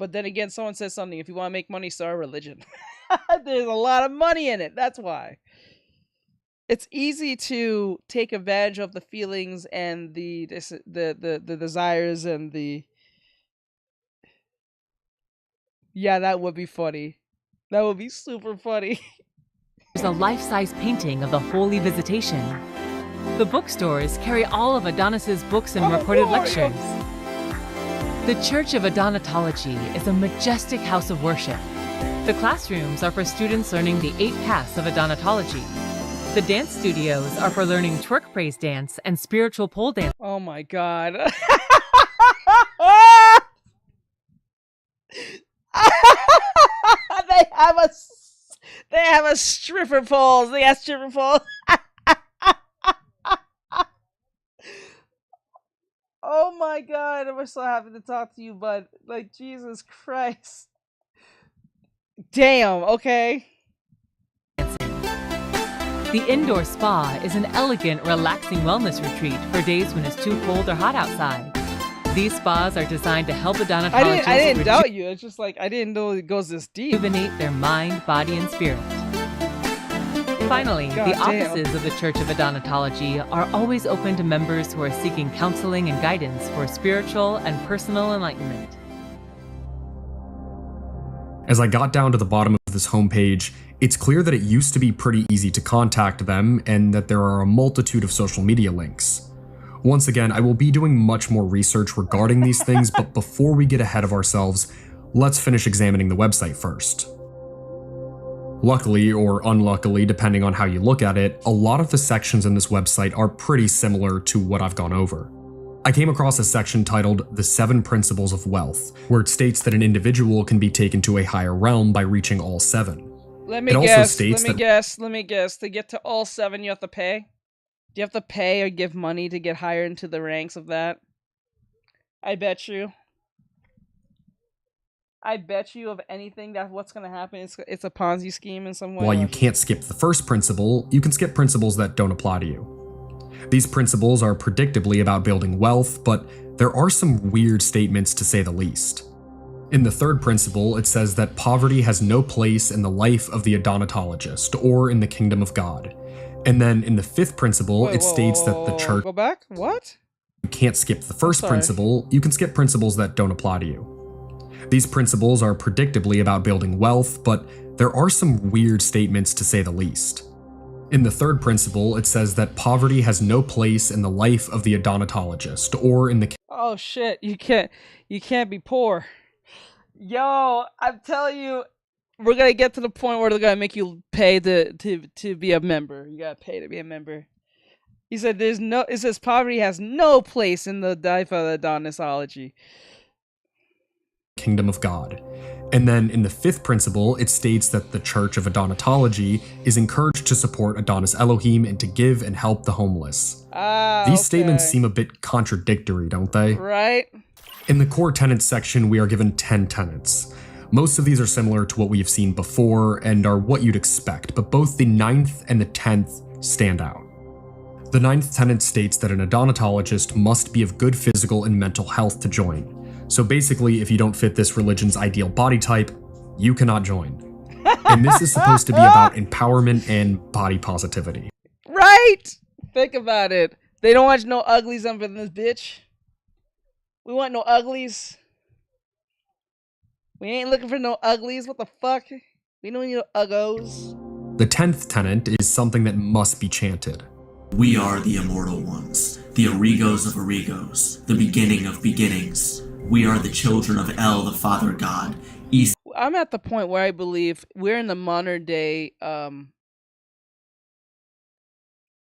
But then again, someone says something, if you want to make money, start a religion. There's a lot of money in it. That's why. It's easy to take advantage of the feelings and the desires and the... Yeah, that would be funny. That would be super funny. There's a life-size painting of the Holy Visitation. The bookstores carry all of Adonis's books and recorded lectures. The Church of Adonatology is a majestic house of worship. The classrooms are for students learning the 8 paths of Adonatology. The dance studios are for learning twerk praise dance and spiritual pole dance. Oh my god. They have a stripper poles. They got stripper poles. Oh my god, I'm so happy to talk to you, bud. Like, Jesus Christ. Damn, okay. The indoor spa is an elegant, relaxing wellness retreat for days when it's too cold or hot outside. These spas are designed to help odontologists I didn't doubt you. It's just like I didn't know it goes this deep. Rejuvenate their mind, body, and spirit. Finally, God the damn. offices of the Church of Odontology are always open to members who are seeking counseling and guidance for spiritual and personal enlightenment. As I got down to the bottom of this homepage, it's clear that it used to be pretty easy to contact them and that there are a multitude of social media links. Once again, I will be doing much more research regarding these things, but before we get ahead of ourselves, let's finish examining the website first. Luckily, or unluckily, depending on how you look at it, a lot of the sections in this website are pretty similar to what I've gone over. I came across a section titled The 7 Principles of Wealth, where it states that an individual can be taken to a higher realm by reaching all 7. Let me guess. Let me guess. To get to all 7, you have to pay? Do you have to pay or give money to get higher into the ranks of that? I bet you of anything that what's going to happen. It's a Ponzi scheme in some way. While you can't skip the first principle, you can skip principles that don't apply to you. These principles are predictably about building wealth, but there are some weird statements to say the least. In the third principle, it says that poverty has no place in the life of the odontologist or in the kingdom of God. And then in the fifth principle, it states that the church... Go back? What? You can't skip the first principle, you can skip principles that don't apply to you. These principles are predictably about building wealth, but there are some weird statements to say the least. In the third principle, it says that poverty has no place in the life of the odontologist or in the... Oh shit, you can't be poor. Yo, I'm telling you, we're gonna get to the point where they're gonna make you pay to be a member. You gotta pay to be a member. He said it says poverty has no place in the life of odontology. Kingdom of God. And then in the fifth principle, it states that the Church of Odontology is encouraged to support Adonis Elohim and to give and help the homeless. These statements seem a bit contradictory, don't they? Right. In the core tenets section, we are given 10 tenets. Most of these are similar to what we have seen before and are what you'd expect, but both the 9th and the 10th stand out. The 9th tenet states that an odontologist must be of good physical and mental health to join. So basically, if you don't fit this religion's ideal body type, you cannot join. And this is supposed to be about empowerment and body positivity. Right! Think about it. They don't want no uglies up in this bitch. We want no uglies. We ain't looking for no uglies. What the fuck? We don't need no uggos. The 10th tenet is something that must be chanted. We are the immortal ones, the Origos of Origos, the beginning of beginnings. We are the children of El, the Father God. I'm at the point where I believe we're in the modern day.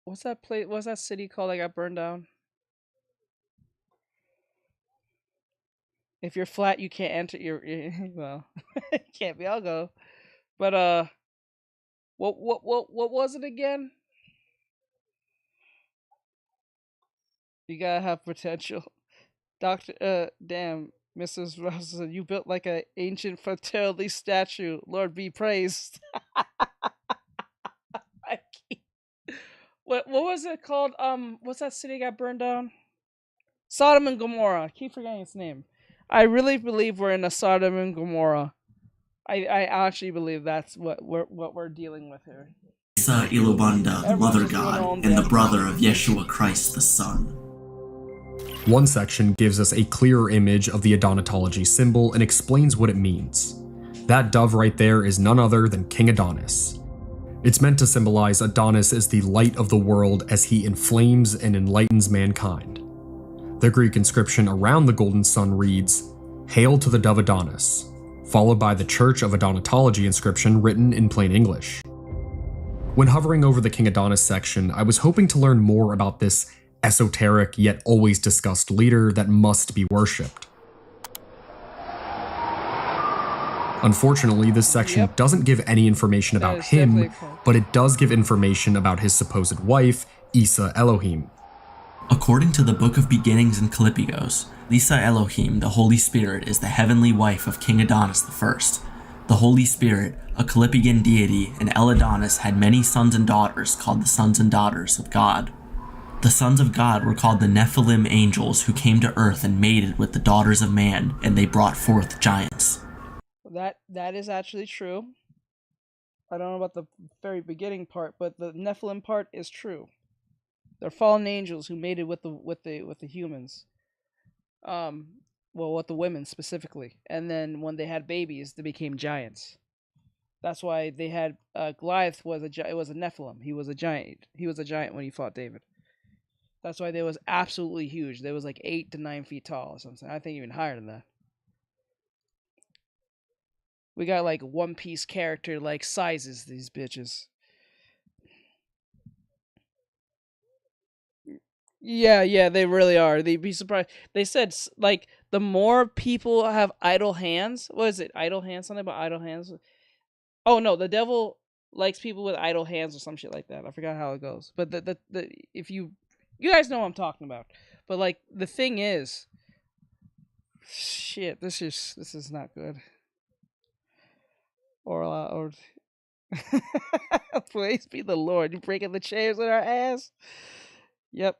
What's that place? What's that city called that got burned down? If you're flat, you can't enter. Well, it can't be. I'll go. But what was it again? You gotta have potential. Damn, Mrs. Russell, you built like an ancient fertility statue. Lord be praised. What was it called? What's that city got burned down? Sodom and Gomorrah. I keep forgetting its name. I really believe we're in a Sodom and Gomorrah. I actually believe that's what we're dealing with here. Isa Ilubanda, the Mother God, and the brother of Yeshua Christ the Son. One section gives us a clearer image of the odontology symbol and explains what it means. That dove right there is none other than King Adonis. It's meant to symbolize Adonis as the light of the world as he inflames and enlightens mankind. The Greek inscription around the golden sun reads, "Hail to the dove Adonis," followed by the Church of Odontology inscription written in plain English. When hovering over the King Adonis section, I was hoping to learn more about this esoteric yet always discussed leader that must be worshipped. Unfortunately, this section doesn't give any information about him, but it does give information about his supposed wife, Isa Elohim. According to the Book of Beginnings and Kalipigos, Isa Elohim, the Holy Spirit, is the heavenly wife of King Adonis I. The Holy Spirit, a Kalipigan deity, and El Adonis had many sons and daughters called the sons and daughters of God. The sons of God were called the Nephilim angels who came to earth and mated with the daughters of man, and they brought forth giants. That is actually true. I don't know about the very beginning part, but the Nephilim part is true. They're fallen angels who mated with the humans. Well, with the women specifically, and then when they had babies, they became giants. That's why they had Goliath was a Nephilim. He was a giant. He was a giant when he fought David. That's why they was absolutely huge. They was like 8 to 9 feet tall or something. I think even higher than that. We got like One Piece character like sizes, these bitches. Yeah, they really are. They'd be surprised. They said like the more people have idle hands. What is it? Idle hands? Something about idle hands? Oh no, the devil likes people with idle hands or some shit like that. I forgot how it goes. But the if you guys know what I'm talking about. But like the thing is, shit, this is not good. Or praise be the Lord. You breaking the chairs in our ass? Yep.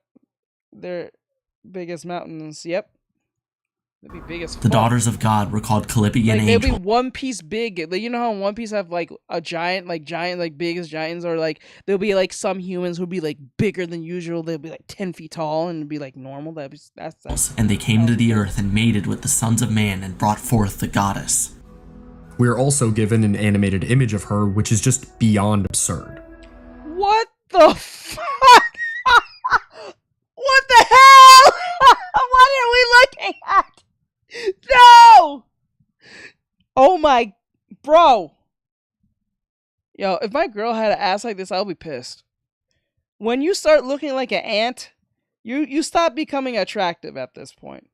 They're biggest mountains. Yep. They'd be biggest. The daughters of God were called Kalipigan angels. They'll be One Piece big. You know how in One Piece have like a giant, like big as giants, or like there'll be like some humans who'll be like bigger than usual. They'll be like 10 feet tall and be like normal. That's and they came to the earth and mated with the sons of man and brought forth the goddess. We are also given an animated image of her, which is just beyond absurd. What the fuck? What the hell? What are we looking at? No! Oh my, bro. Yo, if my girl had an ass like this, I'll be pissed. When you start looking like an ant, you stop becoming attractive at this point.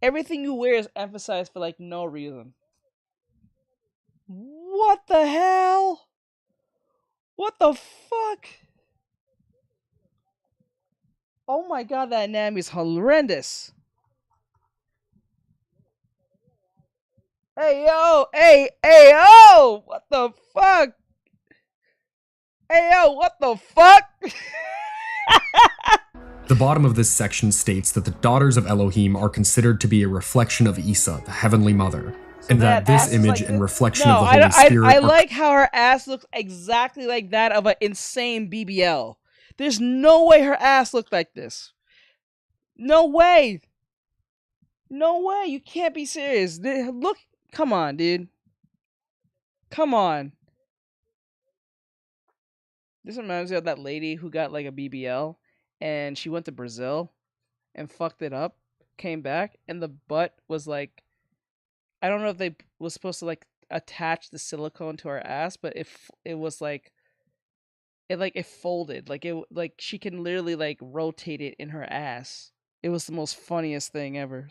Everything you wear is emphasized for like no reason. What the hell? What the fuck? Oh my god, that anatomy is horrendous. Hey yo, what the fuck? Hey yo, what the fuck? The bottom of this section states that the daughters of Elohim are considered to be a reflection of Isa, the heavenly mother, and that this image and reflection of the Holy Spirit I like how her ass looks exactly like that of an insane BBL. There's no way her ass looked like this. No way. No way. You can't be serious. Look. Come on, dude. Come on. This reminds me of that lady who got like a BBL and she went to Brazil and fucked it up, came back, and the butt was like, I don't know if they was supposed to like attach the silicone to her ass, but it was like it folded. Like she can literally like rotate it in her ass. It was the most funniest thing ever.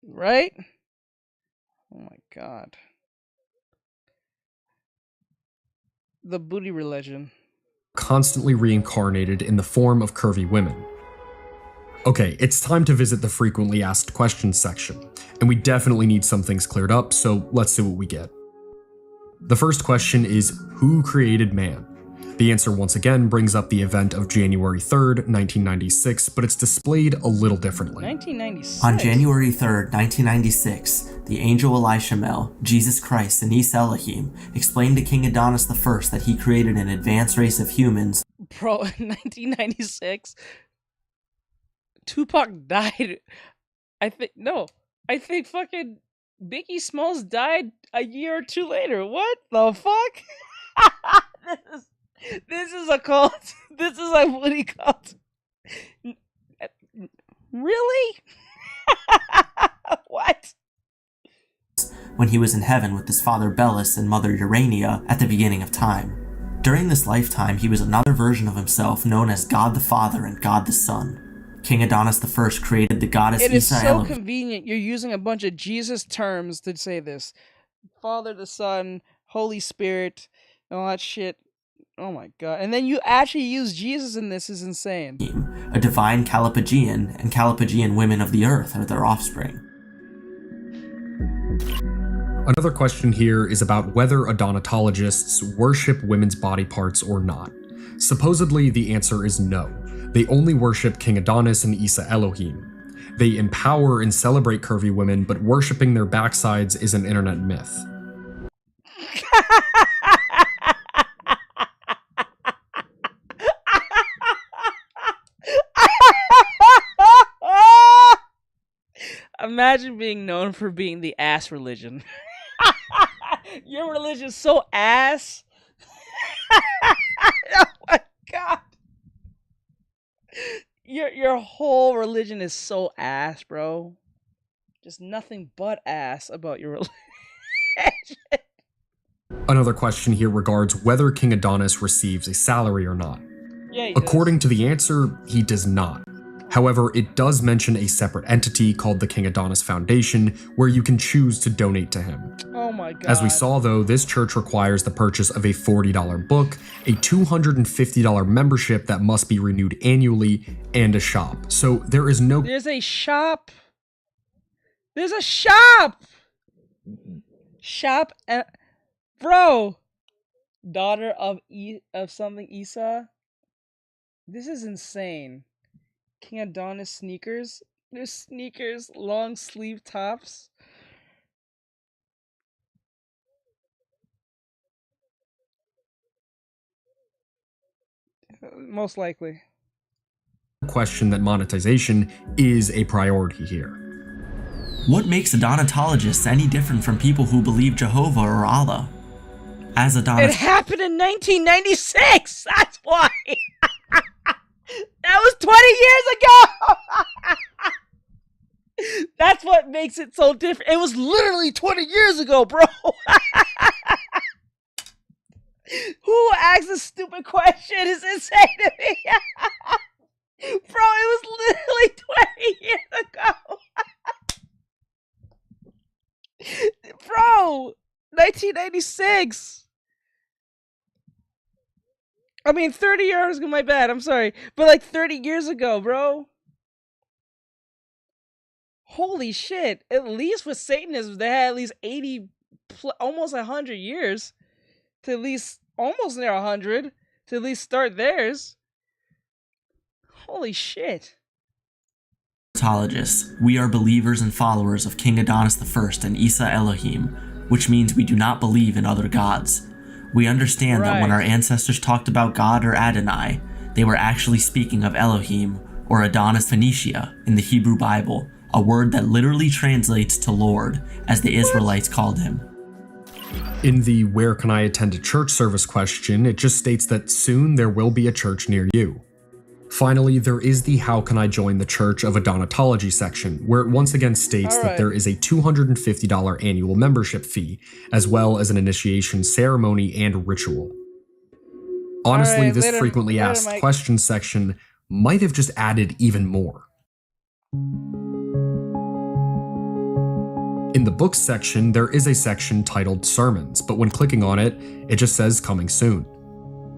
Right? Oh my god. The booty religion. Constantly reincarnated in the form of curvy women. Okay, it's time to visit the frequently asked questions section, and we definitely need some things cleared up, so let's see what we get. The first question is, who created man? The answer once again brings up the event of January 3rd, 1996, but it's displayed a little differently. 1996? On January 3rd, 1996, the angel Elishamel, Jesus Christ, and Isa Elohim explained to King Adonis I that he created an advanced race of humans. Bro, in 1996, Tupac died. I think fucking Biggie Smalls died a year or two later. What the fuck? This is a cult. This is a bloody cult. Really? What? when he was in heaven with his father Belus and mother Urania at the beginning of time. During this lifetime, he was another version of himself known as God the Father and God the Son. King Adonis I created the goddess It is Isa so Elohim. convenient you're using a bunch of Jesus terms to say this. Father, the Son, Holy Spirit, and all that shit. Oh my god. And then you actually use Jesus in this is insane. A divine Callipygian, and Callipygian women of the earth are their offspring. Another question here is about whether Adonatologists worship women's body parts or not. Supposedly, the answer is no. They only worship King Adonis and Isa Elohim. They empower and celebrate curvy women, but worshipping their backsides is an internet myth. Imagine being known for being the ass religion. Your religion's so ass. Oh my god. Your whole religion is so ass, bro. Just nothing but ass about your religion. Another question here regards whether King Adonis receives a salary or not. Yeah, he According to the answer, he does not. However, it does mention a separate entity called the King Adonis Foundation, where you can choose to donate to him. Oh my god. As we saw though, this church requires the purchase of a $40 book, a $250 membership that must be renewed annually, and a shop. So there is no— There's a shop. There's a shop. Shop and bro, daughter of something Isa. This is insane. King Adonis sneakers. There's sneakers, long sleeve tops. Most likely. question that monetization is a priority here. What makes Adonatologists any different from people who believe Jehovah or Allah? As It happened in 1996! That's why! That was 20 years ago! That's what makes it so different. It was literally 20 years ago, bro! Who asked a stupid question is insane to me! Bro, it was literally 20 years ago! Bro! 1996! I mean, 30 years ago, my bad, I'm sorry. But like 30 years ago, bro. Holy shit. At least with Satanism, they had at least 80, almost 100 years. To at least, almost near 100. To at least start theirs. Holy shit. We are believers and followers of King Adonis I and Isa Elohim, which means we do not believe in other gods. We understand that when our ancestors talked about God or Adonai, they were actually speaking of Elohim, or Adonis Phoenicia, in the Hebrew Bible, a word that literally translates to Lord, as the Israelites called him. In the "Where can I attend a church service" question, it just states that soon there will be a church near you. Finally, there is the "How can I join the Church of Adonatology" section, where it once again states that there is a $250 annual membership fee, as well as an initiation ceremony and ritual. Honestly, this frequently asked questions section might have just added even more. In the books section, there is a section titled Sermons, but when clicking on it, it just says coming soon.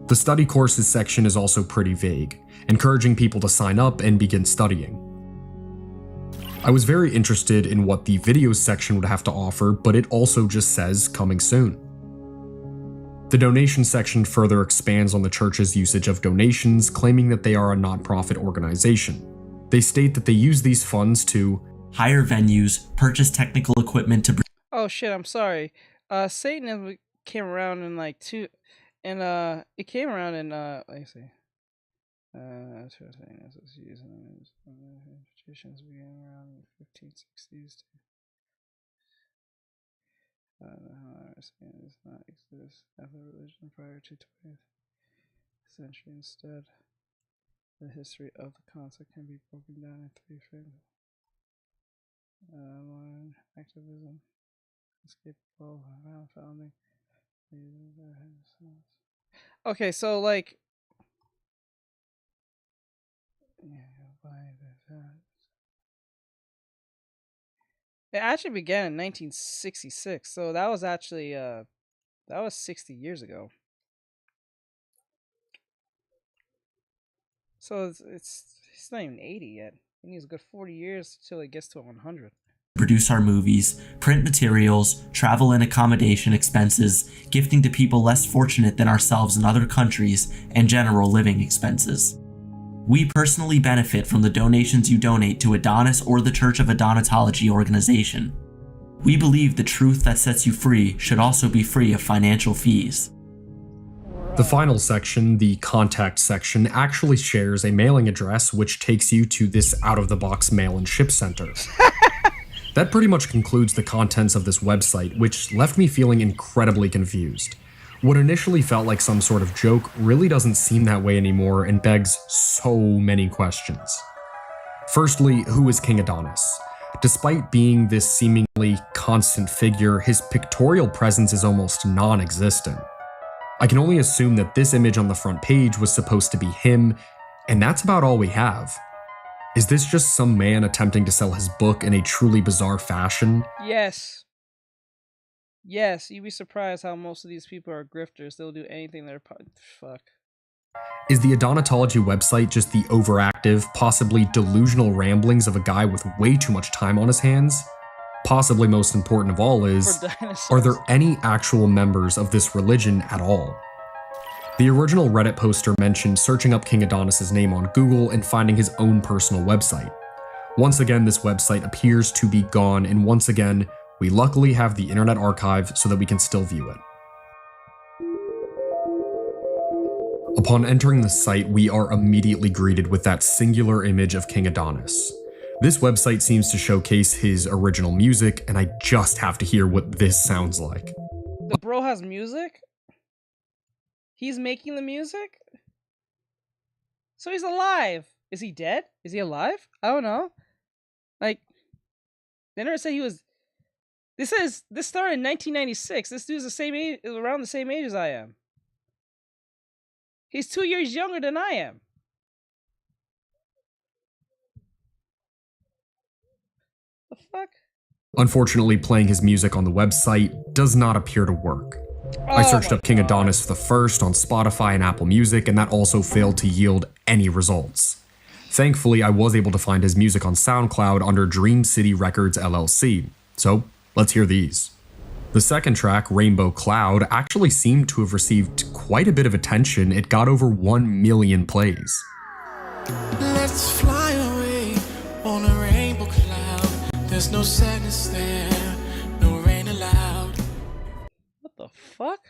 The study courses section is also pretty vague, encouraging people to sign up and begin studying. I was very interested in what the videos section would have to offer, but it also just says coming soon. The donation section further expands on the church's usage of donations, claiming that they are a nonprofit organization. They state that they use these funds to hire venues, purchase technical equipment to— Oh shit, I'm sorry. Satanism came around in like it came around in let me see. Traditions began around the 1560s. Does not exist as a religion prior to 20th century. Instead, the history of the concept can be broken down in three phases: modern activism, Okay, so like, it actually began in 1966, so that was actually that was 60 years ago. So it's not even 80 yet. It needs a good 40 years till it gets to 100. Produce our movies, print materials, travel and accommodation expenses, gifting to people less fortunate than ourselves in other countries, and general living expenses. We personally benefit from the donations you donate to Adonis or the Church of Adonatology organization. We believe the truth that sets you free should also be free of financial fees. The final section, the contact section, actually shares a mailing address which takes you to this out-of-the-box mail and ship center. That pretty much concludes the contents of this website, which left me feeling incredibly confused. What initially felt like some sort of joke really doesn't seem that way anymore and begs so many questions. Firstly, who is King Adonis? Despite being this seemingly constant figure, his pictorial presence is almost non-existent. I can only assume that this image on the front page was supposed to be him, and that's about all we have. Is this just some man attempting to sell his book in a truly bizarre fashion? Yes. Yes, you'd be surprised how most of these people are grifters. They'll do anything they're fuck. Is the Adonatology website just the overactive, possibly delusional ramblings of a guy with way too much time on his hands? Possibly most important of all is, are there any actual members of this religion at all? The original Reddit poster mentioned searching up King Adonis's name on Google and finding his own personal website. Once again, this website appears to be gone, and once again, we luckily have the Internet Archive so that we can still view it. Upon entering the site, we are immediately greeted with that singular image of King Adonis. This website seems to showcase his original music, and I just have to hear what this sounds like. The bro has music? He's making the music? So he's alive. Is he dead? Is he alive? I don't know. Like, they never said he was... This started in 1996. This dude's the same age, around the same age as I am. He's 2 years younger than I am. The fuck? Unfortunately, playing his music on the website does not appear to work. I searched up King Adonis the First on Spotify and Apple Music, and that also failed to yield any results. Thankfully, I was able to find his music on SoundCloud under Dream City Records LLC, so let's hear these. The second track, Rainbow Cloud, actually seemed to have received quite a bit of attention. It got over 1 million plays. Let's fly away on a rainbow cloud. There's no sadness there, no rain allowed. What the fuck?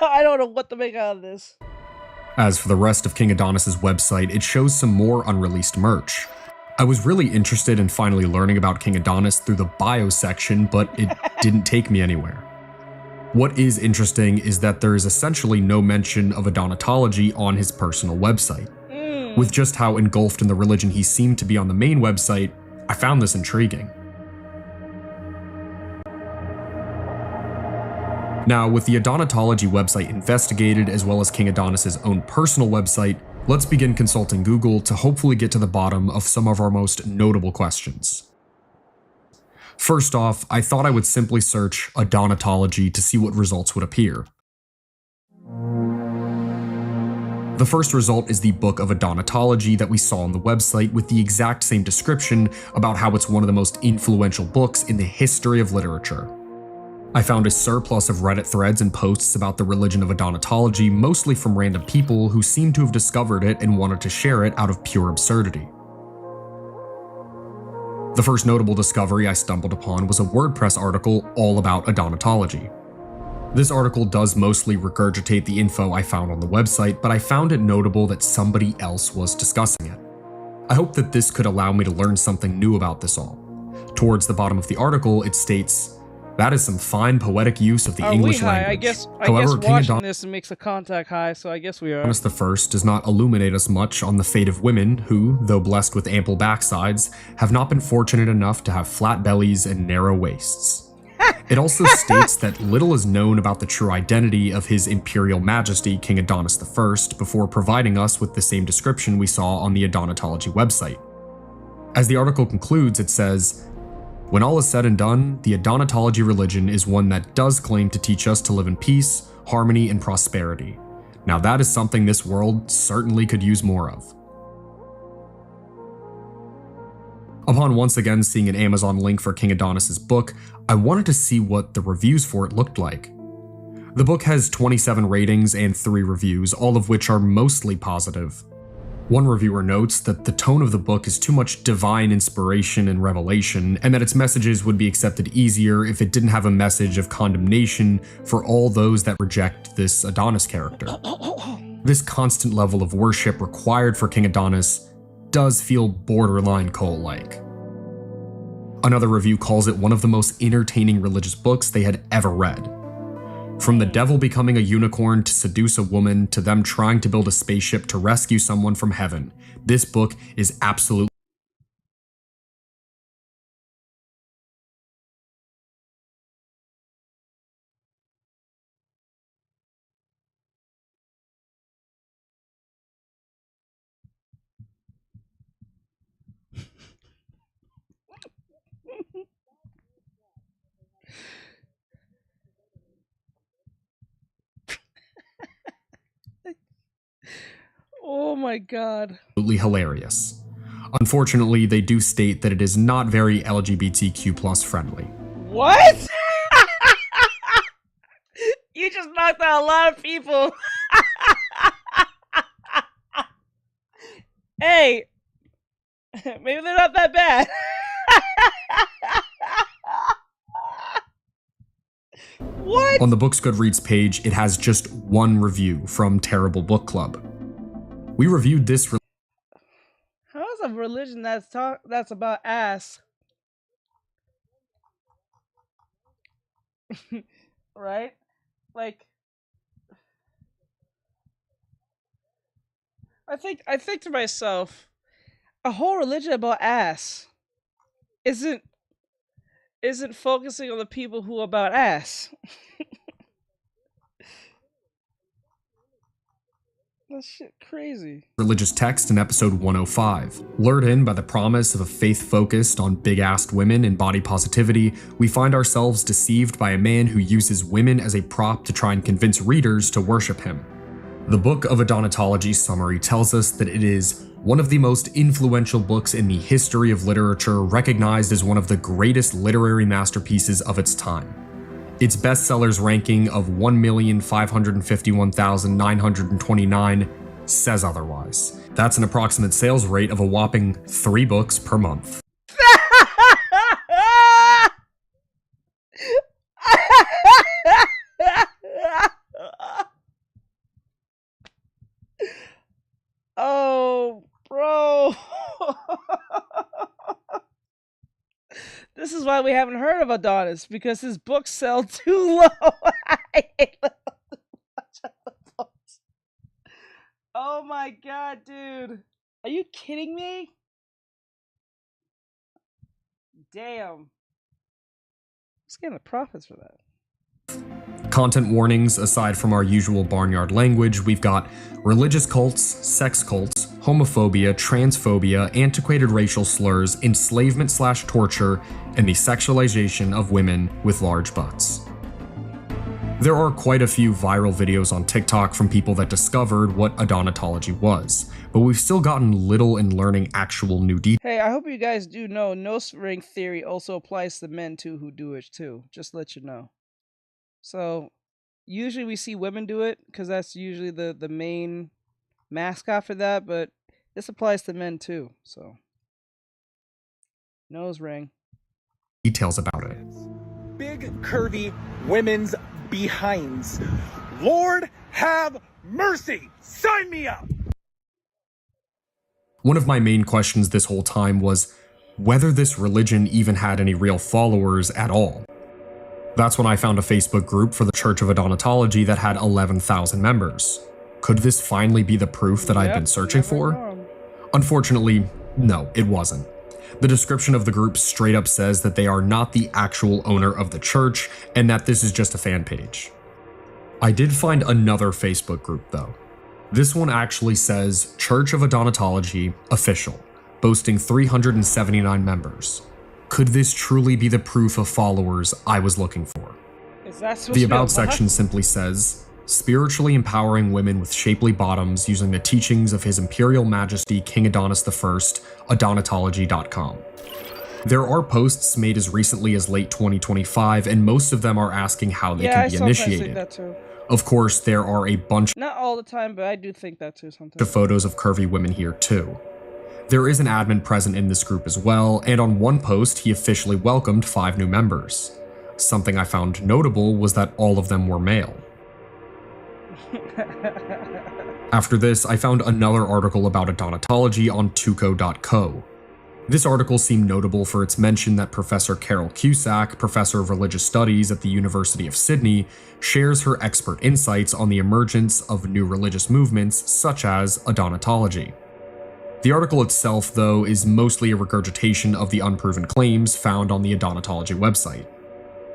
I don't know what to make out of this. As for the rest of King Adonis's website, it shows some more unreleased merch. I was really interested in finally learning about King Adonis through the bio section, but it didn't take me anywhere. What is interesting is that there is essentially no mention of Adonatology on his personal website. With just how engulfed in the religion he seemed to be on the main website, I found this intriguing. Now, with the Adonatology website investigated as well as King Adonis's own personal website, let's begin consulting Google to hopefully get to the bottom of some of our most notable questions. First off, I thought I would simply search Adonatology to see what results would appear. The first result is the Book of Adonatology that we saw on the website with the exact same description about how it's one of the most influential books in the history of literature. I found a surplus of Reddit threads and posts about the religion of Adonatology, mostly from random people who seemed to have discovered it and wanted to share it out of pure absurdity. The first notable discovery I stumbled upon was a WordPress article all about Adonatology. This article does mostly regurgitate the info I found on the website, but I found it notable that somebody else was discussing it. I hope that this could allow me to learn something new about this all. Towards the bottom of the article, it states, That is some fine poetic use of the Are English we high? language. I guess However, King watching Adonis this makes a contact high, so I guess we are. I does not illuminate us much on the fate of women who, though blessed with ample backsides, have not been fortunate enough to have flat bellies and narrow waists. It also states that little is known about the true identity of His Imperial Majesty King Adonis I before providing us with the same description we saw on the Adonatology website. As the article concludes, it says, "When all is said and done, the Adonatology religion is one that does claim to teach us to live in peace, harmony, and prosperity. Now that is something this world certainly could use more of." Upon once again seeing an Amazon link for King Adonis's book, I wanted to see what the reviews for it looked like. The book has 27 ratings and 3 reviews, all of which are mostly positive. One reviewer notes that the tone of the book is too much divine inspiration and revelation, and that its messages would be accepted easier if it didn't have a message of condemnation for all those that reject this Adonis character. This constant level of worship required for King Adonis does feel borderline cult-like. Another review calls it one of the most entertaining religious books they had ever read. From the devil becoming a unicorn to seduce a woman to them trying to build a spaceship to rescue someone from heaven, this book is absolutely Oh my god. hilarious. Unfortunately, they do state that it is not very LGBTQ+ friendly. What? You just knocked out a lot of people. Hey, maybe they're not that bad. What? On the Book's Goodreads page, it has just one review from Terrible Book Club. We reviewed this How's a religion that's about ass? Right? Like, I think to myself, a whole religion about ass isn't focusing on the people who are about ass. That shit crazy. religious text in episode 105. Lured in by the promise of a faith focused on big-assed women and body positivity, we find ourselves deceived by a man who uses women as a prop to try and convince readers to worship him. The Book of Adonatology summary tells us that it is one of the most influential books in the history of literature, recognized as one of the greatest literary masterpieces of its time. Its bestsellers ranking of 1,551,929 says otherwise. That's an approximate sales rate of a whopping 3 books per month. Oh, bro. This is why we haven't heard of Adonis, because his books sell too low. Oh my god, dude. Are you kidding me? Damn. Let's get the profits for that. Content warnings, aside from our usual barnyard language, we've got religious cults, sex cults, homophobia, transphobia, antiquated racial slurs, enslavement/torture, and the sexualization of women with large butts. There are quite a few viral videos on TikTok from people that discovered what Adonatology was, but we've still gotten little in learning actual new details. Hey, I hope you guys do know nose ring theory also applies to men too who do it too. Just to let you know. So, usually we see women do it because that's usually the main mascot for that, but this applies to men too, so. Nose ring. Details about it. Big, curvy women's behinds. Lord have mercy! Sign me up! One of my main questions this whole time was whether this religion even had any real followers at all. That's when I found a Facebook group for the Church of Adonatology that had 11,000 members. Could this finally be the proof that I've been searching for? Unfortunately, no, it wasn't. The description of the group straight up says that they are not the actual owner of the church and that this is just a fan page. I did find another Facebook group though. This one actually says Church of Adonatology Official, boasting 379 members. Could this truly be the proof of followers I was looking for? Is that supposed The to be About a section what? simply says, spiritually empowering women with shapely bottoms using the teachings of His Imperial Majesty King Adonis I, Adonatology.com. There are posts made as recently as late 2025, and most of them are asking how they can be initiated. That too. Of course, there are a bunch Not all the time, but I do think that too sometimes. of photos of curvy women here too. There is an admin present in this group as well, and on one post he officially welcomed 5 new members. Something I found notable was that all of them were male. After this, I found another article about Adonatology on tuco.co. This article seemed notable for its mention that Professor Carol Cusack, Professor of Religious Studies at the University of Sydney, shares her expert insights on the emergence of new religious movements such as Adonatology. The article itself, though, is mostly a regurgitation of the unproven claims found on the Adonatology website.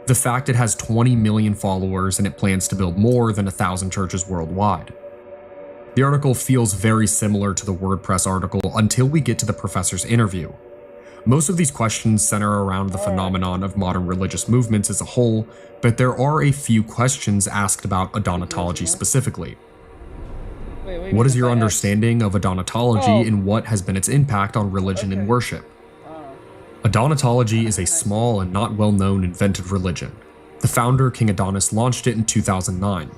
The fact it has 20 million followers and it plans to build more than 1,000 churches worldwide. The article feels very similar to the WordPress article until we get to the professor's interview. Most of these questions center around the phenomenon of modern religious movements as a whole, but there are a few questions asked about Adonatology specifically. What is your understanding of Adonatology and what has been its impact on religion and worship? Adonatology is a small and not well-known invented religion. The founder, King Adonis, launched it in 2009.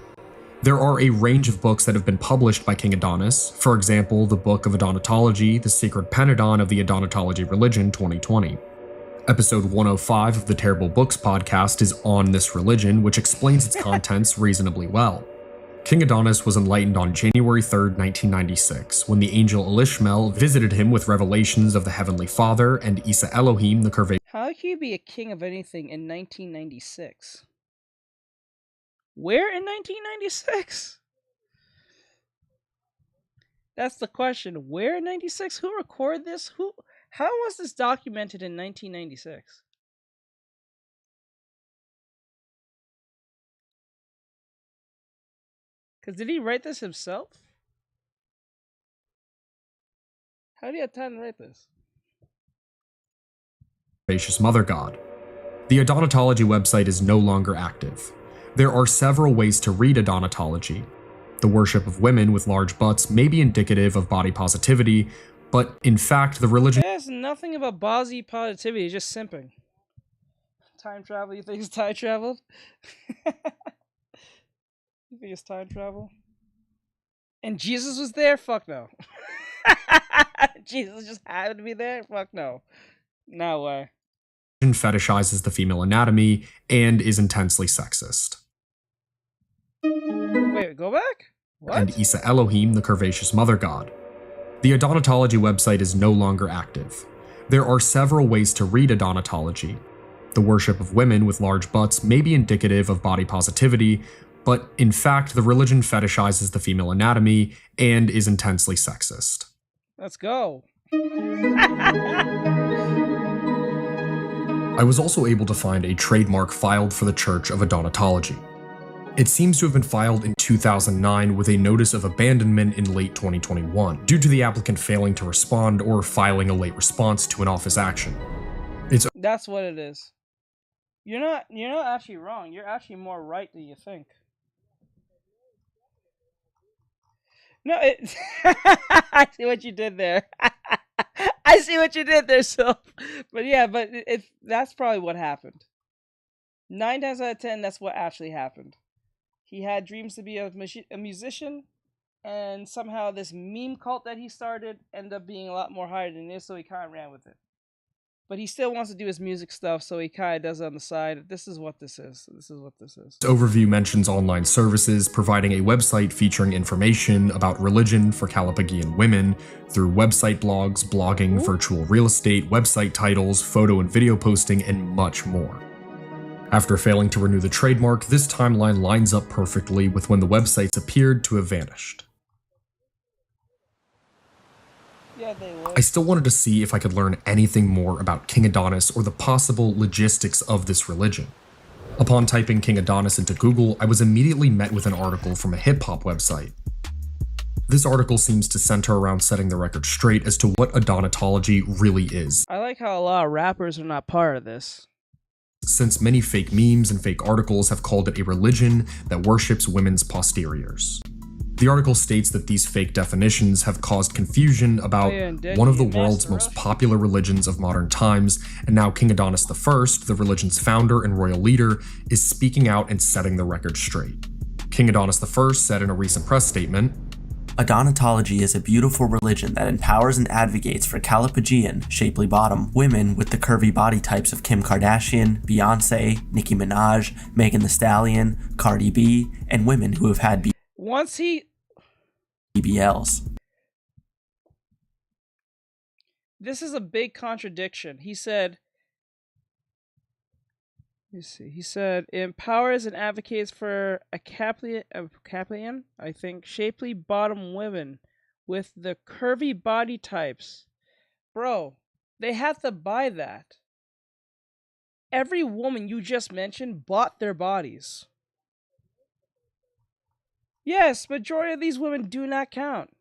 There are a range of books that have been published by King Adonis, for example, the Book of Adonatology, the Sacred Panadon of the Adonatology Religion 2020. Episode 105 of the Terrible Books podcast is on this religion, which explains its contents reasonably well. King Adonis was enlightened on January 3rd, 1996, when the angel Elishmael visited him with revelations of the Heavenly Father and Isa Elohim, the curvaceous. How can you be a king of anything in 1996? Where in 1996? That's the question. Where in 96? Who recorded this? How was this documented in 1996? Because did he write this himself? How did he have time to write this? Mother God. The Adonatology website is no longer active. There are several ways to read Adonatology. The worship of women with large butts may be indicative of body positivity, but in fact the religion There's nothing about body positivity, it's just simping. Time travel, you think it's time travel? You think it's time travel? And Jesus was there? Fuck no. Jesus just happened to be there? Fuck no. No way. fetishizes the female anatomy and is intensely sexist. Wait, go back? What? And Isa Elohim, the curvaceous mother god. The Adonatology website is no longer active. There are several ways to read Adonatology. The worship of women with large butts may be indicative of body positivity, but in fact the religion fetishizes the female anatomy and is intensely sexist. Let's go. I was also able to find a trademark filed for the Church of Adonatology. It seems to have been filed in 2009 with a notice of abandonment in late 2021, due to the applicant failing to respond or filing a late response to an office action. That's what it is. You're not actually wrong. You're actually more right than you think. No, I see what you did there. I see what you did there, Sylph. But yeah, that's probably what happened. 9 times out of 10, that's what actually happened. He had dreams to be a musician, and somehow this meme cult that he started ended up being a lot more higher than this, so he kind of ran with it. But he still wants to do his music stuff, so he kind of does it on the side. This is what this is. This is what this is. This overview mentions online services, providing a website featuring information about religion for Calapagian women through website blogs, blogging, virtual real estate, website titles, photo and video posting, and much more. After failing to renew the trademark, this timeline lines up perfectly with when the websites appeared to have vanished. Yeah, they would. I still wanted to see if I could learn anything more about King Adonis or the possible logistics of this religion. Upon typing King Adonis into Google, I was immediately met with an article from a hip-hop website. This article seems to center around setting the record straight as to what Adonatology really is, I like how a lot of rappers are not part of this. since many fake memes and fake articles have called it a religion that worships women's posteriors. The article states that these fake definitions have caused confusion about one of the world's most popular religions of modern times, and now King Adonis I, the religion's founder and royal leader, is speaking out and setting the record straight. King Adonis I said in a recent press statement, Adonatology is a beautiful religion that empowers and advocates for calipagian, shapely bottom, women with the curvy body types of Kim Kardashian, Beyonce, Nicki Minaj, Megan Thee Stallion, Cardi B, and women who have had BBLs. This is a big contradiction. He said, he said, empowers and advocates for a Caplian, I think, shapely bottom women with the curvy body types. Bro, they have to buy that. Every woman you just mentioned bought their bodies. Yes, majority of these women do not count.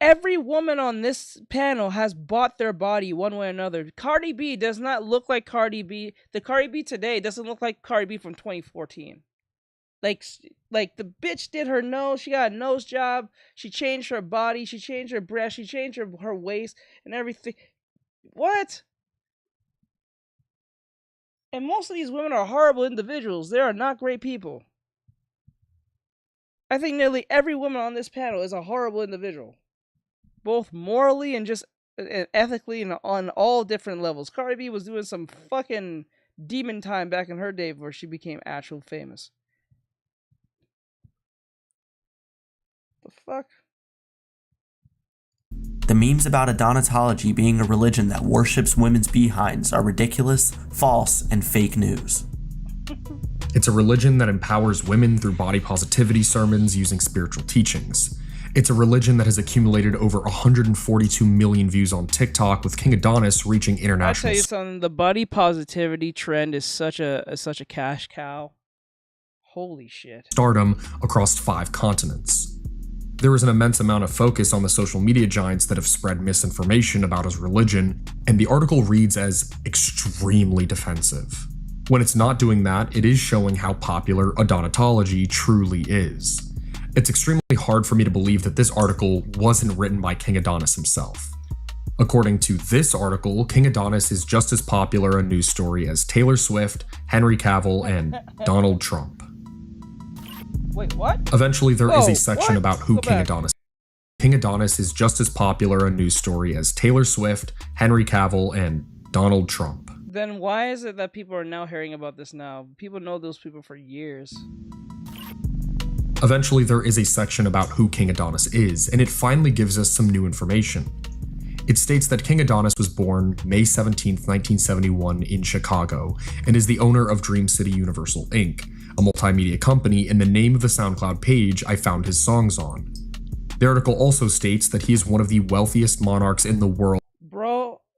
Every woman on this panel has bought their body one way or another. Cardi B does not look like Cardi B. The Cardi B today doesn't look like Cardi B from 2014. Like the bitch did her nose. She got a nose job. She changed her body. She changed her breast. She changed her waist and everything. What? And most of these women are horrible individuals. They are not great people. I think nearly every woman on this panel is a horrible individual. Both morally and just ethically and on all different levels. Cardi B was doing some fucking demon time back in her day before she became actual famous. The fuck? The memes about Adonatology being a religion that worships women's behinds are ridiculous, false, and fake news. It's a religion that empowers women through body positivity sermons using spiritual teachings. It's a religion that has accumulated over 142 million views on TikTok, with King Adonis reaching international. I'll tell you something, the body positivity trend is such a cash cow. Holy shit. Stardom across 5 continents. There is an immense amount of focus on the social media giants that have spread misinformation about his religion, and the article reads as extremely defensive. When it's not doing that, it is showing how popular Adonatology truly is. It's extremely hard for me to believe that this article wasn't written by King Adonis himself. According to this article, King Adonis is just as popular a news story as Taylor Swift, Henry Cavill, and Donald Trump. Wait, what? Eventually, there is a section about who King Adonis is. King Adonis is just as popular a news story as Taylor Swift, Henry Cavill, and Donald Trump. Then why is it that people are now hearing about this now? People know those people for years. Eventually, there is a section about who King Adonis is, and it finally gives us some new information. It states that King Adonis was born May 17, 1971 in Chicago, and is the owner of Dream City Universal Inc., a multimedia company, and the name of the SoundCloud page I found his songs on. The article also states that he is one of the wealthiest monarchs in the world. Bro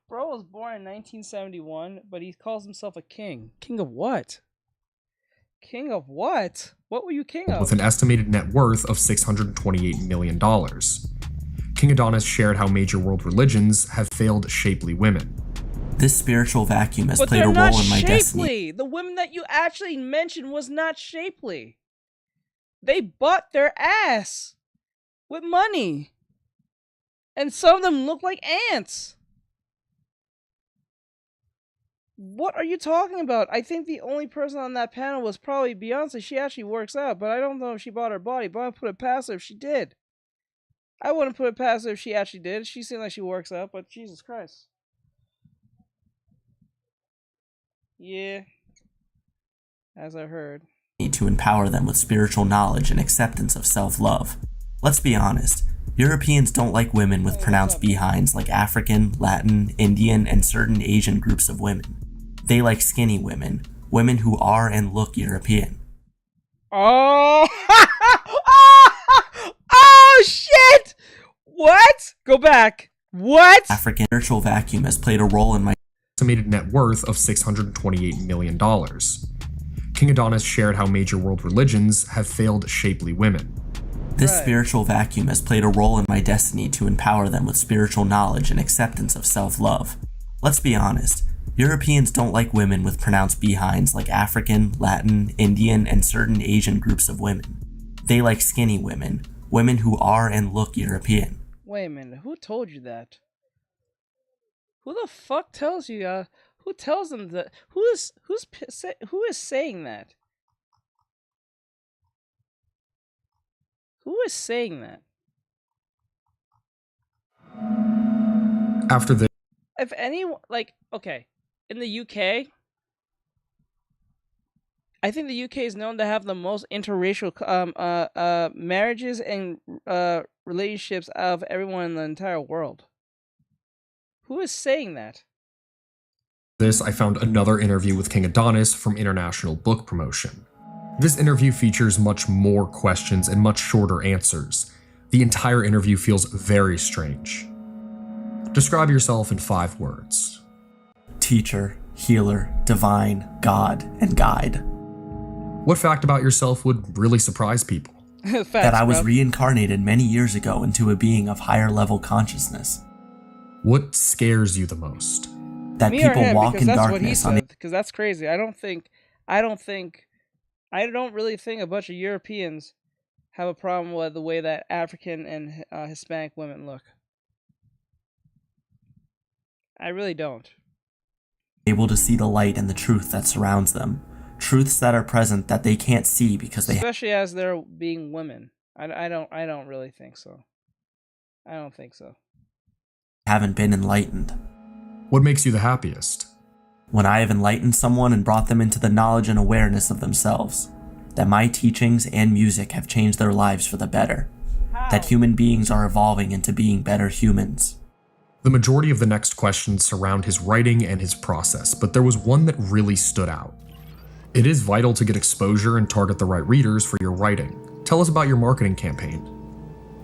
was born in 1971, but he calls himself a king. King of what? King of what? What were you king of? With an estimated net worth of $628 million. King Adonis shared how major world religions have failed shapely women. This spiritual vacuum has played a role in my destiny. The women that you actually mentioned was not shapely. They bought their ass with money. And some of them look like ants. What are you talking about? I think the only person on that panel was probably Beyonce. She actually works out, but I don't know if she bought her body, but I wouldn't put it past her if she did. I wouldn't put it past her if she actually did. She seemed like she works out, but Jesus Christ. Yeah. As I heard. To empower them with spiritual knowledge and acceptance of self-love. Let's be honest, Europeans don't like women with pronounced behinds like African, Latin, Indian, and certain Asian groups of women. They like skinny women, women who are and look European. Oh! Oh shit! What? Go back. What? African spiritual vacuum has played a role in my estimated net worth of $628 million. King Adonis shared how major world religions have failed shapely women. This spiritual vacuum has played a role in my destiny to empower them with spiritual knowledge and acceptance of self-love. Let's be honest, Europeans don't like women with pronounced behinds like African, Latin, Indian, and certain Asian groups of women. They like skinny women, women who are and look European. Wait a minute, who told you that? Who the fuck tells you, who tells them that? Who is saying that? Who is saying that? After this, If anyone, like, okay, in the UK, I think the UK is known to have the most interracial marriages and relationships of everyone in the entire world. Who is saying that? I found another interview with King Adonis from International Book Promotion. This interview features much more questions and much shorter answers. The entire interview feels very strange. Describe yourself in 5 words. Teacher, healer, divine, God, and guide. What fact about yourself would really surprise people? That I was reincarnated many years ago into a being of higher level consciousness. What scares you the most? That Me or people him, walk because in that's darkness what he said, because that's crazy. I don't really think a bunch of Europeans have a problem with the way that African and Hispanic women look. I really don't. Able to see the light and the truth that surrounds them. Truths that are present that they can't see because they Especially as they're being women. I don't really think so. I don't think so. haven't been enlightened. What makes you the happiest? When I have enlightened someone and brought them into the knowledge and awareness of themselves. That my teachings and music have changed their lives for the better. That human beings are evolving into being better humans. The majority of the next questions surround his writing and his process, but there was one that really stood out. It is vital to get exposure and target the right readers for your writing. Tell us about your marketing campaign.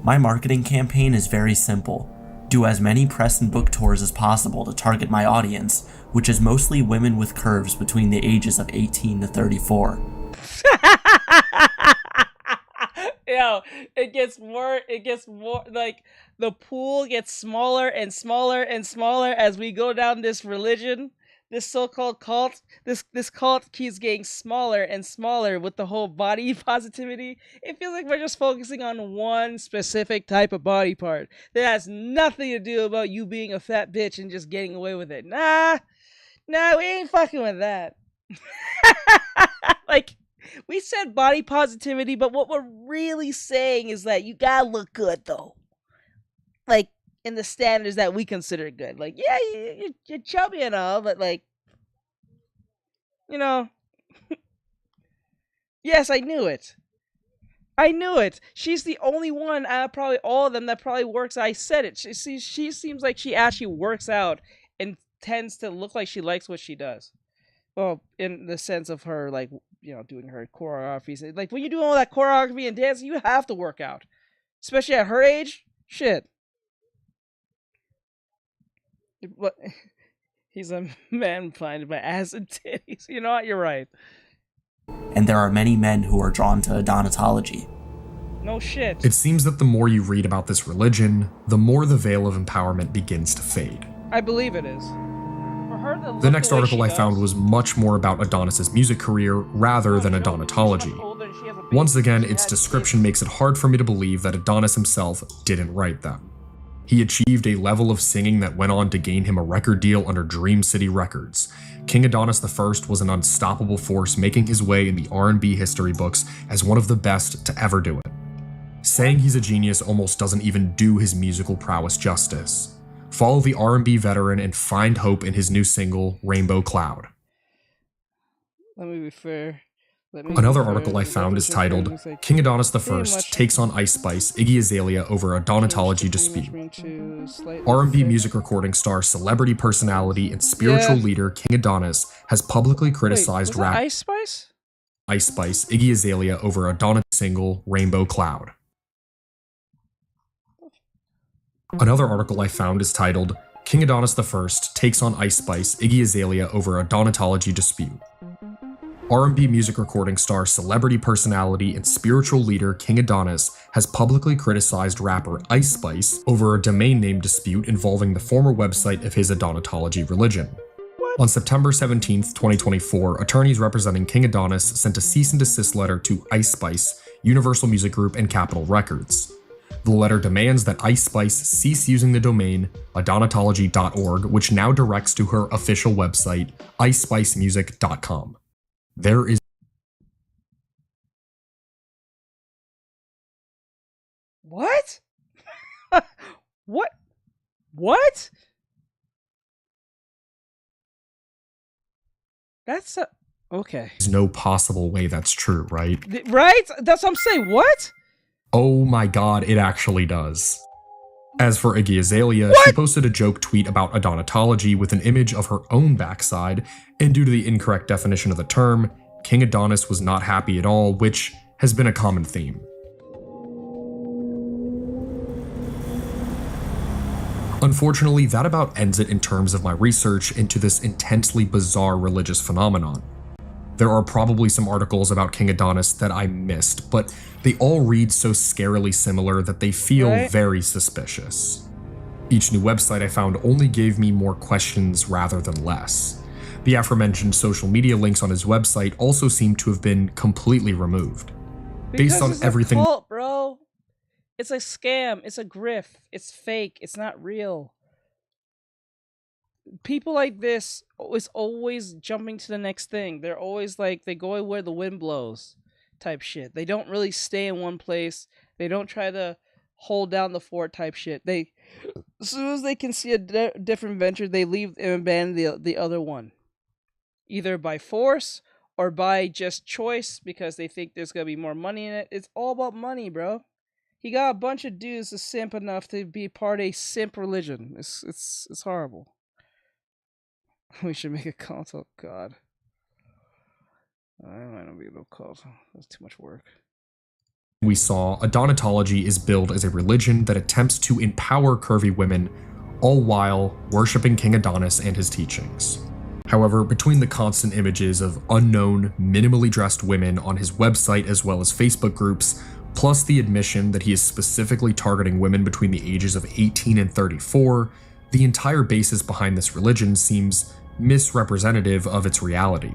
My marketing campaign is very simple. Do as many press and book tours as possible to target my audience, which is mostly women with curves between the ages of 18 to 34. Yo, it gets more, like, the pool gets smaller and smaller and smaller as we go down this religion, this so-called cult. This cult keeps getting smaller and smaller with the whole body positivity. It feels like we're just focusing on one specific type of body part that has nothing to do about you being a fat bitch and just getting away with it. Nah, we ain't fucking with that. Like, we said body positivity, but what we're really saying is that you gotta look good, though. Like, in the standards that we consider good. Like, yeah, you're chubby and all, but, like, you know. Yes, I knew it. She's the only one out of probably all of them that probably works. I said it. She seems like she actually works out and tends to look like she likes what she does. Well, in the sense of her, like, you know, doing her choreographies. Like, when you do all that choreography and dancing, you have to work out. Especially at her age. Shit. What? He's a man blinded by ass and titties. You know what? You're right. And there are many men who are drawn to adonatology. No shit. It seems that the more you read about this religion, the more the veil of empowerment begins to fade. I believe it is. The next article I found was much more about Adonis's music career rather than adonatology. Once again, its description makes it hard for me to believe that Adonis himself didn't write them. He achieved a level of singing that went on to gain him a record deal under Dream City Records. King Adonis I was an unstoppable force, making his way in the R&B history books as one of the best to ever do it. Saying he's a genius almost doesn't even do his musical prowess justice. Follow the R&B veteran and find hope in his new single, Rainbow Cloud. Let me be fair. Another article I found is titled, King Adonis I takes on Ice Spice, Iggy Azalea over a Donatology dispute. R&B music recording star, celebrity personality, and spiritual leader King Adonis has publicly criticized rapper Ice Spice? Ice Spice, Iggy Azalea over a Donatology single, Rainbow Cloud. Another article I found is titled, King Adonis I takes on Ice Spice, Iggy Azalea over a Donatology dispute. R&B music recording star, celebrity personality, and spiritual leader King Adonis has publicly criticized rapper Ice Spice over a domain name dispute involving the former website of his Adonatology religion. On September 17, 2024, attorneys representing King Adonis sent a cease and desist letter to Ice Spice, Universal Music Group, and Capitol Records. The letter demands that Ice Spice cease using the domain adonatology.org, which now directs to her official website, icespicemusic.com. There is What? What? That's okay. There's no possible way that's true, right? Right? That's what I'm saying. What? Oh my god, it actually does. As for Iggy Azalea, she posted a joke tweet about Adonatology with an image of her own backside, and due to the incorrect definition of the term, King Adonis was not happy at all, which has been a common theme. Unfortunately, that about ends it in terms of my research into this intensely bizarre religious phenomenon. There are probably some articles about King Adonis that I missed, but they all read so scarily similar that they feel very suspicious. Each new website I found only gave me more questions rather than less. The aforementioned social media links on his website also seem to have been completely removed. Based on everything, a cult, bro. It's a scam. It's a grift. It's fake. It's not real. People like this is always jumping to the next thing. They're always like, they go where the wind blows type shit. They don't really stay in one place. They don't try to hold down the fort type shit. They, as soon as they can see a different venture, they leave and abandon the other one. Either by force or by just choice because they think there's going to be more money in it. It's all about money, bro. He got a bunch of dudes to simp enough to be part of a simp religion. It's horrible. We should make a cult. Oh, God. I might not be able to cult. That's too much work. We saw Adonatology is billed as a religion that attempts to empower curvy women, all while worshipping King Adonis and his teachings. However, between the constant images of unknown, minimally dressed women on his website as well as Facebook groups, plus the admission that he is specifically targeting women between the ages of 18 and 34, the entire basis behind this religion seems misrepresentative of its reality.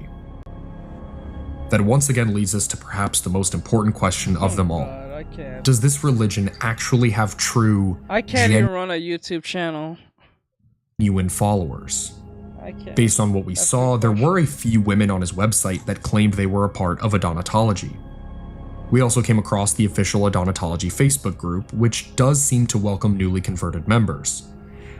That once again leads us to perhaps the most important question of them all. God, does this religion actually have true, I can't even run a YouTube channel. Genuine followers? I can't. Based on what we saw, there were a few women on his website that claimed they were a part of Adonatology. We also came across the official Adonatology Facebook group, which does seem to welcome newly converted members.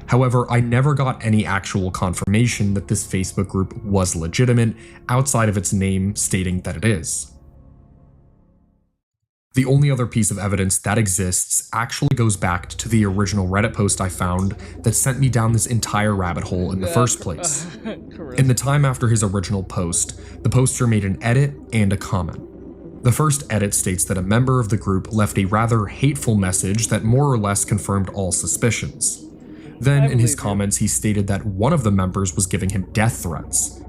However, I never got any actual confirmation that this Facebook group was legitimate outside of its name stating that it is. The only other piece of evidence that exists actually goes back to the original Reddit post I found that sent me down this entire rabbit hole in the first place. In the time after his original post, the poster made an edit and a comment. The first edit states that a member of the group left a rather hateful message that more or less confirmed all suspicions. Then, in his comments, he stated that one of the members was giving him death threats.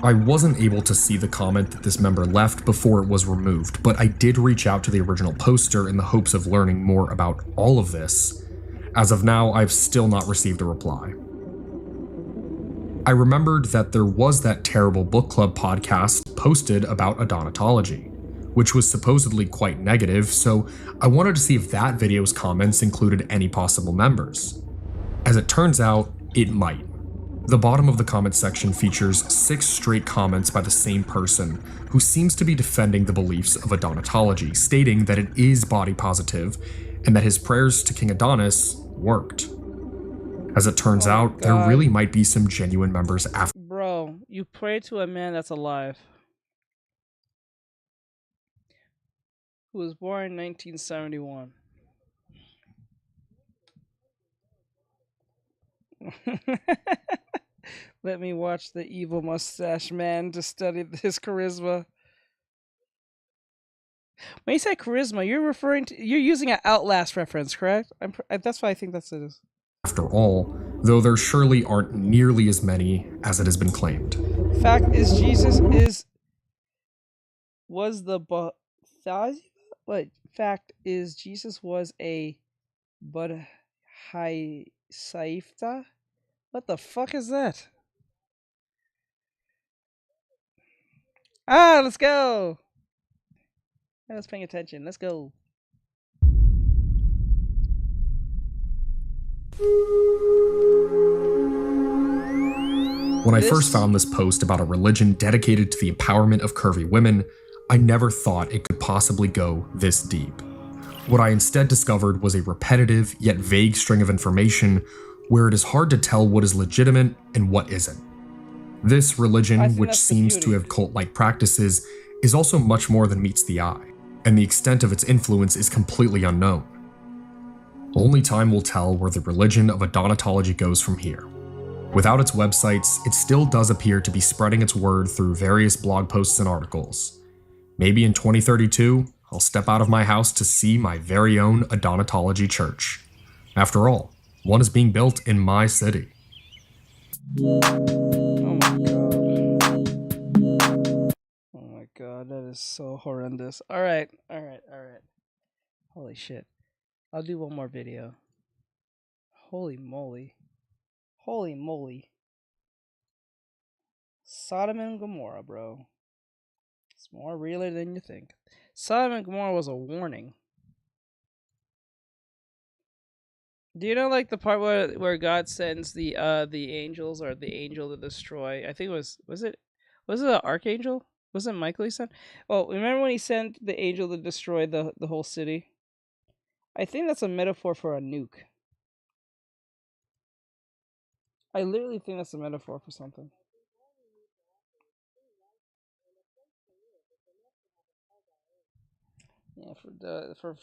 I wasn't able to see the comment that this member left before it was removed, but I did reach out to the original poster in the hopes of learning more about all of this. As of now, I've still not received a reply. I remembered that there was that terrible book club podcast posted about Adonatology, which was supposedly quite negative, so I wanted to see if that video's comments included any possible members. As it turns out, it might. The bottom of the comment section features 6 straight comments by the same person, who seems to be defending the beliefs of Adonatology, stating that it is body positive, and that his prayers to King Adonis worked. As it turns out, there really might be some genuine members after. Bro, you pray to a man that's alive. who was born in 1971. Let me watch the evil mustache man to study his charisma. When you say charisma, you're using an Outlast reference, correct? That's why I think that's it. After all, though there surely aren't nearly as many as it has been claimed. Fact is, was the What? Fact is, Jesus was a High Saifta? What the fuck is that? Ah, let's go! I was paying attention. Let's go. When I first found this post about a religion dedicated to the empowerment of curvy women, I never thought it could possibly go this deep. What I instead discovered was a repetitive yet vague string of information where it is hard to tell what is legitimate and what isn't. This religion, which seems to have cult-like practices, is also much more than meets the eye, and the extent of its influence is completely unknown. Only time will tell where the religion of Adonatology goes from here. Without its websites, it still does appear to be spreading its word through various blog posts and articles. Maybe in 2032, I'll step out of my house to see my very own Adonatology church. After all, one is being built in my city. Oh my god, that is so horrendous. Alright. Holy shit. I'll do one more video. Holy moly. Sodom and Gomorrah, bro. It's more realer than you think. Sodom and Gomorrah was a warning. Do you know, like, the part where God sends the angels, or the angel to destroy? I think it was it an archangel? Was it Michael he sent? Well, remember when he sent the angel to destroy the whole city? I think that's a metaphor for a nuke. I literally think that's a metaphor for something. Yeah, for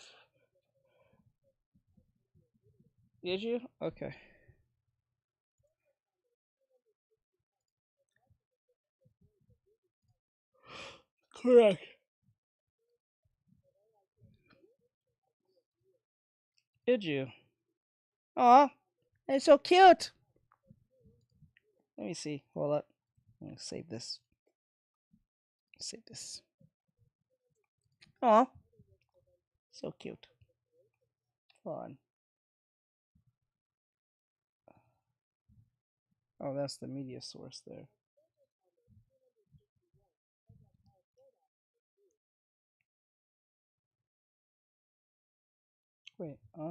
Did you? Okay. Correct. Did you? Aw, it's so cute. Let me see. Hold up. I'm gonna save this. Aw, so cute. Hold on. Oh, that's the media source there. Wait, I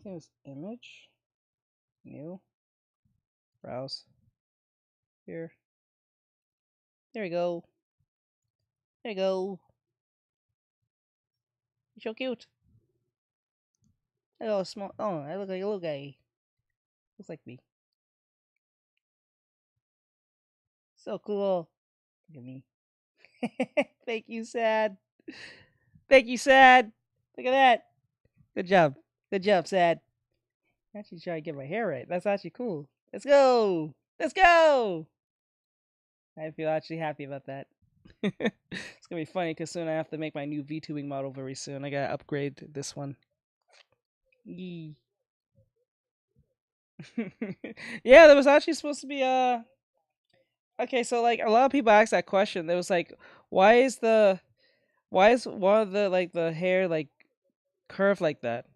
think it was image, new, browse, here. There we go. You're so cute. Hello, small. Oh, I look like a little guy. Looks like me. So cool. Look at me. Thank you, Sad. Look at that. Good job, Sad. I'm actually trying to get my hair right. That's actually cool. Let's go. I feel actually happy about that. It's gonna be funny because soon I have to make my new V2wing model very soon. I gotta upgrade this one. Yee. Yeah, there was actually supposed to be okay, so like a lot of people asked that question. There was like, why is one of the like the hair like curved like that?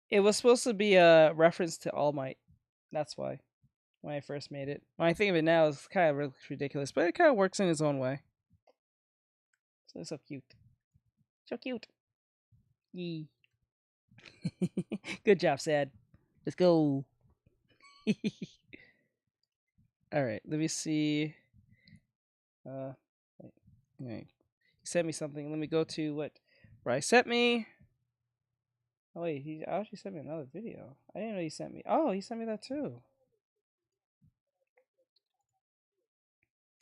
It was supposed to be a reference to All Might. That's why. When I first made it. When I think of it now, it's kind of ridiculous, but it kind of works in its own way. So it's so cute. Yee. Good job, Sad. Let's go. Alright, let me see. Wait. He sent me something. Let me go to what Bryce sent me. Oh wait, he actually sent me another video. I didn't know he sent me. Oh, he sent me that too.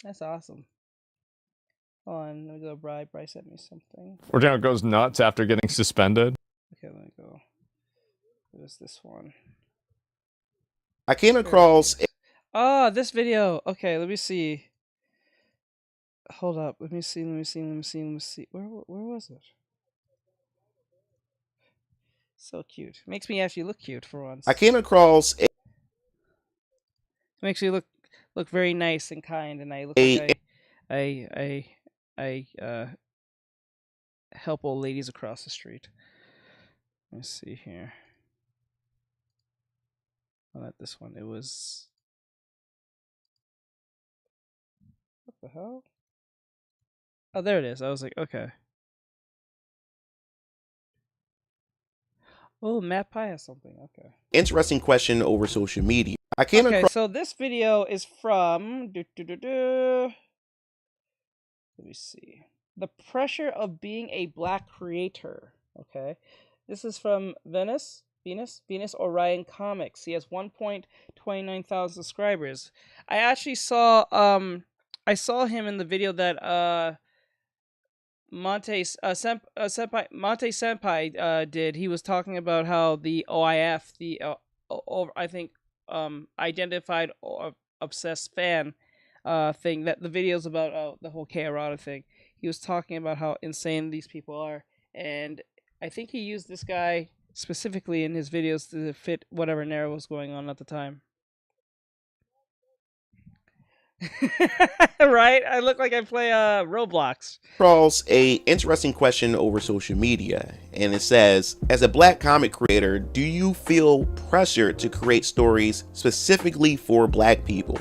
That's awesome. Hold on, let me go. Bryce sent me something. Organo goes nuts after getting suspended. Okay, let me go. What is this one? I came across. Oh, this video. Okay, let me see. Hold up. Let me see. Where was it? So cute. Makes me actually look cute for once. I came across. Makes you look very nice and kind, and I look like I help old ladies across the street. Let's see here. Oh, not this one. It was. What the hell? Oh, there it is. I was like, okay. Oh, Matt Pie has something. Okay. Interesting question over social media. I came Okay, across. so this video is from. Let me see. The pressure of being a black creator. Okay. This is from Venus Orion Comics. He has 1.29 thousand subscribers. I actually saw him in the video that Monte Senpai did. He was talking about how the OIF, I think identified obsessed fan thing, that the videos about the whole K-Errata thing. He was talking about how insane these people are, and I think he used this guy specifically in his videos to fit whatever narrative was going on at the time. Right? I look like I play Roblox. Across a interesting question over social media, and it says, as a black comic creator, do you feel pressure to create stories specifically for black people?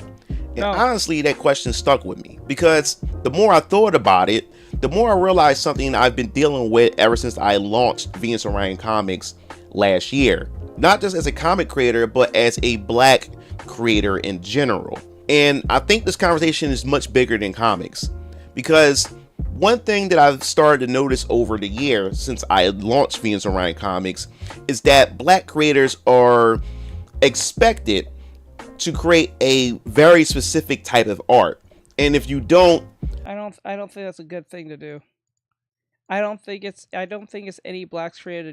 And honestly, that question stuck with me, because the more I thought about it, the more I realized something I've been dealing with ever since I launched Venus Orion Comics last year. Not just as a comic creator, but as a black creator in general. And I think this conversation is much bigger than comics, because one thing that I've started to notice over the year since I launched Venus Orion Comics is that black creators are expected to create a very specific type of art. And if you don't, I don't think that's a good thing to do. I don't think it's any black creator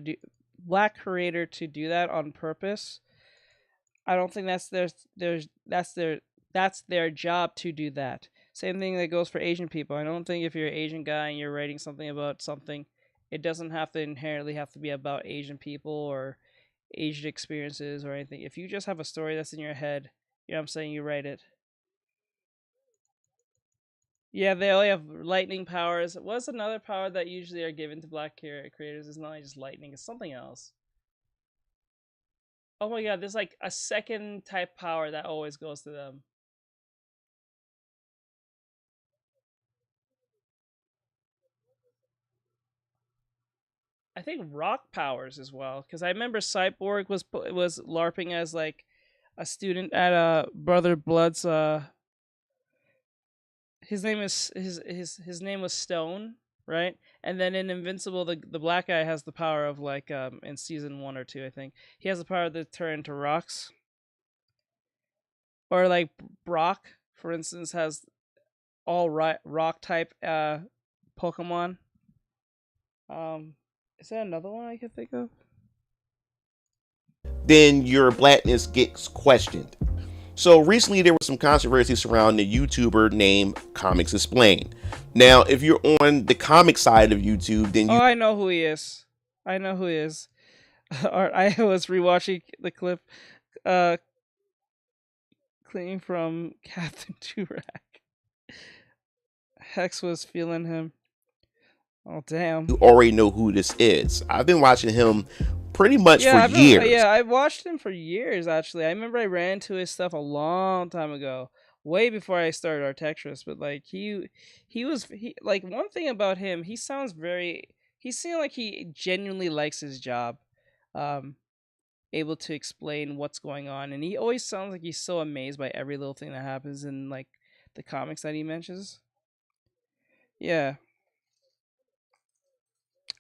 to do that on purpose. I don't think that's their job to do that. Same thing that goes for Asian people. I don't think if you're an Asian guy and you're writing something about something, it doesn't have to inherently have to be about Asian people or Asian experiences or anything. If you just have a story that's in your head, you know what I'm saying, you write it. Yeah, they only have lightning powers. What's another power that usually are given to black creators? It's not only just lightning, it's something else. Oh my god, there's like a second type power that always goes to them. I think rock powers as well, because I remember Cyborg was LARPing as like a student at Brother Blood's. His name was Stone, right? And then in Invincible, the black guy has the power of like in season 1 or 2, I think he has the power to turn into rocks. Or like Brock, for instance, has all rock type Pokemon. Is there another one I can think of? then your blackness gets questioned. So recently there was some controversy surrounding a YouTuber named Comics Explained. Now, if you're on the comic side of YouTube, then you... Oh, I know who he is. I know who he is. I was rewatching the clip clean from Captain Turak. Hex was feeling him. Oh, damn. You already know who this is. I've been watching him pretty much for years. Yeah, I watched him for years, actually. I remember I ran into his stuff a long time ago, way before I started Artextric. But like he like, one thing about him, he seemed like he genuinely likes his job, able to explain what's going on, and he always sounds like he's so amazed by every little thing that happens in like the comics that he mentions. Yeah.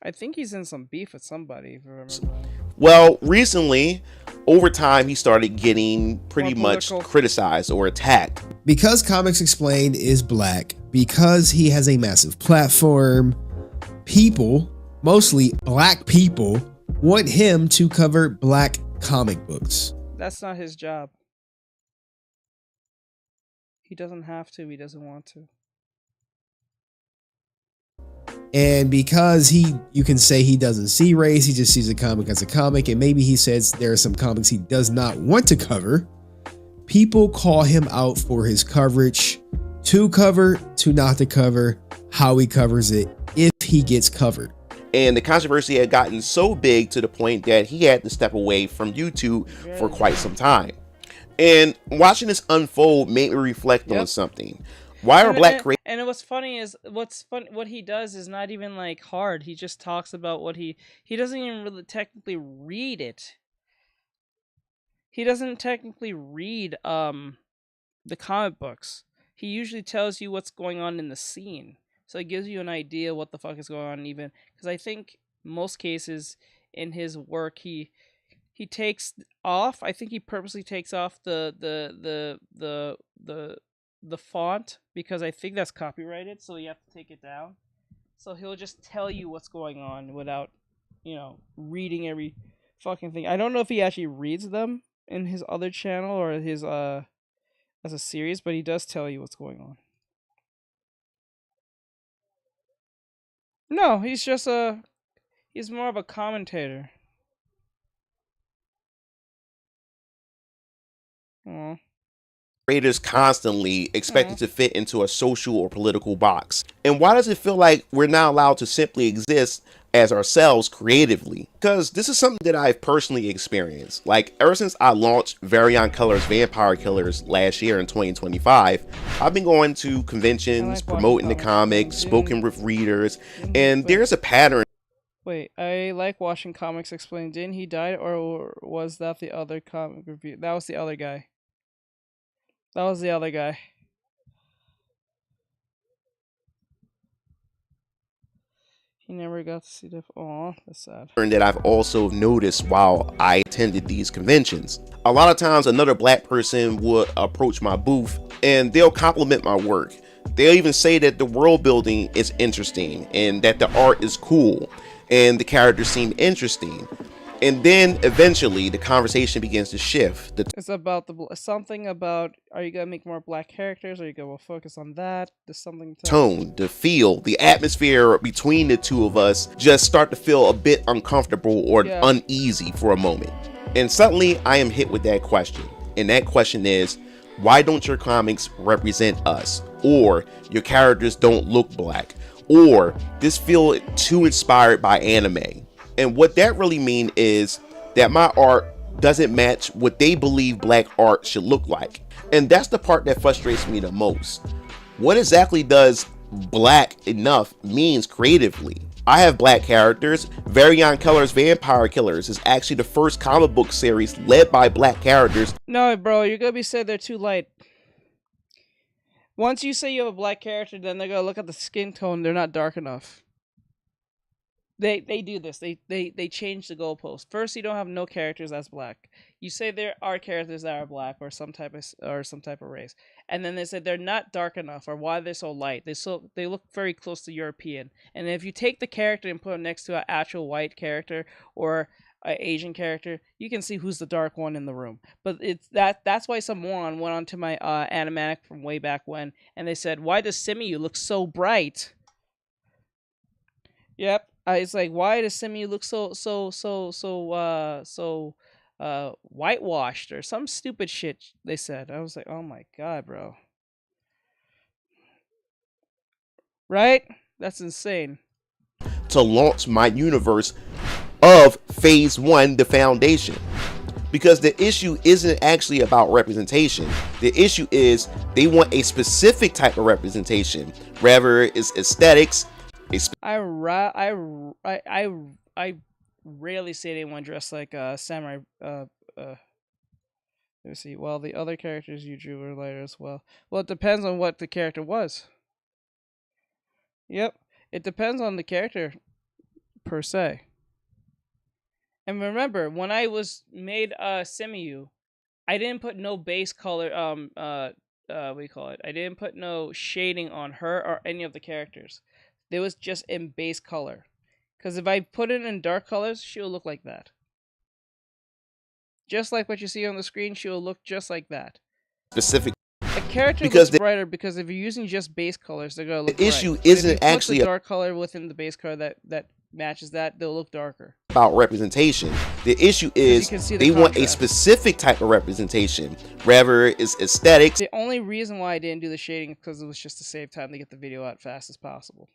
I think he's in some beef with somebody, if I remember. Well, recently, over time, he started getting pretty much criticized or attacked. Because Comics Explained is black, because he has a massive platform, people, mostly black people, want him to cover black comic books. That's not his job. He doesn't have to. He doesn't want to. And because you can say he doesn't see race, he just sees a comic as a comic, and maybe he says there are some comics he does not want to cover, people call him out for his coverage, to cover, to not to cover, how he covers it, if he gets covered. And the controversy had gotten so big to the point that he had to step away from YouTube for quite some time. And watching this unfold made me reflect on something. Why are black creators... And what's funny is, what he does is not even like hard. He just talks about what he doesn't even really technically read it. He doesn't technically read the comic books. He usually tells you what's going on in the scene. So it gives you an idea what the fuck is going on, even because I think most cases in his work he takes off. I think he purposely takes off the font because I think that's copyrighted, so you have to take it down. So he'll just tell you what's going on without, reading every fucking thing. I don't know if he actually reads them in his other channel or his as a series, but he does tell you what's going on. No, he's just he's more of a commentator. Aww. Creators constantly expected to fit into a social or political box. And why does it feel like we're not allowed to simply exist as ourselves creatively? Because this is something that I've personally experienced. Like, ever since I launched Variant Colors Vampire Killers last year in 2025, I've been going to conventions, promoting the comic, spoken with readers, and there's a pattern. Wait, I like watching comics explained. Didn't he die, or was that the other comic review? That was the other guy. That was the other guy. He never got to see the... Aw, that's sad. That I've also noticed while I attended these conventions. A lot of times another black person would approach my booth and they'll compliment my work. They'll even say that the world building is interesting and that the art is cool and the characters seem interesting. And then eventually the conversation begins to shift. It's about something about, are you gonna make more black characters? Are you gonna focus on that? There's something to tone, the feel, the atmosphere between the two of us just start to feel a bit uncomfortable or uneasy for a moment. And suddenly I am hit with that question. And that question is, why don't your comics represent us? Or your characters don't look black? Or this feel too inspired by anime? And what that really means is that my art doesn't match what they believe black art should look like. And that's the part that frustrates me the most. What exactly does black enough means creatively? I have black characters. Variant Colors Vampire Killers is actually the first comic book series led by black characters. No, bro, you're gonna be said they're too light. Once you say you have a black character, then they're gonna look at the skin tone. They're not dark enough. They do this. They change the goalpost. First, you don't have no characters that's black. You say there are characters that are black or some type of race, and then they say they're not dark enough or why they're so light. They look very close to European. And if you take the character and put it next to an actual white character or an Asian character, you can see who's the dark one in the room. But that's why someone went onto my animatic from way back when, and they said, "Why does Simu look so bright?" Yep. It's like, why does Simu look so whitewashed or some stupid shit they said. I was like, oh my god, bro. Right? That's insane. To launch my universe of phase 1, the foundation. Because the issue isn't actually about representation. The issue is they want a specific type of representation. Whether it's aesthetics, I rarely see anyone dressed like a samurai. Let me see. Well, the other characters you drew were lighter as well. Well, it depends on what the character was. Yep, it depends on the character per se. And remember, when I was made Simu, I didn't put no base color what do you call it? I didn't put no shading on her or any of the characters. It was just in base color. Because if I put it in dark colors, she'll look like that. Just like what you see on the screen, she'll look just like that. Specific. A character because looks brighter because if you're using just base colors, they're gonna look the issue bright. isn't If you put actually the dark color within the base color that matches that, they'll look darker. About representation. The issue is they want a specific type of representation, whether it's aesthetics. The only reason why I didn't do the shading is because it was just to save time to get the video out fast as possible.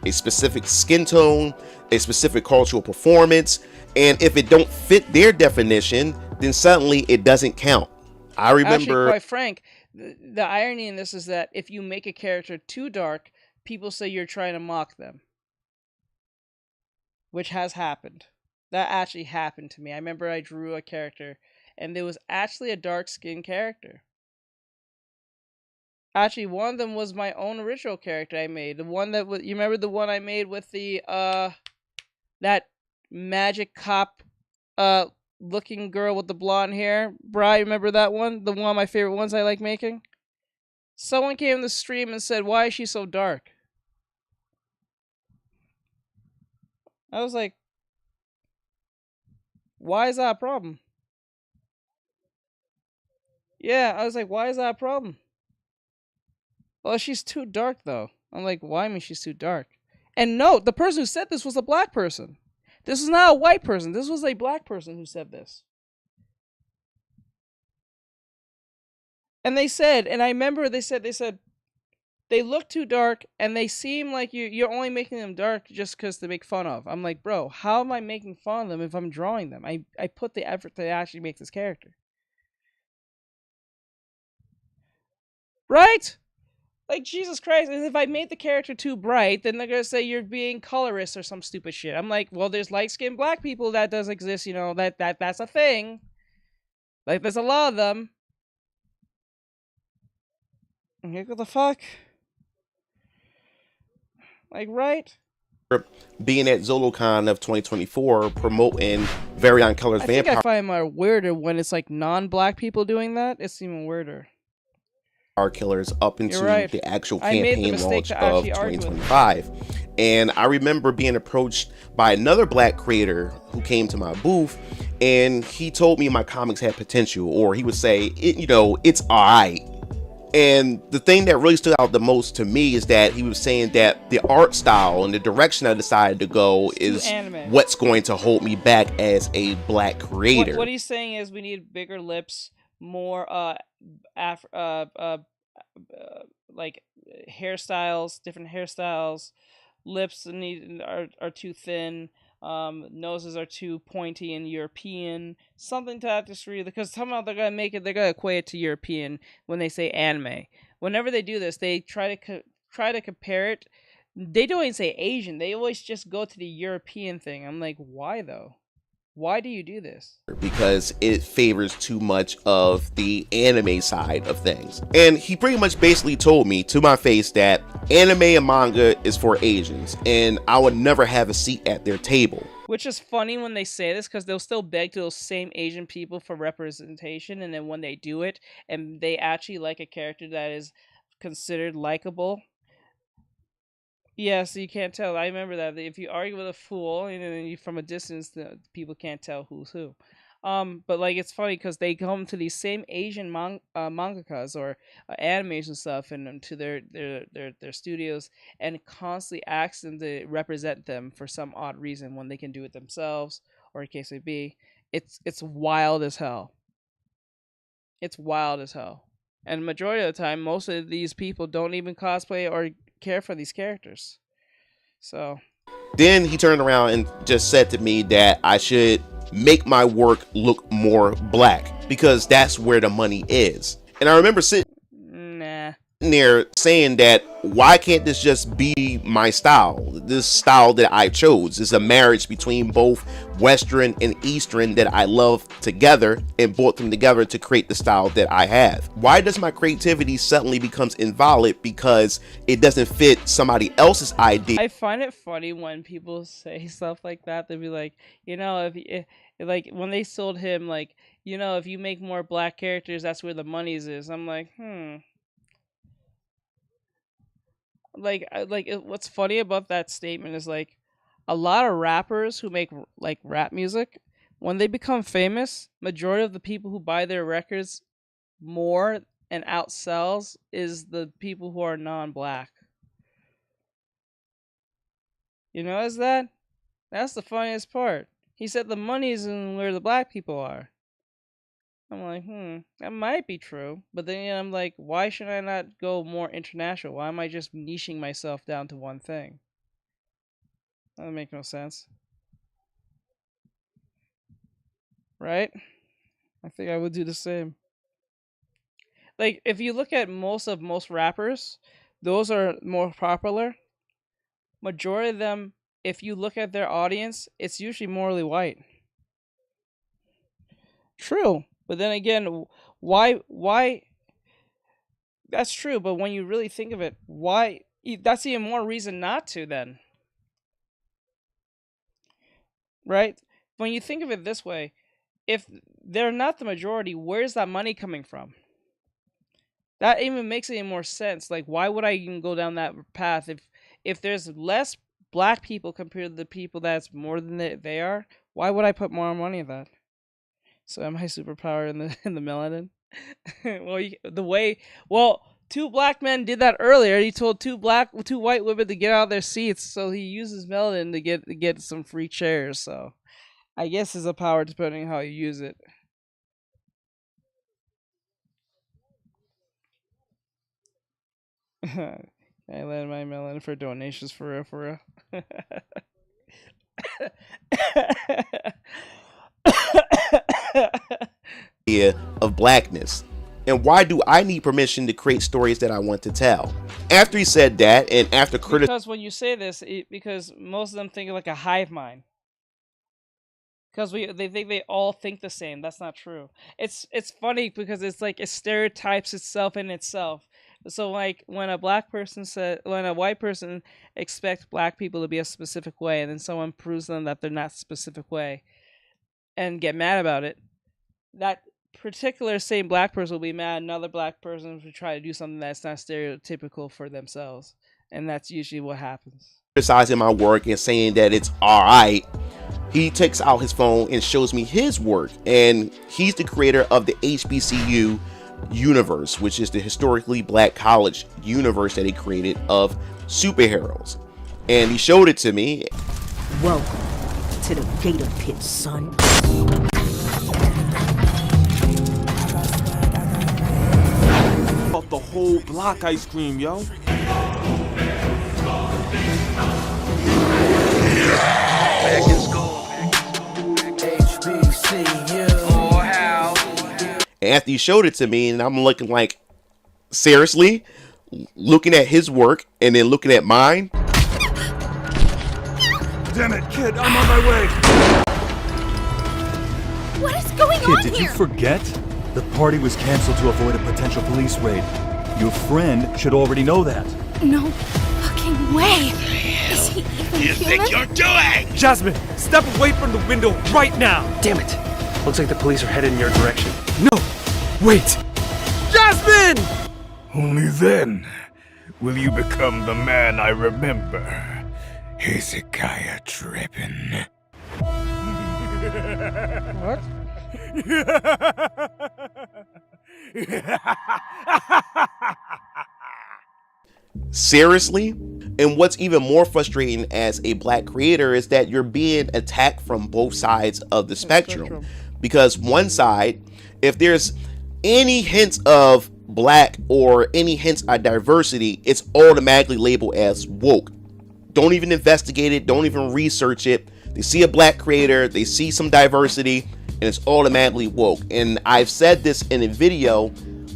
A specific skin tone, a specific cultural performance, and if it don't fit their definition, then suddenly it doesn't count. I remember. Actually, quite frank, the irony in this is that if you make a character too dark, people say you're trying to mock them. Which has happened. That actually happened to me. I remember I drew a character, and there was actually a dark-skinned character. Actually, one of them was my own original character I made. The one that was, you remember the one I made with the, that magic cop, looking girl with the blonde hair? Bri, remember that one? The one of my favorite ones I like making? Someone came in the stream and said, why is she so dark? I was like, why is that a problem? Yeah, I was like, why is that a problem? Well, she's too dark, though. I'm like, why? I mean, she's too dark. And no, the person who said this was a black person. This is not a white person. This was a black person who said this. And they said, and I remember they said, they look too dark, and they seem like you're only making them dark just because to make fun of. I'm like, bro, how am I making fun of them if I'm drawing them? I put the effort to actually make this character. Right? Like, Jesus Christ, and if I made the character too bright, then they're going to say you're being colorist or some stupid shit. I'm like, well, there's light-skinned black people that does exist, you know, that's a thing. Like, there's a lot of them. Like, what the fuck? Like, right? Being at ZoloCon of 2024, promoting Variant Colors I think Vampire I find it more weirder when it's like non-black people doing that. It's even weirder. Killers up into right. the actual I made the campaign mistake launch to of actually argue with 2025. And I remember being approached by another black creator who came to my booth, and he told me my comics had potential, or he would say, it's all right. And the thing that really stood out the most to me is that he was saying that the art style and the direction I decided to go is what's going to hold me back as a black creator. What he's saying is we need bigger lips, more like hairstyles, different hairstyles. Lips are too thin. Noses are too pointy and European. Something to that degree, because somehow they're gonna equate it to European when they say anime. Whenever they do this, they try to compare it. They don't even say Asian. They always just go to the European thing. I'm like, why though? Why do you do this? Because it favors too much of the anime side of things. And he pretty much basically told me to my face that anime and manga is for Asians, and I would never have a seat at their table. Which is funny when they say this, because they'll still beg to those same Asian people for representation, and then when they do it, and they actually like a character that is considered likable. Yeah, so you can't tell. I remember that if you argue with a fool, you from a distance, the people can't tell who's who. But like it's funny because they come to these same Asian mangakas or animes and stuff, and to their studios, and constantly ask them to represent them for some odd reason when they can do it themselves, or in case it be. It's wild as hell. It's wild as hell. And the majority of the time, most of these people don't even cosplay or care for these characters. So then he turned around and just said to me that I should make my work look more black because that's where the money is. And I remember sitting there saying that why can't this just be my style? This style that I chose is a marriage between both Western and Eastern that I love together and brought them together to create the style that I have. Why does my creativity suddenly becomes invalid because it doesn't fit somebody else's idea? I find it funny when people say stuff like that. They'll be like, if like when they sold him, like, you know, if you make more black characters, that's where the money's is. I'm like, what's funny about that statement is like a lot of rappers who make like rap music, when they become famous, majority of the people who buy their records more and outsells is the people who are non-black. You notice that? That's the funniest part. He said the money's in where the black people are. I'm like, that might be true. But then I'm like, why should I not go more international? Why am I just niching myself down to one thing? That doesn't make no sense. Right? I think I would do the same. Like, if you look at most rappers, those are more popular. Majority of them, if you look at their audience, it's usually morally white. True. But then again, why? That's true, but when you really think of it, why? That's even more reason not to then. Right? When you think of it this way, if they're not the majority, where's that money coming from? That even makes any more sense. Like, why would I even go down that path if there's less black people compared to the people that's more than they are? Why would I put more money in that? So am I superpower in the melanin? Two black men did that earlier. He told two white women to get out of their seats, so he uses melanin to get some free chairs. So I guess it's a power depending on how you use it. I lend my melanin for donations for real. Of blackness, and why do I need permission to create stories that I want to tell? After he said that, and after because when you say this, because most of them think like a hive mind, because they think they all think the same. That's not true. It's funny because it's like it stereotypes itself in itself. So like when a white person expects black people to be a specific way, and then someone proves them that they're not a specific way, and get mad about it, that particular same black person will be mad at another black person to try to do something that's not stereotypical for themselves, and that's usually what happens. Criticizing my work and saying that it's all right, he takes out his phone and shows me his work, and he's the creator of the HBCU universe, which is the historically black college universe that he created of superheroes, and he showed it to me. Welcome to the Gator Pit, son. Off the whole block ice cream, yo. Back in school. HBCU. Oh, how? And after he showed it to me, and I'm looking like, seriously? Looking at his work and then looking at mine? Damn it, kid, I'm on my way. What is going on Kid, did here? you forget? The party was canceled to avoid a potential police raid. Your friend should already know that. No fucking way. Is he even human? doing? Jasmine, step away from the window right now. Damn it. Looks like the police are headed in your direction. No, wait. Jasmine! Only then will you become the man I remember. Hezekiah Trippin. What? Seriously? And what's even more frustrating as a black creator is that you're being attacked from both sides of the spectrum. Because one side, if there's any hint of black or any hints of diversity, it's automatically labeled as woke. Don't even investigate it, don't even research it. They see a black creator, they see some diversity, and it's automatically woke. And I've said this in a video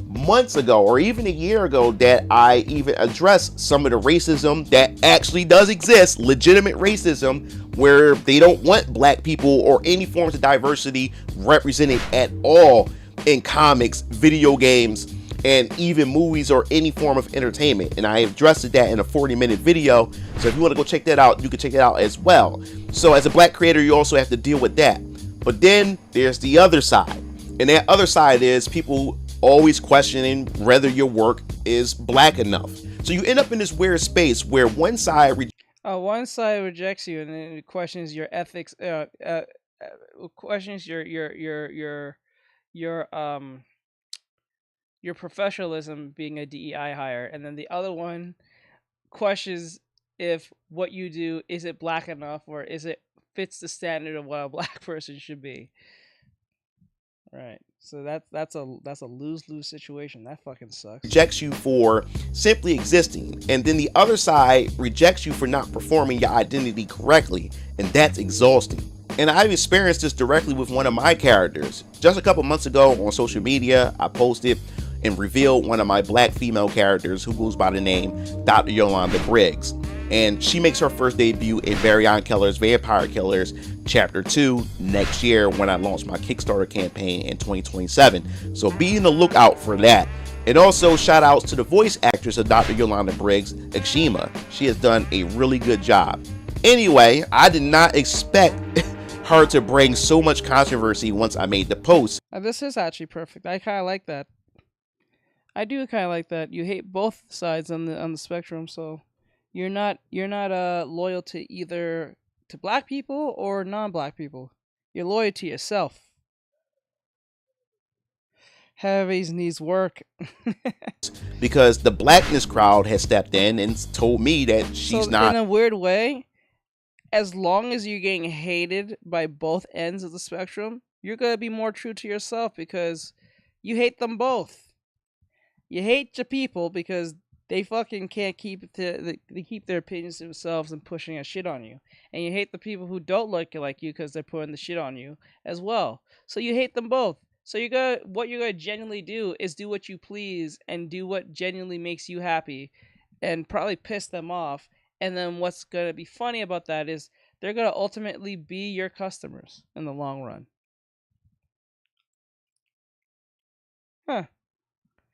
months ago or even a year ago that I even addressed some of the racism that actually does exist, legitimate racism, where they don't want black people or any forms of diversity represented at all in comics, video games, and even movies or any form of entertainment. And I addressed that in a 40-minute video. So if you want to go check that out, you can check it out as well. So as a black creator, you also have to deal with that. But then there's the other side. And that other side is people always questioning whether your work is black enough. So you end up in this weird space where one side rejects you and then it questions your ethics, questions your professionalism being a DEI hire, and then the other one questions if what you do, is it black enough, or is it fits the standard of what a black person should be. Right. So that's a lose-lose situation. That fucking sucks. Rejects you for simply existing, and then the other side rejects you for not performing your identity correctly, and that's exhausting. And I've experienced this directly with one of my characters. Just a couple months ago on social media, I posted and revealed one of my black female characters who goes by the name Dr. Yolanda Briggs. And she makes her first debut in Variant Killers, Vampire Killers Chapter 2 next year when I launch my Kickstarter campaign in 2027. So be on the lookout for that. And also shout outs to the voice actress of Dr. Yolanda Briggs, Akshima. She has done a really good job. Anyway, I did not expect her to bring so much controversy once I made the post. This is actually perfect. I kind of like that. I do kind of like that. You hate both sides on the spectrum, so you're not loyal to either to black people or non-black people. You're loyal to yourself. Harry's needs work. Because the blackness crowd has stepped in and told me that she's not. In a weird way, as long as you're getting hated by both ends of the spectrum, you're gonna be more true to yourself because you hate them both. You hate your people because they fucking can't keep they keep their opinions to themselves and pushing a shit on you. And you hate the people who don't look like you because they're putting the shit on you as well. So you hate them both. So what you're gonna genuinely do is do what you please and do what genuinely makes you happy, and probably piss them off. And then what's gonna be funny about that is they're gonna ultimately be your customers in the long run. Huh.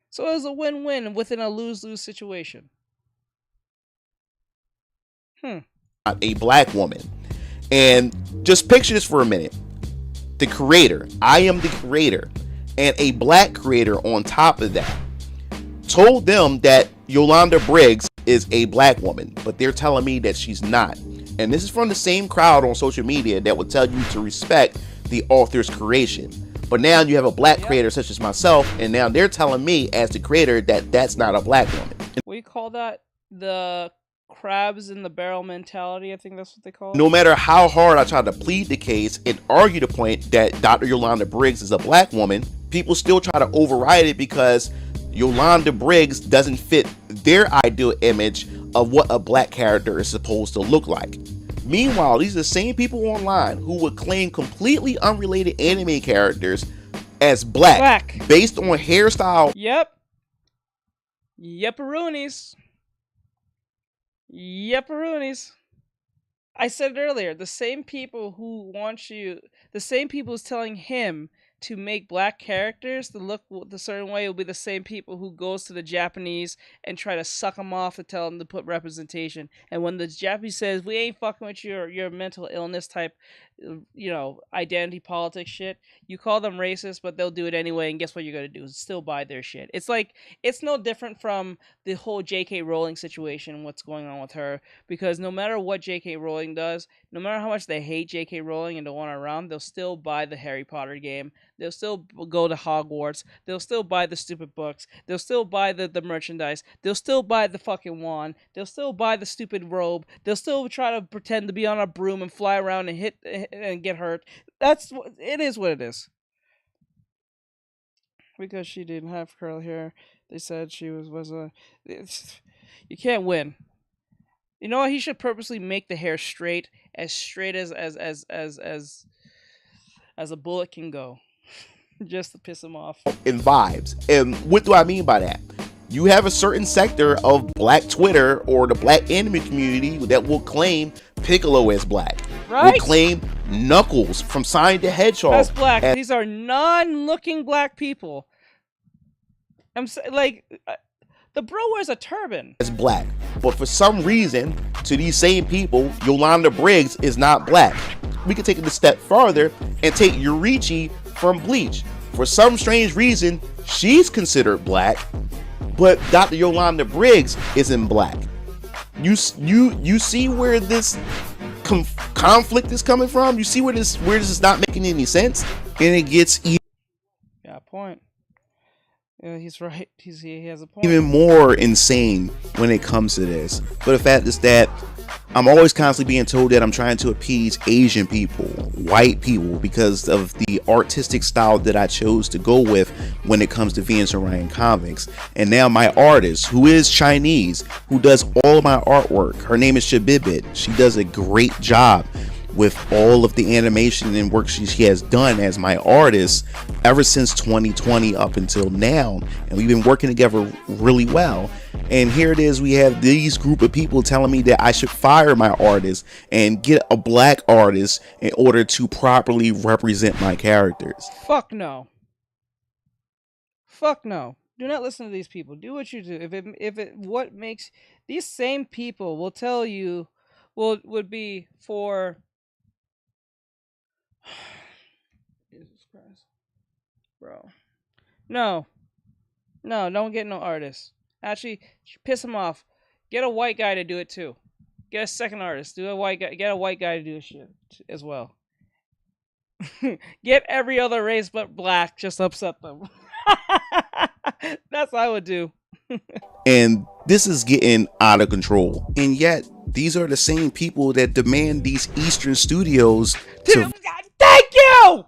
So it was a win-win within a lose-lose situation. A black woman. And just picture this for a minute. The creator, I am the creator, and a black creator on top of that told them that Yolanda Briggs is a black woman, but they're telling me that she's not. And this is from the same crowd on social media that would tell you to respect the author's creation. But now you have a black creator such as myself, and now they're telling me as the creator that that's not a black woman. We call that the crabs in the barrel mentality. I think that's what they call it. No matter how hard I try to plead the case and argue the point that Dr. Yolanda Briggs is a black woman, people still try to override it because Yolanda Briggs doesn't fit their ideal image of what a black character is supposed to look like. Meanwhile, these are the same people online who would claim completely unrelated anime characters as black. Based on hairstyle. Yep. Yepperoonies. Yepperoonies. I said it earlier, the same people who want you, the same people who's telling him to make black characters to look the certain way will be the same people who goes to the Japanese and try to suck them off to tell them to put representation. And when the Japanese says, we ain't fucking with your mental illness type, identity politics shit, you call them racist, but they'll do it anyway. And guess what you're going to do? Still buy their shit. It's like, it's no different from the whole J.K. Rowling situation, what's going on with her, because no matter what J.K. Rowling does, no matter how much they hate J.K. Rowling and don't want her around, they'll still buy the Harry Potter game. They'll still go to Hogwarts. They'll still buy the stupid books. They'll still buy the merchandise. They'll still buy the fucking wand. They'll still buy the stupid robe. They'll still try to pretend to be on a broom and fly around and hit and get hurt. It is what it is. Because she didn't have curly hair, they said she was a. You can't win. You know what? He should purposely make the hair straight as a bullet can go. Just to piss him off. In vibes. And what do I mean by that? You have a certain sector of black Twitter or the black anime community that will claim Piccolo as black. Right? Will claim Knuckles from Sonic the Hedgehog. That's black. These are non-looking black people. I'm like, the bro wears a turban. As black. But for some reason, to these same people, Yolanda Briggs is not black. We could take it a step farther and take Yurichi from Bleach. For some strange reason, she's considered black, but Dr. Yolanda Briggs isn't black. You see where this conflict is coming from? You see where this is not making any sense? And it gets Yeah, point. Yeah, he's right. He has a point. even more insane when it comes to this. But the fact is that I'm always constantly being told that I'm trying to appease Asian people, white people, because of the artistic style that I chose to go with when it comes to Venus Orion comics. And now my artist, who is Chinese, who does all of my artwork, her name is XPPen. She does a great job with all of the animation and work she has done as my artist ever since 2020 up until now, and we've been working together really well. And here it is, we have these group of people telling me that I should fire my artist and get a black artist in order to properly represent my characters. Fuck no. Fuck no. Do not listen to these people. Do what you do. What makes these same people will tell you would be for Jesus Christ. Bro. No, don't get no artist. Actually, piss him off. Get a white guy to do it too. Get a second artist. Get a white guy to do shit as well. Get every other race but black. Just upset them. That's what I would do. And this is getting out of control. And yet, these are the same people that demand these Eastern studios to... Thank you!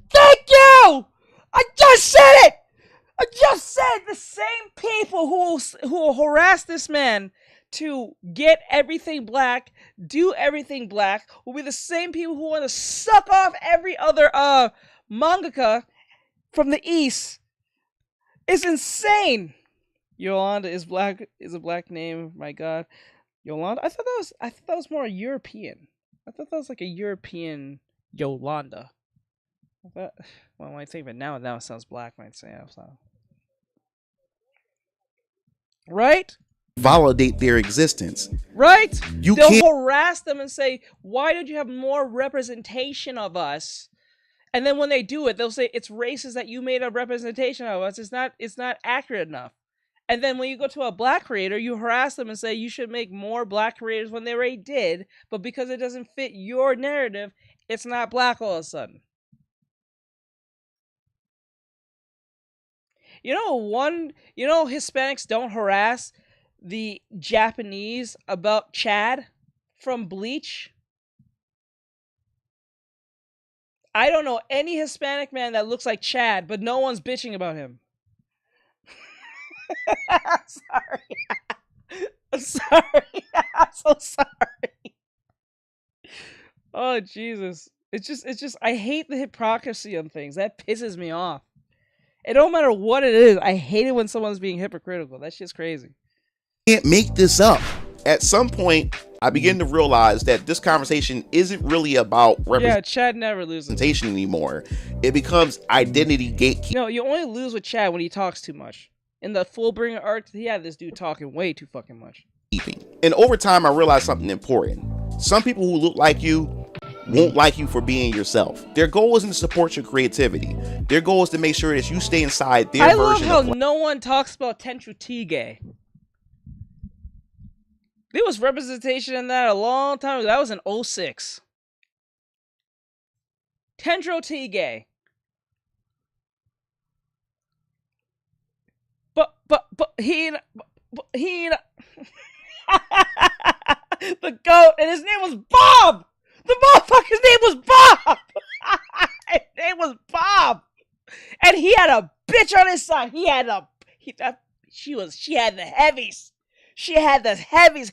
Thank you! I just said it! I just said the same people who will harass this man to get everything black, do everything black, will be the same people who want to suck off every other mangaka from the East. It's insane. Yolanda is a black name. My God, Yolanda. I thought that was more European. I thought that was like a European Yolanda. Well, when I think of it now it sounds black when I say it. So. Right? Validate their existence. Right? They'll harass them and say, why don't you have more representation of us? And then when they do it, they'll say, it's racist that you made a representation of us. It's not accurate enough. And then when you go to a black creator, you harass them and say, you should make more black creators when they already did. But because it doesn't fit your narrative, it's not black all of a sudden. You know Hispanics don't harass the Japanese about Chad from Bleach? I don't know any Hispanic man that looks like Chad, but no one's bitching about him. I'm sorry. I'm so sorry. Oh, Jesus. It's just, I hate the hypocrisy on things. That pisses me off. It don't matter what it is. I hate it when someone's being hypocritical. That shit's crazy. Can't make this up. At some point, I begin to realize that this conversation isn't really about Chad never loses representation anymore. It becomes identity gatekeeping. No, you only lose with Chad when he talks too much. In the Fullbringer arc, he had this dude talking way too fucking much. And over time, I realized something important. Some people who look like you won't like you for being yourself. Their goal isn't to support your creativity. Their goal is to make sure that you stay inside their version. I love how no one talks about Tenchu Tige. There was representation in that a long time ago. That was in 06. Tenchu Tige. But he the goat, and his name was Bob. The motherfucker's name was Bob. His name was Bob, and he had a bitch on his side. She had the heavies. She had the heavies,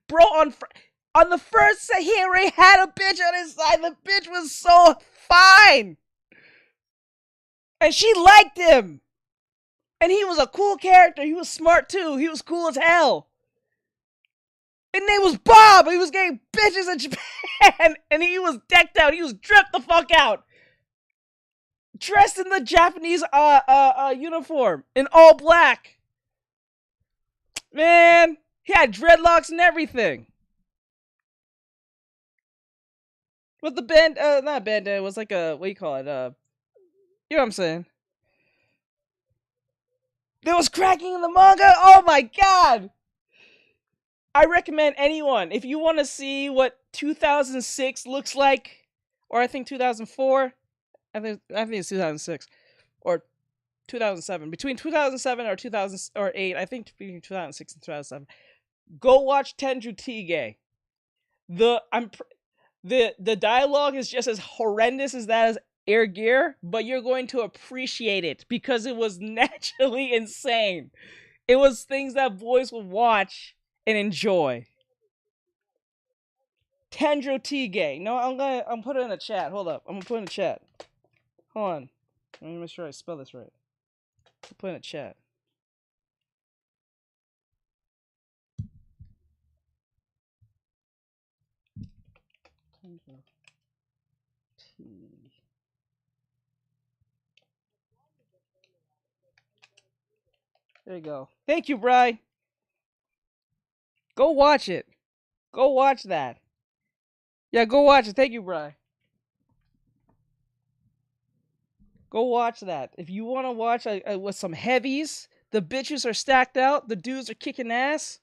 bro. On the first set, he already had a bitch on his side. The bitch was so fine, and she liked him. And he was a cool character. He was smart too. He was cool as hell. His name was Bob. He was getting bitches in Japan. And he was decked out. He was dripped the fuck out. Dressed in the Japanese uniform. In all black. Man. He had dreadlocks and everything. With the band, not bandana. It was like a, what do you call it? You know what I'm saying? There was cracking in the manga? Oh my god! I recommend anyone, if you want to see what 2006 looks like, or I think 2004, I think it's 2006, or 2007. Between 2007 or 2008, I think between 2006 and 2007. Go watch Tenju Tige. The dialogue is just as horrendous as that as Air Gear, but you're going to appreciate it because it was naturally insane. It was things that boys would watch and enjoy. Tenjo Tige. No, I'm putting it in the chat. Hold up. I'm gonna put it in the chat. Hold on. Let me make sure I spell this right. I'll put it in the chat. There you go. Thank you, Bri. Go watch it. Go watch that. Yeah, go watch it. Thank you, Bri. Go watch that. If you want to watch with some heavies, the bitches are stacked out, the dudes are kicking ass.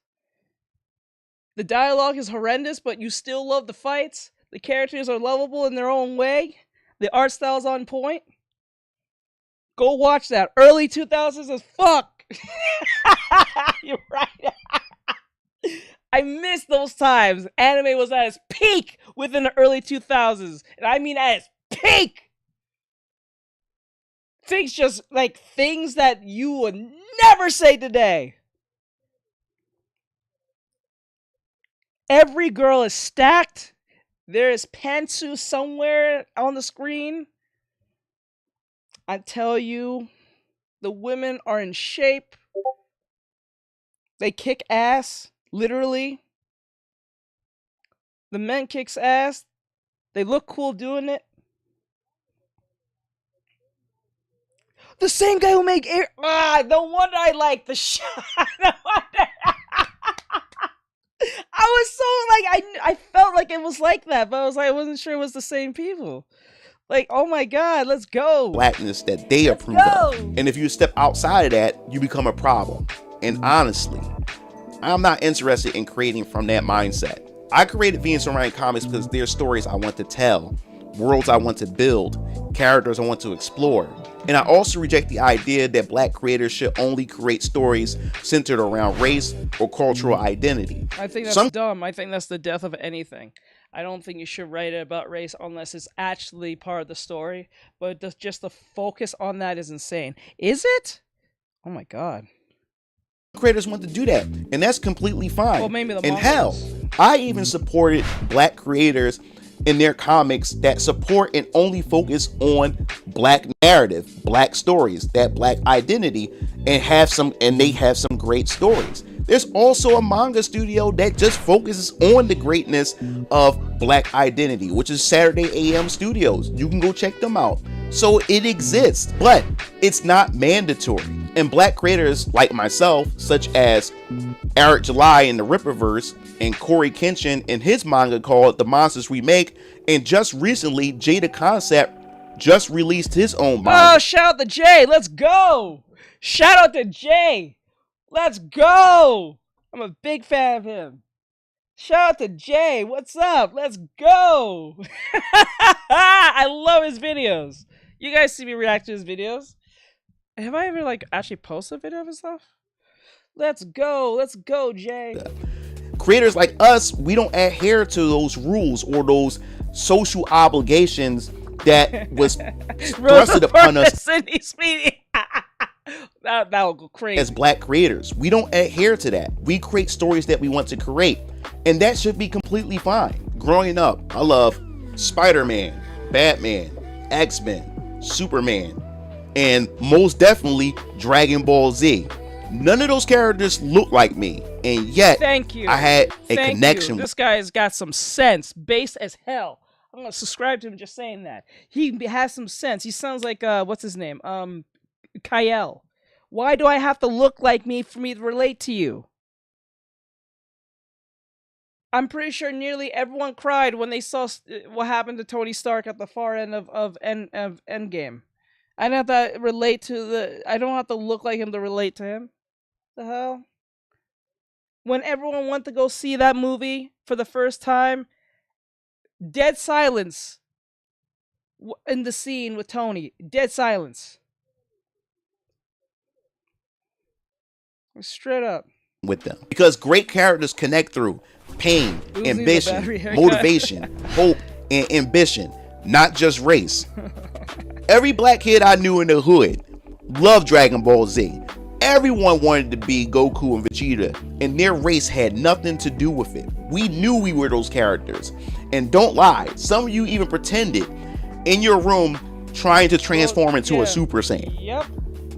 The dialogue is horrendous, but you still love the fights. The characters are lovable in their own way. The art style's on point. Go watch that. Early 2000s as fuck. You're right. I miss those times. Anime was at its peak within the early 2000s. And I mean at its peak. Things just like things that you would never say today. Every girl is stacked. There is pantsu somewhere on the screen. I tell you, the women are in shape. They kick ass, literally. The men kicks ass. They look cool doing it. The same guy who made Air... no wonder I like the show. No wonder. I was so like, I felt like it was like that, but I was like, I wasn't sure it was the same people. Like, oh my god, let's go. Blackness that they approve of. And if you step outside of that, you become a problem. And honestly, I'm not interested in creating from that mindset. I created Venus Orion Comics because there's stories I want to tell, worlds I want to build, characters I want to explore. And I also reject the idea that black creators should only create stories centered around race or cultural identity. I think that's dumb. I think that's the death of anything. I don't think you should write it about race unless it's actually part of the story. But just the focus on that is insane. Is it? Oh my god. Creators want to do that, and that's completely fine. Well, maybe the and hell, I even supported black creators in their comics that support and only focus on black narrative, black stories, that black identity, and they have some great stories. There's also a manga studio that just focuses on the greatness of black identity, which is Saturday AM Studios. You can go check them out. So it exists, but it's not mandatory. And black creators like myself, such as Eric July in the Ripperverse, and Corey Kenshin in his manga called The Monsters We Make, and just recently, Jada Concept just released his own manga. Oh, shout out to Jay. Let's go. Shout out to Jay. Let's go. I'm a big fan of him. Shout out to Jay. What's up? Let's go. I love his videos. You guys see me react to his videos? Have I ever actually posted a video of his stuff? Let's go. Let's go, Jay. Creators like us, we don't adhere to those rules or those social obligations that was thrusted upon us that will go crazy. As black creators. We don't adhere to that. We create stories that we want to create, and that should be completely fine. Growing up, I love Spider-Man, Batman, X-Men, Superman, and most definitely Dragon Ball Z. None of those characters look like me, and yet Thank you. I had a connection with this guy's got some sense, base as hell. I'm gonna subscribe to him just saying that. He has some sense. He sounds like what's his name? Kyle. Why do I have to look like me for me to relate to you? I'm pretty sure nearly everyone cried when they saw what happened to Tony Stark at the far end of Endgame. I don't have to relate to I don't have to look like him to relate to him. The hell? When everyone went to go see that movie for the first time, dead silence in the scene with Tony. Dead silence. Straight up. With them. Because great characters connect through pain, ambition, motivation, hope, and ambition, not just race. Every black kid I knew in the hood loved Dragon Ball Z. Everyone wanted to be Goku and Vegeta, and their race had nothing to do with it. We knew we were those characters. And don't lie, some of you even pretended in your room trying to transform into a Super Saiyan. Yep.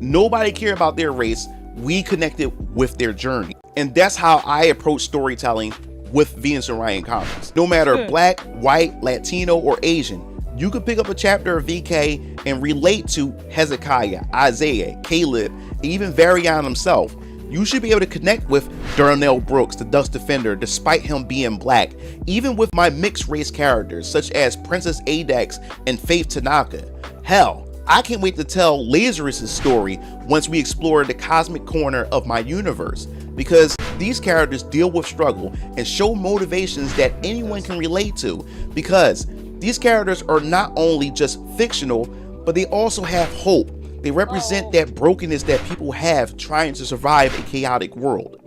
Nobody cared about their race. We connected with their journey. And that's how I approach storytelling with Venus and Ryan comics. No matter black, white, Latino, or Asian, you could pick up a chapter of VK and relate to Hezekiah, Isaiah, Caleb, and even Varian himself. You should be able to connect with Darnell Brooks, the Dust Defender, despite him being black, even with my mixed race characters such as Princess Adax and Faith Tanaka. Hell, I can't wait to tell Lazarus' story once we explore the cosmic corner of my universe, because these characters deal with struggle and show motivations that anyone can relate to, because these characters are not only just fictional, but they also have hope. They represent that brokenness that people have trying to survive a chaotic world.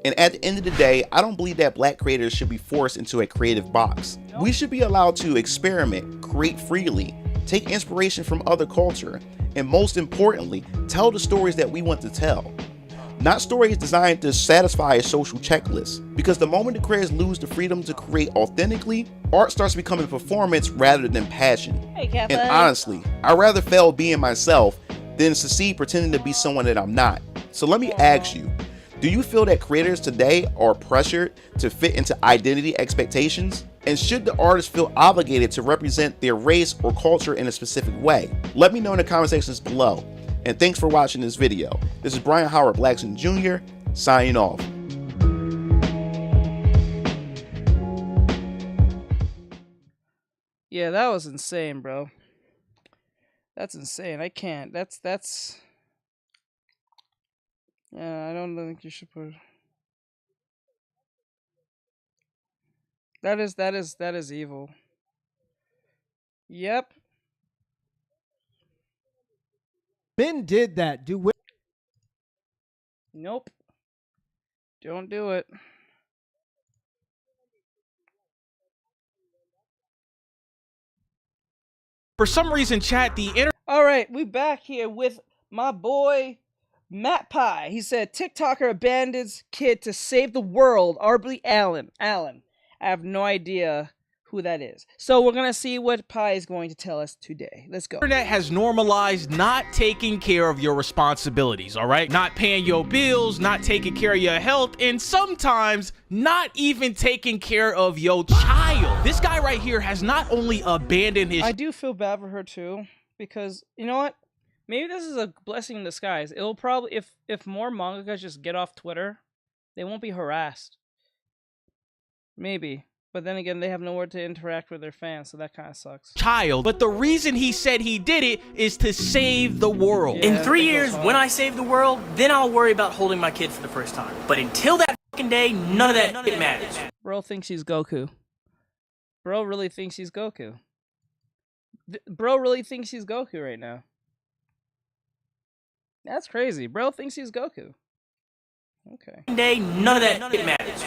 And at the end of the day, I don't believe that black creators should be forced into a creative box. We should be allowed to experiment, create freely, take inspiration from other culture, and most importantly, tell the stories that we want to tell. Not stories designed to satisfy a social checklist, because the moment the creators lose the freedom to create authentically, art starts becoming performance rather than passion. And honestly, I'd rather fail being myself than succeed pretending to be someone that I'm not. So let me ask you, do you feel that creators today are pressured to fit into identity expectations? And should the artists feel obligated to represent their race or culture in a specific way? Let me know in the comment sections below. And thanks for watching this video. This is Brian Howard Blackson Jr. signing off. Yeah, that was insane, bro. That's insane. I can't. That's yeah, I don't think you should put That is evil. Yep. Ben did that. Do we? Nope. Don't do it. For some reason, chat, All right, we back here with my boy Matt Pie. He said TikToker abandons kid to save the world. Aubrey Allen. I have no idea who that is. So we're going to see what Pie is going to tell us today. Let's go. Internet has normalized not taking care of your responsibilities, all right? Not paying your bills, not taking care of your health, and sometimes not even taking care of your child. This guy right here has not only abandoned his... I do feel bad for her too, because you know what? Maybe this is a blessing in disguise. It'll probably, if more mangakas just get off Twitter, they won't be harassed. Maybe. But then again, they have nowhere to interact with their fans, so that kind of sucks. Child, but the reason he said he did it is to save the world. In 3 years, when I save the world, then I'll worry about holding my kid for the first time. But until that fucking day, none of that shit matters. Bro thinks he's Goku. Bro really thinks he's Goku. Bro really thinks he's Goku right now. That's crazy. Bro thinks he's Goku. Okay. Day, none of that shit matters.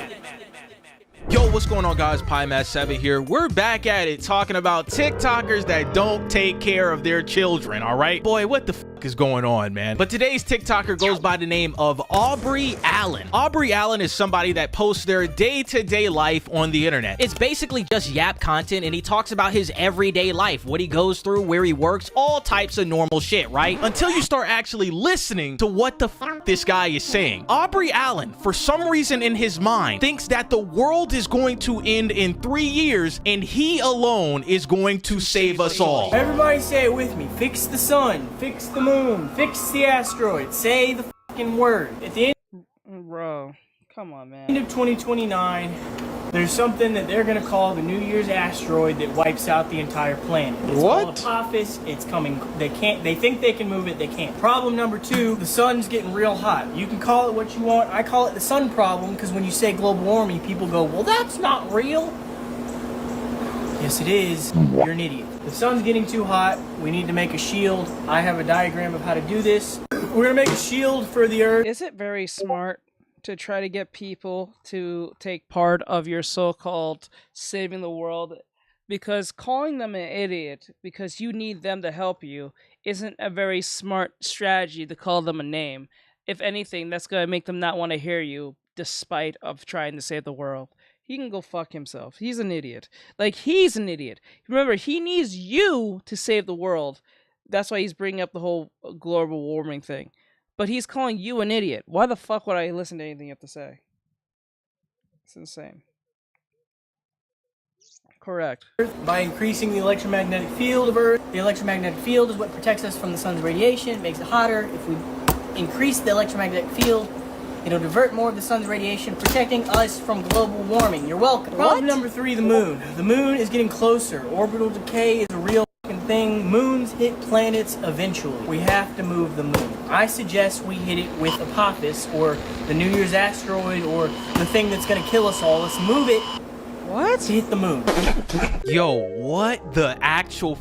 Yo, what's going on, guys? PieMatt7 here. We're back at it talking about TikTokers that don't take care of their children, all right? Boy, what the fuck is going on, man? But today's TikToker goes by the name of Aubrey Allen. Aubrey Allen is somebody that posts their day-to-day life on the internet. It's basically just yap content, and he talks about his everyday life, what he goes through, where he works, all types of normal shit, right? Until you start actually listening to what the fuck this guy is saying. Aubrey Allen, for some reason in his mind, thinks that the world is going to end in 3 years and he alone is going to save us all. Everybody say it with me. Fix the sun, fix the moon, fix the asteroid. Say the fucking word. At the end Bro, come on, man. of 2029, There's something that they're gonna call the New Year's asteroid that wipes out the entire planet. It's called Apophis. It's coming. They think they can move it. They can't. Problem number 2, the sun's getting real hot. You can call it what you want. I call it the sun problem because when you say global warming, people go, well, that's not real. Yes, it is. You're an idiot. The sun's getting too hot. We need to make a shield. I have a diagram of how to do this. We're gonna make a shield for the Earth. Is it very smart to try to get people to take part of your so-called saving the world? Because calling them an idiot because you need them to help you isn't a very smart strategy to call them a name. If anything, that's going to make them not want to hear you despite of trying to save the world. He can go fuck himself. He's an idiot. Like, he's an idiot. Remember, he needs you to save the world. That's why he's bringing up the whole global warming thing. But he's calling you an idiot. Why the fuck would I listen to anything you have to say? It's insane. Correct. By increasing the electromagnetic field of Earth. The electromagnetic field is what protects us from the sun's radiation. It makes it hotter. If we increase the electromagnetic field, it'll divert more of the sun's radiation, protecting us from global warming. You're welcome. Problem number 3, the moon. The moon is getting closer. Orbital decay is a real thing. Moons hit planets eventually. We have to move the moon. I suggest we hit it with Apophis or the New Year's asteroid or the thing that's gonna kill us all. Let's move it. What? To hit the moon. Yo, what the actual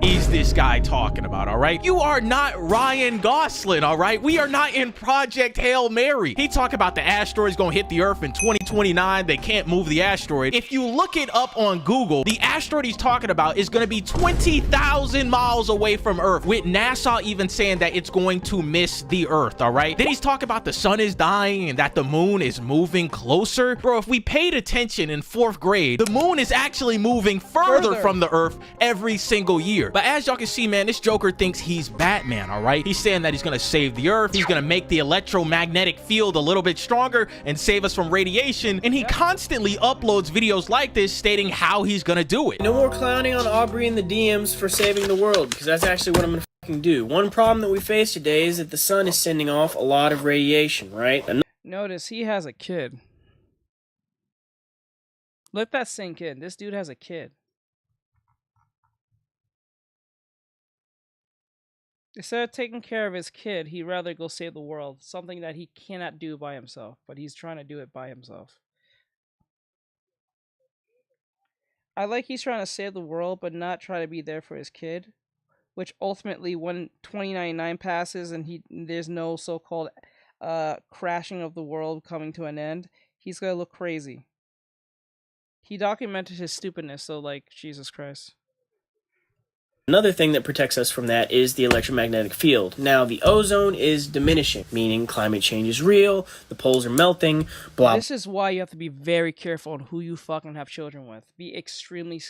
is this guy talking about, all right? You are not Ryan Gosling, all right? We are not in Project Hail Mary. He talked about the asteroid's gonna hit the Earth in 2029. They can't move the asteroid. If you look it up on Google, the asteroid he's talking about is gonna be 20,000 miles away from Earth, with NASA even saying that it's going to miss the Earth, all right? Then he's talking about the sun is dying and that the moon is moving closer. Bro, if we paid attention in 4th grade, the moon is actually moving further from the Earth every single year. But as y'all can see, man, this Joker thinks he's Batman, all right? He's saying that he's gonna save the Earth, he's gonna make the electromagnetic field a little bit stronger and save us from radiation, and he constantly uploads videos like this stating how he's gonna do it. No more clowning on Aubrey in the DMs for saving the world, because that's actually what I'm gonna fucking do. One problem that we face today is that the sun is sending off a lot of radiation, right? Notice he has a kid. Let that sink in. This dude has a kid. Instead of taking care of his kid, he'd rather go save the world. Something that he cannot do by himself, but he's trying to do it by himself. I like he's trying to save the world, but not try to be there for his kid. Which ultimately, when 2099 passes and there's no so-called crashing of the world coming to an end, he's gonna look crazy. He documented his stupidness, so like, Jesus Christ. Another thing that protects us from that is the electromagnetic field. Now, the ozone is diminishing, meaning climate change is real, the poles are melting, blah. This is why you have to be very careful on who you fucking have children with. Be extremely...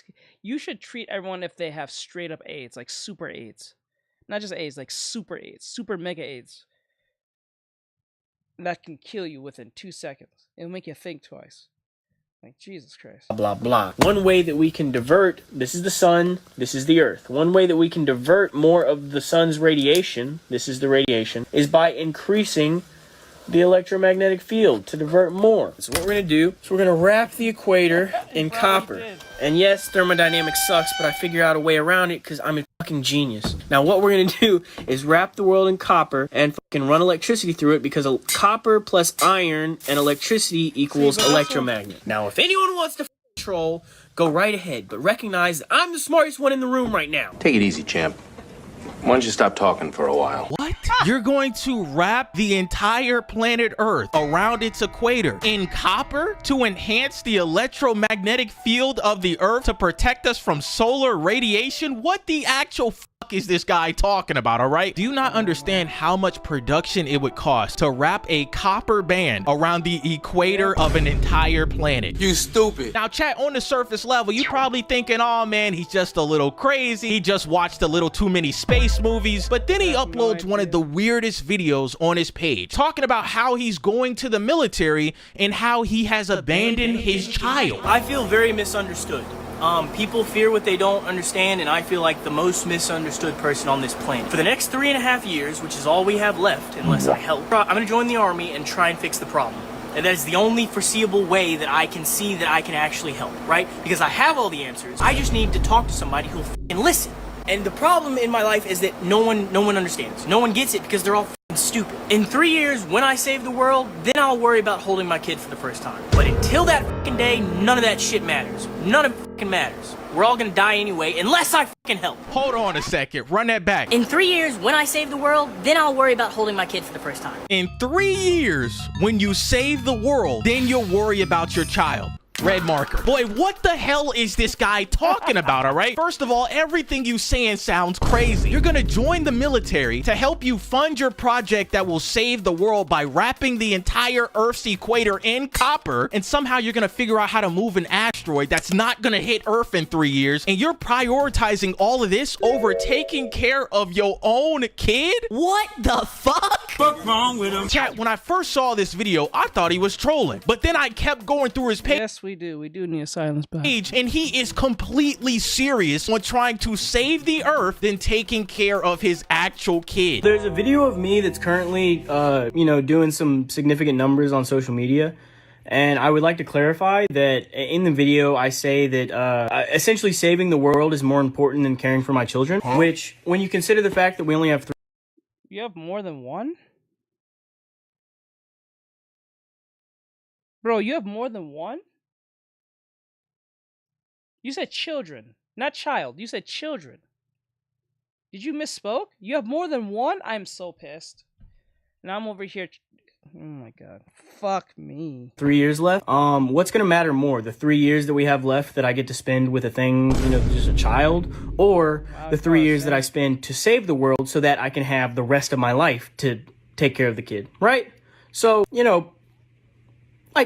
You should treat everyone if they have straight up AIDS, like super AIDS. Not just AIDS, like super AIDS, super mega AIDS. That can kill you within 2 seconds. It'll make you think twice. Like, Jesus Christ. Blah, blah. One way that we can divert, this is the sun, this is the earth. One way that we can divert more of the sun's radiation, this is the radiation, is by increasing the electromagnetic field to divert more. So what we're going to do is we're going to wrap the equator in copper. And yes, thermodynamics sucks, but I figure out a way around it because I'm a fucking genius. Now what we're going to do is wrap the world in copper and fucking run electricity through it because copper plus iron and electricity equals electromagnet. Now if anyone wants to troll, go right ahead, but recognize that I'm the smartest one in the room right now. Take it easy, champ. Why don't you stop talking for a while? What? You're going to wrap the entire planet Earth around its equator in copper to enhance the electromagnetic field of the Earth to protect us from solar radiation? What the actual fuck is this guy talking about, all right? Do you not understand how much production it would cost to wrap a copper band around the equator of an entire planet? You stupid. Now, chat, on the surface level, you probably thinking, oh man, he's just a little crazy. He just watched a little too many space movies. But then he uploads one of the weirdest videos on his page talking about how he's going to the military and how he has abandoned his child. I feel very misunderstood. People fear what they don't understand, and I feel like the most misunderstood person on this planet. For the next 3.5 years, which is all we have left, unless I help, I'm gonna join the army and try and fix the problem. And that is the only foreseeable way that I can see that I can actually help, right? Because I have all the answers. I just need to talk to somebody who'll f***ing listen. And the problem in my life is that no one understands. No one gets it because they're all f***ing stupid. In 3 years, when I save the world, then I'll worry about holding my kid for the first time. But until that f***ing day, none of that shit matters. None of it f***ing matters. We're all gonna die anyway, unless I f***ing help. Hold on a second. Run that back. In 3 years, when I save the world, then I'll worry about holding my kid for the first time. In 3 years, when you save the world, then you'll worry about your child. Red marker. Boy, what the hell is this guy talking about, all right? First of all, everything you saying sounds crazy. You're gonna join the military to help you fund your project that will save the world by wrapping the entire Earth's equator in copper, and somehow you're gonna figure out how to move an asteroid that's not gonna hit Earth in 3 years, and you're prioritizing all of this over taking care of your own kid? What the fuck? What's wrong with him? Chat, when I first saw this video, I thought he was trolling, but then I kept going through his page. Yes, we do need a silence back. And he is completely serious when trying to save the Earth than taking care of his actual kid. There's a video of me that's currently, doing some significant numbers on social media. And I would like to clarify that in the video, I say that essentially saving the world is more important than caring for my children, which when you consider the fact that we only have 3. You have more than one? Bro, you have more than one? You said children, not child. You said children. Did you misspoke? You have more than one? I'm so pissed. And I'm over here. Oh my god. Fuck me. 3 years left. What's gonna matter more? The 3 years that we have left that I get to spend with a thing, just a child? Or the 3 years that I spend to save the world so that I can have the rest of my life to take care of the kid, right? So,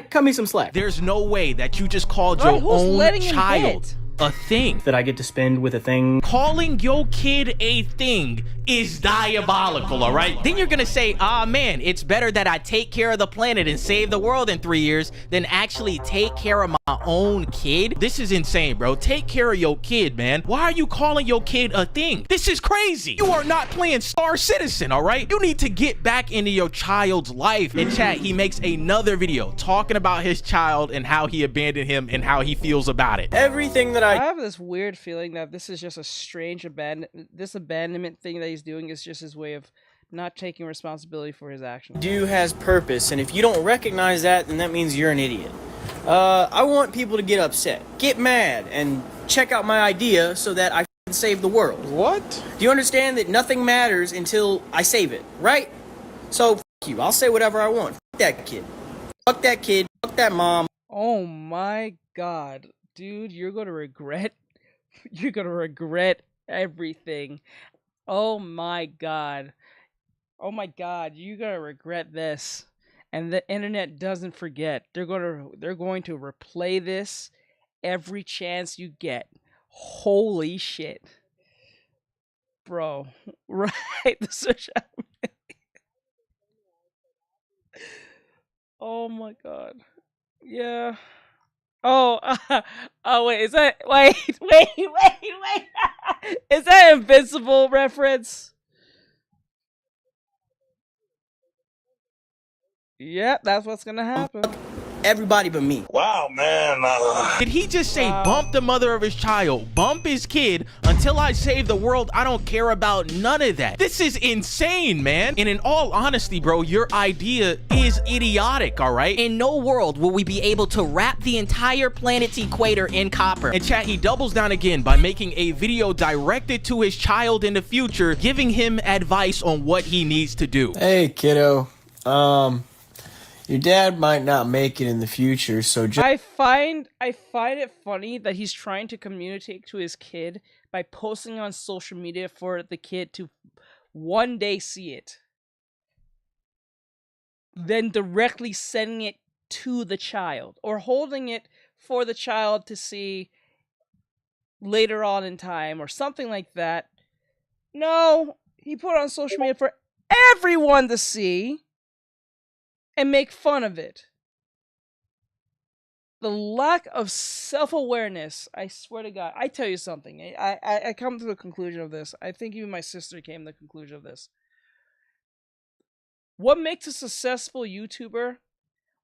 cut me some slack. There's no way that you just called your own child a thing that I get to spend with a thing. Calling your kid a thing is diabolical, all right? Then you're gonna say, ah, man, it's better that I take care of the planet and save the world in 3 years than actually take care of my own kid. This is insane, bro. Take care of your kid, man. Why are you calling your kid a thing? This is crazy. You are not playing Star Citizen, all right? You need to get back into your child's life. In chat, he makes another video talking about his child and how he abandoned him and how he feels about it. Everything that I have this weird feeling that this is just a strange abandonment thing that he's doing is just his way of not taking responsibility for his actions. Do has purpose, and if you don't recognize that, then that means you're an idiot. I want people to get upset, get mad, and check out my idea so that I can save the world. What? Do you understand that nothing matters until I save it, right? So, f*** you. I'll say whatever I want. F*** that kid. Fuck that kid. Fuck that mom. Oh my god. Dude, you're gonna regret everything. Oh my god. Oh my god, you're gonna regret this. And the internet doesn't forget. They're going to replay this every chance you get. Holy shit. Bro. Right, the social media. Oh my god. Yeah. Oh, wait, is that, wait, is that Invincible reference? Yep, that's what's gonna happen. Everybody but me. Wow, man. Did he just say bump the mother of his child, bump his kid, until I save the world, I don't care about none of that? This is insane, man. And in all honesty, bro, your idea is idiotic, all right? In no world will we be able to wrap the entire planet's equator in copper. And chat, he doubles down again by making a video directed to his child in the future, giving him advice on what he needs to do. Hey, kiddo. Your dad might not make it in the future, so just... I find it funny that he's trying to communicate to his kid by posting on social media for the kid to one day see it. Then directly sending it to the child, or holding it for the child to see later on in time, or something like that. No, he put it on social media for everyone to see and make fun of it. The lack of self-awareness, I swear to God. I tell you something, I come to the conclusion of this. I think even my sister came to the conclusion of this. What makes a successful YouTuber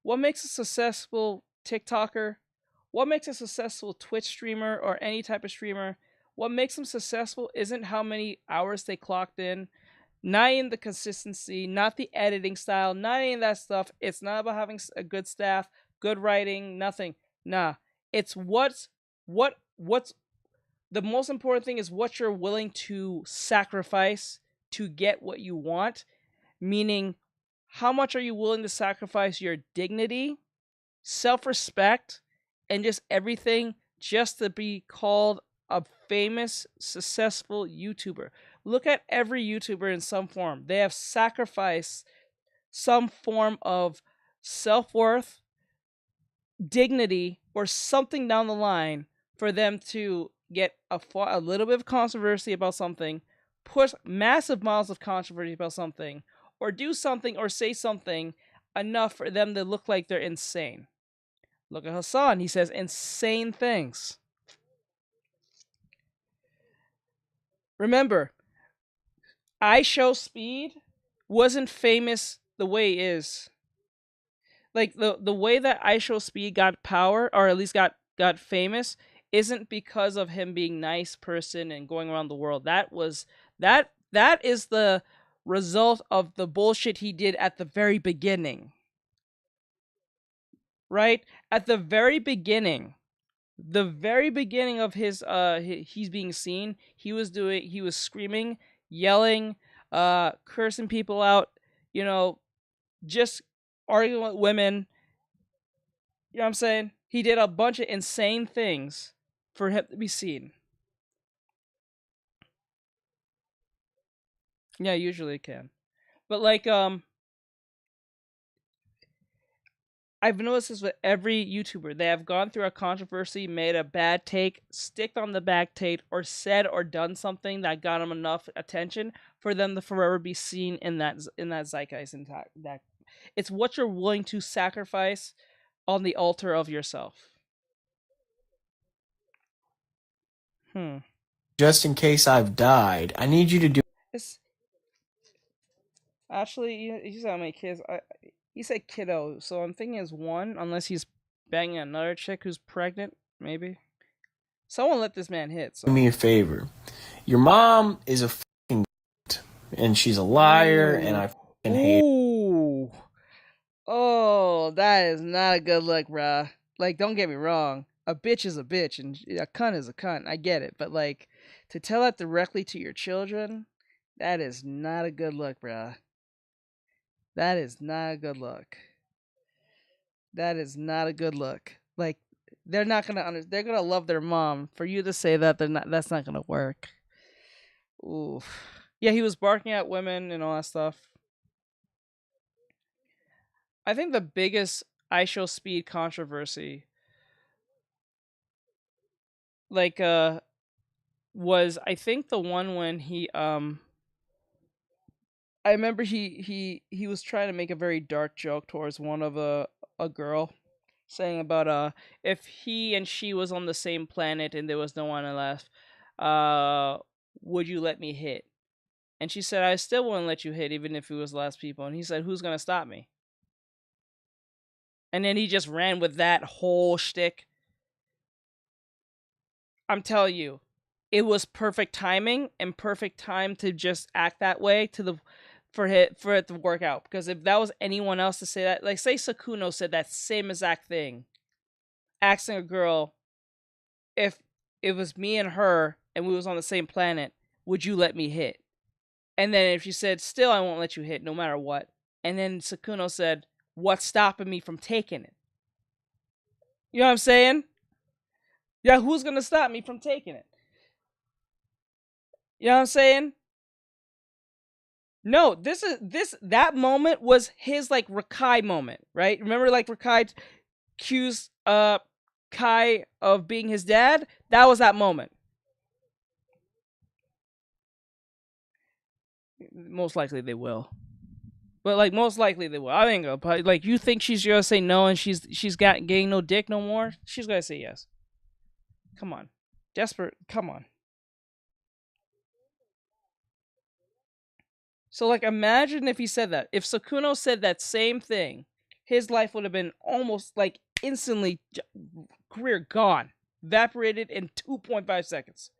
what makes a successful TikToker? What makes a successful Twitch streamer or any type of streamer? What makes them successful isn't how many hours they clocked in, not in the consistency, not the editing style, not any of that stuff. It's not about having a good staff, good writing, nothing. Nah, it's what's the most important thing is what you're willing to sacrifice to get what you want. Meaning, how much are you willing to sacrifice your dignity, self-respect, and just everything just to be called a famous, successful YouTuber? Look at every YouTuber in some form. They have sacrificed some form of self-worth, dignity, or something down the line for them to get a little bit of controversy about something, push massive amounts of controversy about something, or do something or say something enough for them to look like they're insane. Look at Hassan. He says insane things. Remember, IShowSpeed wasn't famous the way it is. Like the way that IShowSpeed got power, or at least got famous, isn't because of him being nice person and going around the world. That is the result of the bullshit he did at the very beginning. Right? At the very beginning of his he's being seen, he was screaming, yelling, cursing people out, just arguing with women. You know what I'm saying? He did a bunch of insane things for him to be seen. Yeah, usually it can. But I've noticed this with every YouTuber. They have gone through a controversy, made a bad take, sticked on the back take, or said or done something that got them enough attention for them to forever be seen in that zeitgeist. That it's what you're willing to sacrifice on the altar of yourself. Just in case I've died, I need you to do. Actually, he said how many kids. He said kiddo, so I'm thinking it's one, unless he's banging another chick who's pregnant, maybe. Someone let this man hit. So. Do me a favor. Your mom is a fucking and she's a liar, and I fucking hate her. Oh, that is not a good look, bruh. Like, don't get me wrong. A bitch is a bitch, and a cunt is a cunt. I get it. But, to tell that directly to your children, that is not a good look, bruh. That is not a good look. That is not a good look. They're not gonna they're gonna love their mom. For you to say that, that's not gonna work. Ooh. Yeah, he was barking at women and all that stuff. I think the biggest IShowSpeed controversy was, I think, the one when he I remember he was trying to make a very dark joke towards one of a girl, saying about if he and she was on the same planet and there was no one left, would you let me hit? And she said, I still wouldn't let you hit even if it was the last people. And he said, who's gonna stop me? And then he just ran with that whole shtick. I'm telling you, it was perfect timing and perfect time to just act that way for it to work out. Because if that was anyone else to say that, like say Sakuno said that same exact thing, asking a girl, if it was me and her and we was on the same planet, would you let me hit? And then if she said, still I won't let you hit no matter what. And then Sakuno said, what's stopping me from taking it? You know what I'm saying? Yeah, who's gonna stop me from taking it? You know what I'm saying? No, that moment was his Rakai moment, right? Remember Rakai accused Kai of being his dad? That was that moment. Most likely they will. But most likely they will. I think you think she's gonna say no and she's getting no dick no more? She's gonna say yes. Come on. Desperate. Come on. So imagine if he said that. If Sakuno said that same thing his life would have been almost like instantly career gone, evaporated in 2.5 seconds.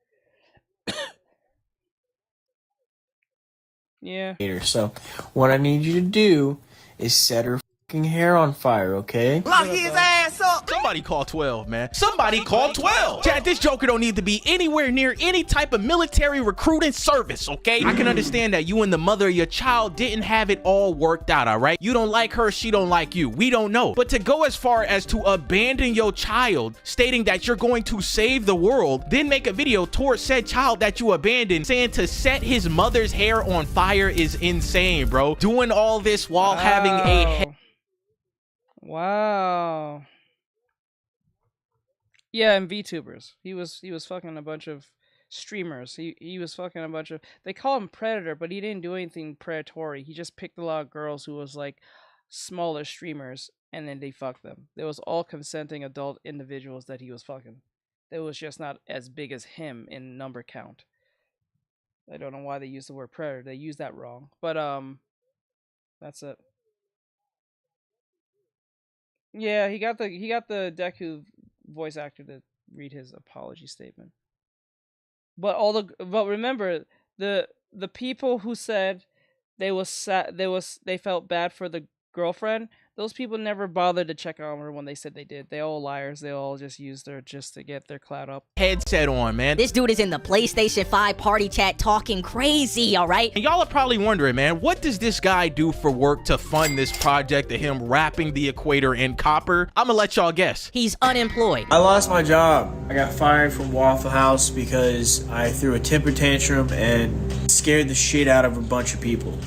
Yeah. So, what I need you to do is set her fucking hair on fire, okay? Lock his ass up! Somebody call 12, man. Somebody call 12! Chat, this Joker don't need to be anywhere near any type of military recruiting service, okay? I can understand that you and the mother of your child didn't have it all worked out, alright? You don't like her, she don't like you. We don't know. But to go as far as to abandon your child, stating that you're going to save the world, then make a video towards said child that you abandoned, saying to set his mother's hair on fire is insane, bro. Doing all this while having a... Wow. Yeah, and VTubers. He was fucking a bunch of streamers. He was fucking a bunch of, they call him Predator, but he didn't do anything predatory. He just picked a lot of girls who was like smaller streamers, and then they fucked them. There was all consenting adult individuals that he was fucking. They was just not as big as him in number count. I don't know why they used the word predator. They used that wrong. But that's it. Yeah, he got the Deku voice actor to read his apology statement. But remember the people who said they felt bad for the girlfriend, those people never bothered to check on her when they said they did. They all liars. They all just used her just to get their clout up. Headset on, man. This dude is in the PlayStation 5 party chat talking crazy, alright? And y'all are probably wondering, man, what does this guy do for work to fund this project of him wrapping the equator in copper? I'ma let y'all guess. He's unemployed. I lost my job. I got fired from Waffle House because I threw a temper tantrum and scared the shit out of a bunch of people.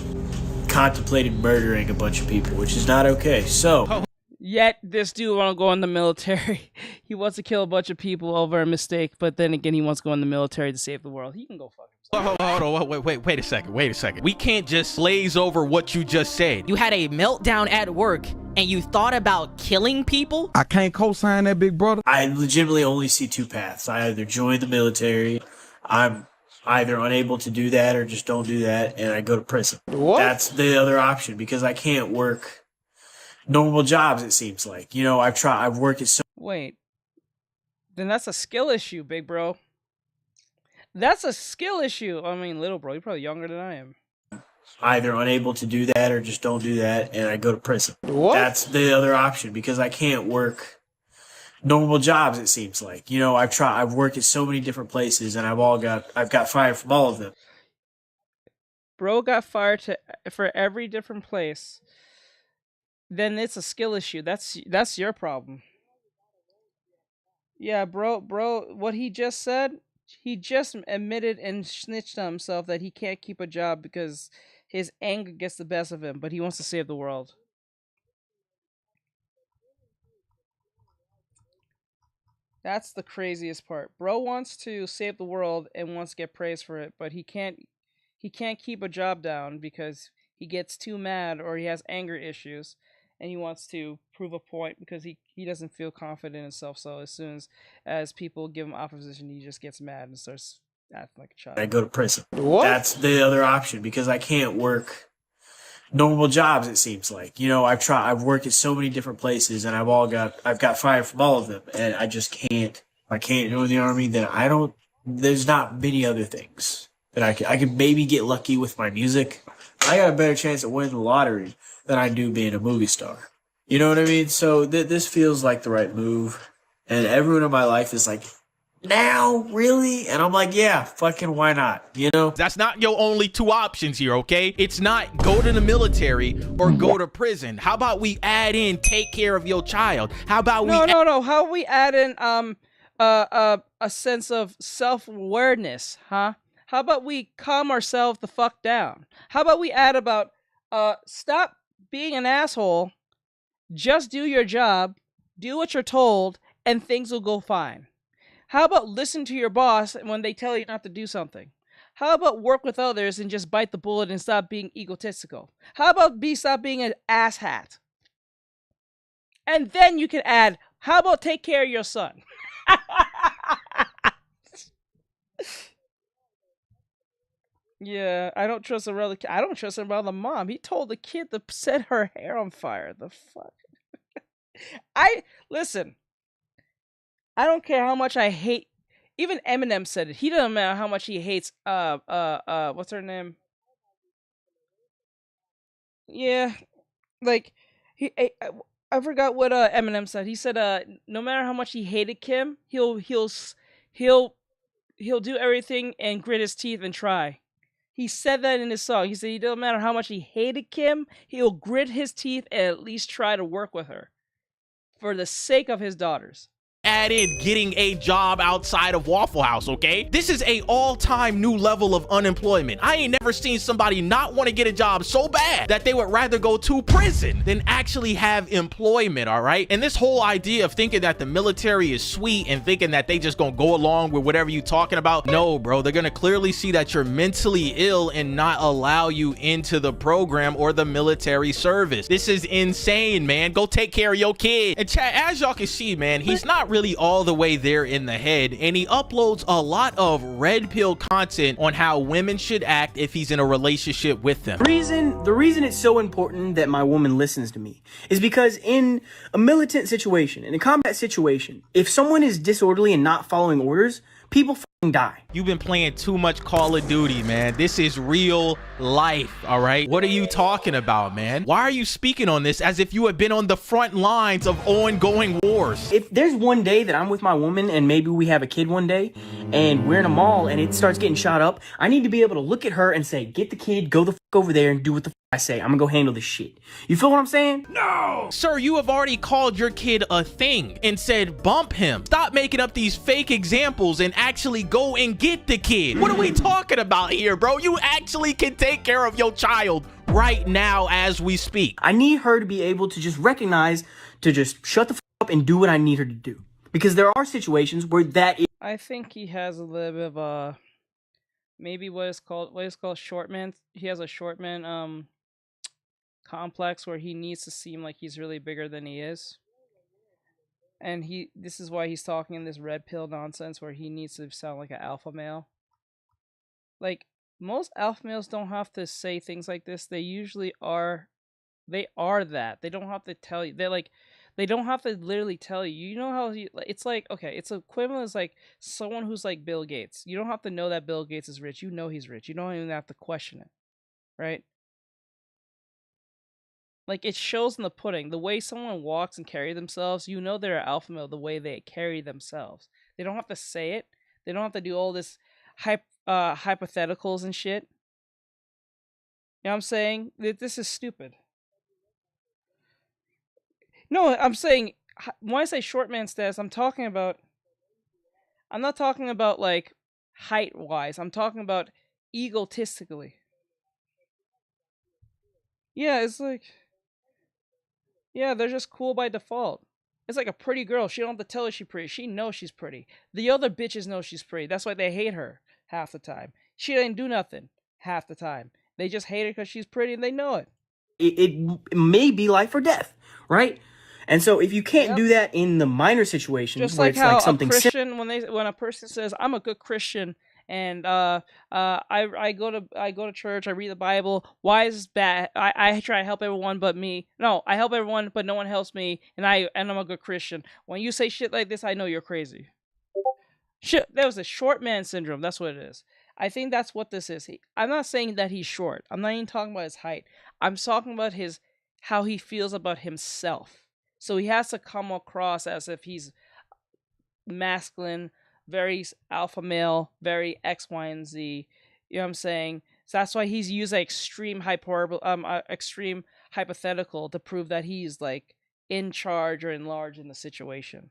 Contemplated murdering a bunch of people, which is not okay. So yet this dude want to go in the military. He wants to kill a bunch of people over a mistake, but then again he wants to go in the military to save the world. He can go fuck himself. Hold on, wait a second. We can't just glaze over what you just said. You had a meltdown at work and you thought about killing people? I can't co-sign that, big brother. I legitimately only see two paths. I either join the military, I'm either unable to do that or just don't do that, and I go to prison. What? That's the other option, because I can't work normal jobs, it seems like. You know, I've worked at so... Wait. Then that's a skill issue, big bro. That's a skill issue. I mean, little bro, you're probably younger than I am. Either unable to do that or just don't do that, and I go to prison. What? That's the other option, because I can't work normal jobs, it seems like. You know, I've worked at so many different places, and I've got fired from all of them. Bro got fired for every different place. Then it's a skill issue. That's your problem. Yeah, bro, what he just said, he just admitted and snitched on himself that he can't keep a job because his anger gets the best of him, but he wants to save the world. That's the craziest part. Bro wants to save the world and wants to get praised for it, but he can't keep a job down because he gets too mad or he has anger issues, and he wants to prove a point because he doesn't feel confident in himself. So as soon as people give him opposition, he just gets mad and starts acting like a child. I go to prison. What? That's the other option, because I can't work normal jobs, it seems like. You know, I've worked at so many different places, and I've got fired from all of them, and I just can't. If I can't join the army, then there's not many other things that I could maybe get lucky with my music. I got a better chance at winning the lottery than I do being a movie star. You know what I mean? So this feels like the right move, and everyone in my life is like, now, really? And I'm like, yeah, fucking why not? You know? That's not your only two options here, okay? It's not go to the military or go to prison. How about we add in take care of your child? How about No. How we add in a sense of self-awareness, huh? How about we calm ourselves the fuck down? How about we add about stop being an asshole, just do your job, do what you're told, and things will go fine. How about listen to your boss when they tell you not to do something? How about work with others and just bite the bullet and stop being egotistical? How about stop being an asshat? And then you can add, how about take care of your son? Yeah, I don't trust him around the mom. He told the kid to set her hair on fire. The fuck? Listen. I don't care how much I hate. Even Eminem said it. He doesn't matter how much he hates. What's her name? Yeah, like I forgot what Eminem said. He said no matter how much he hated Kim, he'll do everything and grit his teeth and try. He said that in his song. He said it doesn't matter how much he hated Kim, he'll grit his teeth and at least try to work with her for the sake of his daughters. Added getting a job outside of Waffle House, okay? This is a all-time new level of unemployment. I ain't never seen somebody not want to get a job so bad that they would rather go to prison than actually have employment, all right? And this whole idea of thinking that the military is sweet and thinking that they just gonna go along with whatever you talking about, no, bro. They're gonna clearly see that you're mentally ill and not allow you into the program or the military service. This is insane, man. Go take care of your kid. And chat, as y'all can see, man, he's not really all the way there in the head, and he uploads a lot of red pill content on how women should act if he's in a relationship with them. The reason it's so important that my woman listens to me is because in a militant situation, in a combat situation, if someone is disorderly and not following orders, people fucking die. You've been playing too much Call of Duty, man. This is real life, all right? What are you talking about, man? Why are you speaking on this as if you had been on the front lines of ongoing wars? If there's one day that I'm with my woman and maybe we have a kid one day and we're in a mall and it starts getting shot up, I need to be able to look at her and say, get the kid, go the fuck over there and do what the fuck I say. I'm gonna go handle this shit. You feel what I'm saying? No! Sir, you have already called your kid a thing and said bump him. Stop making up these fake examples and actually go and get the kid. What are we talking about here, bro? You actually can take care of your child right now as we speak. I need her to be able to just recognize, to just shut the fuck up and do what I need her to do. Because there are situations where that is... I think he has a little bit of maybe what is called short man. He has a short man complex where he needs to seem like he's really bigger than he is. And this is why he's talking in this red pill nonsense where he needs to sound like an alpha male. Like, most alpha males don't have to say things like this. They usually are. They are that. They don't have to tell you. They don't have to literally tell you. You know how it's like, okay, it's equivalent as like someone who's like Bill Gates. You don't have to know that Bill Gates is rich. You know he's rich. You don't even have to question it. Right? Like, it shows in the pudding. The way someone walks and carry themselves, you know they're an alpha male the way they carry themselves. They don't have to say it. They don't have to do all this hypotheticals and shit. You know what I'm saying? This is stupid. No, I'm saying, when I say short man status, I'm not talking about like height-wise. I'm talking about egotistically. Yeah, it's like... Yeah, they're just cool by default. It's like a pretty girl. She don't have to tell her she's pretty. She knows she's pretty. The other bitches know she's pretty. That's why they hate her half the time. She didn't do nothing half the time. They just hate her because she's pretty and they know it. It may be life or death, right? And so if you can't do that in the minor situations, just where like it's how like something a Christian, when a person says, "I'm a good Christian," and I go to church, I read the Bible. Why is this bad? I try to help everyone but me. No, I help everyone but no one helps me, and I'm a good Christian. When you say shit like this, I know you're crazy. Shit, that was a short man syndrome. That's what it is. I think that's what this is. I'm not saying that he's short. I'm not even talking about his height. I'm talking about how he feels about himself. So he has to come across as if he's masculine, very alpha male, very X, Y, and Z. You know what I'm saying? So that's why he's used extreme extreme hypothetical to prove that he's like in charge or in large in the situation.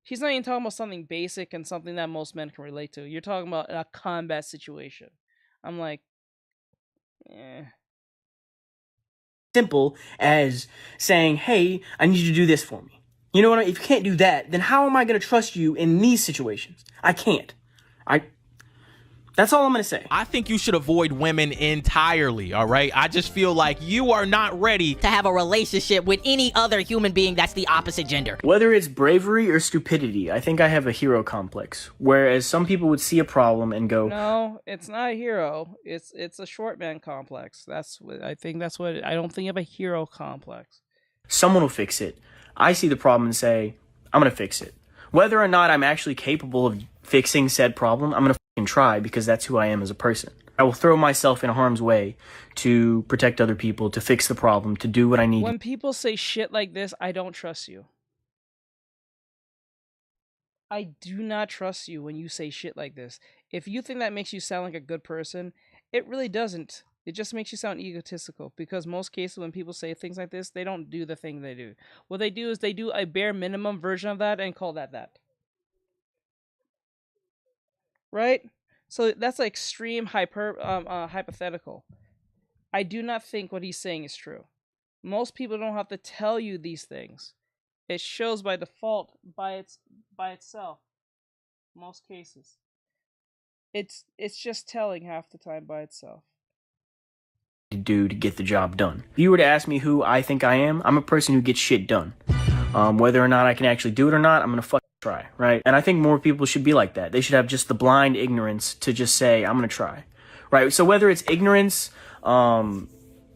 He's not even talking about something basic and something that most men can relate to. You're talking about a combat situation. I'm like, simple as saying, hey, I need you to do this for me. You know what? If you can't do that, then how am I going to trust you in these situations? I can't. That's all I'm going to say. I think you should avoid women entirely, all right? I just feel like you are not ready to have a relationship with any other human being that's the opposite gender. Whether it's bravery or stupidity, I think I have a hero complex. Whereas some people would see a problem and go, no, it's not a hero. It's a short man complex. I don't think you have a hero complex. Someone will fix it. I see the problem and say, I'm going to fix it. Whether or not I'm actually capable of fixing said problem, I'm going to fucking try, because that's who I am as a person. I will throw myself in harm's way to protect other people, to fix the problem, to do what I need. When people say shit like this, I don't trust you. I do not trust you when you say shit like this. If you think that makes you sound like a good person, it really doesn't. It just makes you sound egotistical, because most cases when people say things like this, they don't do the thing they do. What they do is they do a bare minimum version of that and call that that. Right? So that's like extreme hypothetical. I do not think what he's saying is true. Most people don't have to tell you these things. It shows by default by itself. Most cases. It's just telling half the time by itself. To do to get the job done. If you were to ask me who I think I am, I'm a person who gets shit done. Whether or not I can actually do it or not, I'm gonna fucking try, right? And I think more people should be like that. They should have just the blind ignorance to just say, I'm gonna try, right? So whether it's ignorance,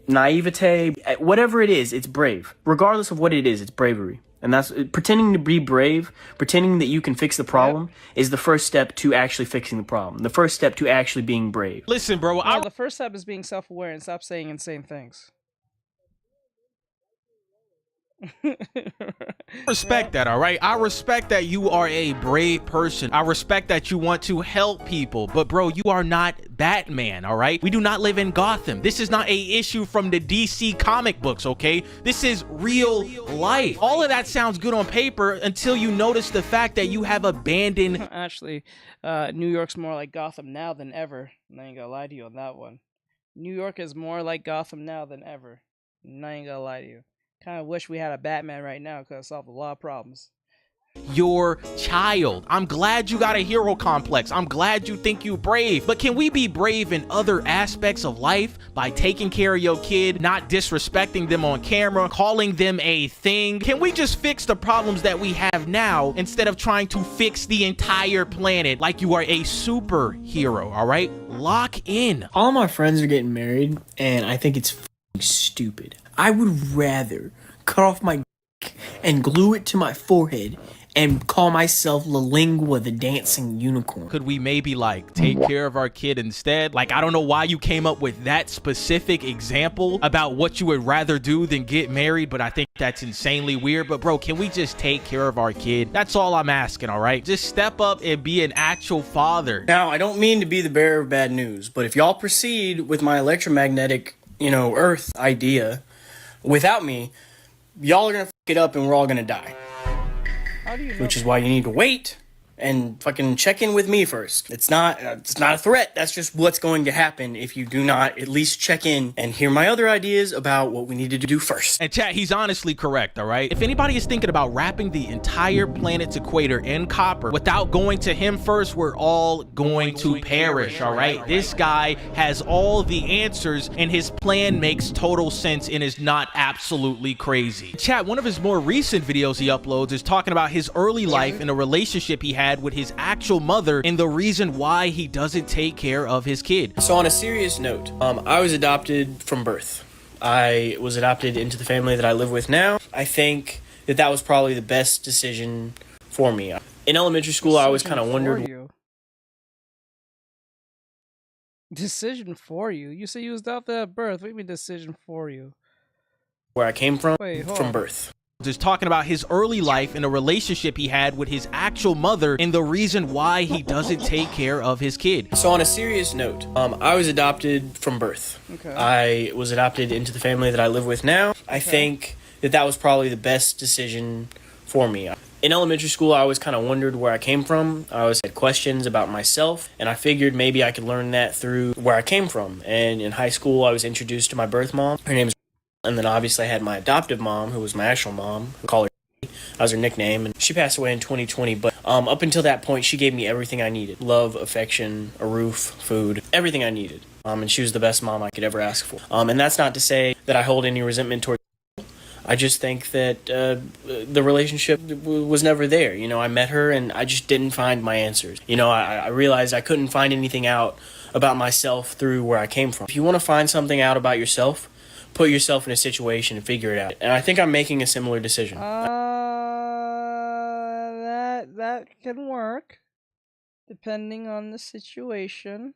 naivete, whatever it is, it's brave. Regardless of what it is, it's bravery. And that's pretending to be brave, pretending that you can fix the problem is the first step to actually fixing the problem. The first step to actually being brave. Listen, bro. The first step is being self-aware and stop saying insane things. Respect that, all right? I respect that you are a brave person. I respect that you want to help people. But bro, you are not Batman, all right? We do not live in Gotham. This is not a issue from the DC comic books, okay? This is real life. All of that sounds good on paper until you notice the fact that you have abandoned... Actually, New York's more like Gotham now than ever. And I ain't gonna lie to you on that one. New York is more like Gotham now than ever. And I ain't gonna lie to you. Kind of wish we had a Batman right now, because it solved a lot of problems. Your child. I'm glad you got a hero complex. I'm glad you think you're brave. But can we be brave in other aspects of life by taking care of your kid, not disrespecting them on camera, calling them a thing? Can we just fix the problems that we have now instead of trying to fix the entire planet like you are a superhero, all right? Lock in. All my friends are getting married, and I think it's f***ing stupid. I would rather cut off my dick and glue it to my forehead and call myself La Lingua, the dancing unicorn. Could we maybe like take care of our kid instead? Like, I don't know why you came up with that specific example about what you would rather do than get married, but I think that's insanely weird. But bro, can we just take care of our kid? That's all I'm asking, all right? Just step up and be an actual father. Now, I don't mean to be the bearer of bad news, but if y'all proceed with my electromagnetic, Earth idea without me, y'all are gonna f*** it up and we're all gonna die. How do you know? Which is why you need to wait and fucking check in with me first. It's not a threat. That's just what's going to happen if you do not at least check in and hear my other ideas about what we needed to do first. And chat, he's honestly correct, all right? If anybody is thinking about wrapping the entire planet's equator in copper without going to him first, we're all going to perish, all right? This guy has all the answers and his plan makes total sense and is not absolutely crazy. Chat, one of his more recent videos he uploads is talking about his early life and a relationship he had with his actual mother and the reason why he doesn't take care of his kid. So on a serious note, I was adopted from birth. I was adopted into the family that I live with now. I think that was probably the best decision for me. In elementary school, I always kind of wondered... Decision for you? You say you was adopted at birth. What do you mean decision for you? Where I came from, Wait, from birth. Just talking about his early life and a relationship he had with his actual mother and the reason why he doesn't take care of his kid. So on a serious note, I was adopted from birth. Okay. I was adopted into the family that I live with now. I think that was probably the best decision for me. In elementary school, I always kind of wondered where I came from. I always had questions about myself, and I figured maybe I could learn that through where I came from. And in high school, I was introduced to my birth mom. Her name's and then obviously I had my adoptive mom, who was my actual mom. I call her that was her nickname, and she passed away in 2020. But up until that point, she gave me everything I needed. Love, affection, a roof, food, everything I needed. And she was the best mom I could ever ask for. And that's not to say that I hold any resentment towards her. I just think that the relationship was never there. I met her and I just didn't find my answers. I realized I couldn't find anything out about myself through where I came from. If you want to find something out about yourself, put yourself in a situation and figure it out. And I think I'm making a similar decision. That can work, depending on the situation.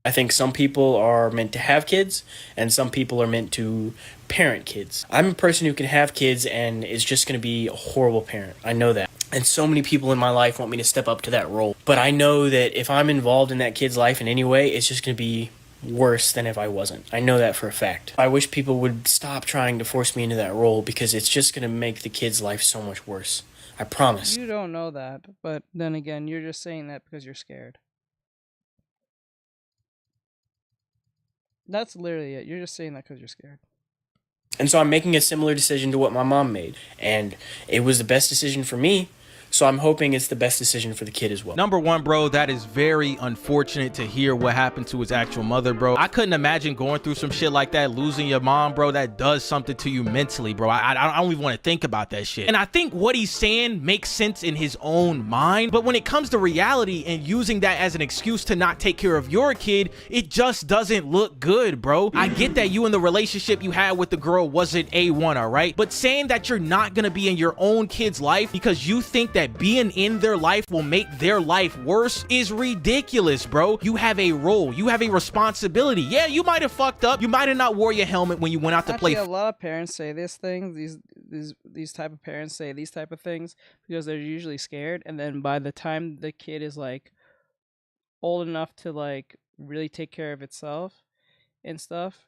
I think some people are meant to have kids, and some people are meant to parent kids. I'm a person who can have kids and is just going to be a horrible parent. I know that. And so many people in my life want me to step up to that role. But I know that if I'm involved in that kid's life in any way, it's just going to be worse than if I wasn't. I know that for a fact. I wish people would stop trying to force me into that role, because it's just going to make the kid's life so much worse. I promise. You don't know that, but then again, you're just saying that because you're scared. That's literally it. You're just saying that because you're scared. And so I'm making a similar decision to what my mom made. And it was the best decision for me. So I'm hoping it's the best decision for the kid as well. Number one, bro, that is very unfortunate to hear what happened to his actual mother, bro. I couldn't imagine going through some shit like that, losing your mom, bro. That does something to you mentally, bro. I don't even want to think about that shit. And I think what he's saying makes sense in his own mind, but when it comes to reality and using that as an excuse to not take care of your kid, it just doesn't look good, bro. I get that you and the relationship you had with the girl wasn't A1, all right? But saying that you're not gonna be in your own kid's life because you think that being in their life will make their life worse is ridiculous, bro. You have a role, you have a responsibility. Yeah, you might have fucked up, you might have not wore your helmet when you went out to play. A lot of parents say this thing, these type of parents say these type of things because they're usually scared, and then by the time the kid is like old enough to like really take care of itself and stuff,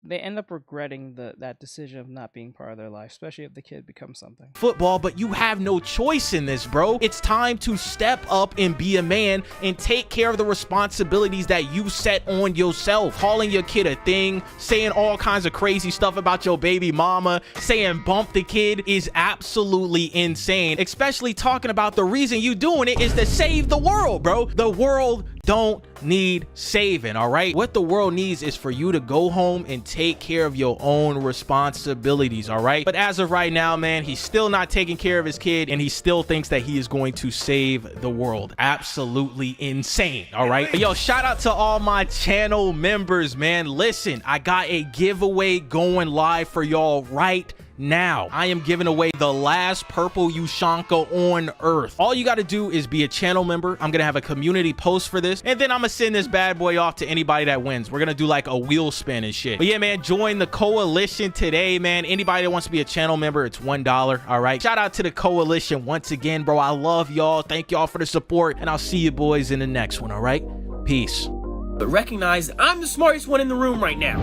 they end up regretting that decision of not being part of their life, especially if the kid becomes something. Football, but you have no choice in this, bro. It's time to step up and be a man and take care of the responsibilities that you set on yourself. Calling your kid a thing, saying all kinds of crazy stuff about your baby mama, saying bump the kid is absolutely insane, especially talking about the reason you doing it is to save the world, bro. The world don't need saving, all right? What the world needs is for you to go home and take care of your own responsibilities, all right? But as of right now, man, he's still not taking care of his kid, and he still thinks that he is going to save the world. Absolutely insane, all right? But yo, shout out to all my channel members, man. Listen, I got a giveaway going live for y'all right now. I am giving away the last purple Ushanka on earth. All you got to do is be a channel member. I'm gonna have a community post for this, and then I'm gonna send this bad boy off to anybody that wins. We're gonna do like a wheel spin and shit. But yeah, man, join the coalition today, man. Anybody that wants to be a channel member, it's $1, all right? Shout out to the coalition once again, bro. I love y'all. Thank y'all for the support, and I'll see you boys in the next one, all right? Peace. But recognize that I'm the smartest one in the room right now.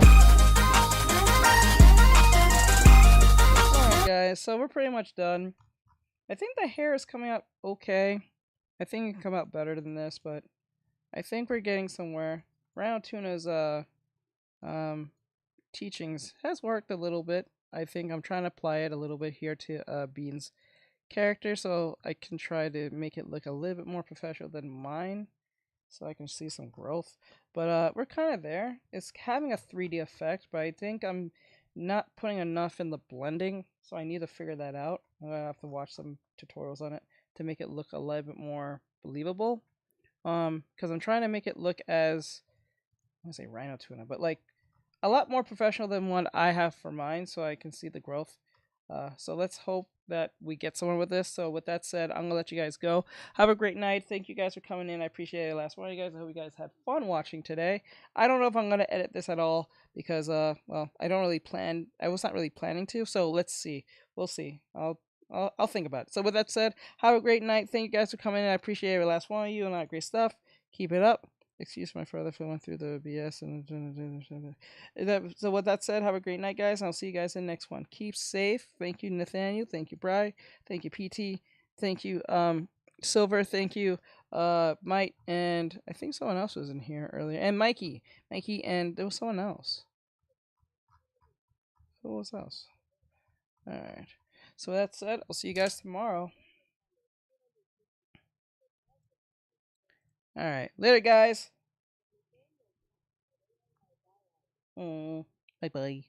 Guys, so we're pretty much done. I think the hair is coming out okay. I think it can come out better than this, but I think we're getting somewhere. Rhino Tuna's teachings has worked a little bit. I think I'm trying to apply it a little bit here to Bean's character, so I can try to make it look a little bit more professional than mine, so I can see some growth. But we're kind of there. It's having a 3D effect, but I think I'm not putting enough in the blending, so I need to figure that out. I'm gonna have to watch some tutorials on it to make it look a little bit more believable. Because I'm trying to make it look as, I want to say Rhino Tuna, but like a lot more professional than what I have for mine, so I can see the growth. So let's hope that we get somewhere with this. So with that said, I'm gonna let you guys go. Have a great night. Thank you guys for coming in. I appreciate it. Last one of you guys. I hope you guys had fun watching today. I don't know if I'm gonna edit this at all because well, I don't really plan. I was not really planning to. So let's see. We'll see. I'll think about it. So with that said, have a great night. Thank you guys for coming in. I appreciate every last one of you and all that great stuff. Keep it up. Excuse my further filming through the BS. So with that said, have a great night, guys, and I'll see you guys in the next one. Keep safe. Thank you, Nathaniel. Thank you, Bri. Thank you, PT. Thank you, Silver. Thank you, Mike. And I think someone else was in here earlier. And Mikey. And there was someone else. Who was else? All right. So that said, I'll see you guys tomorrow. All right. Later, guys. Bye-bye.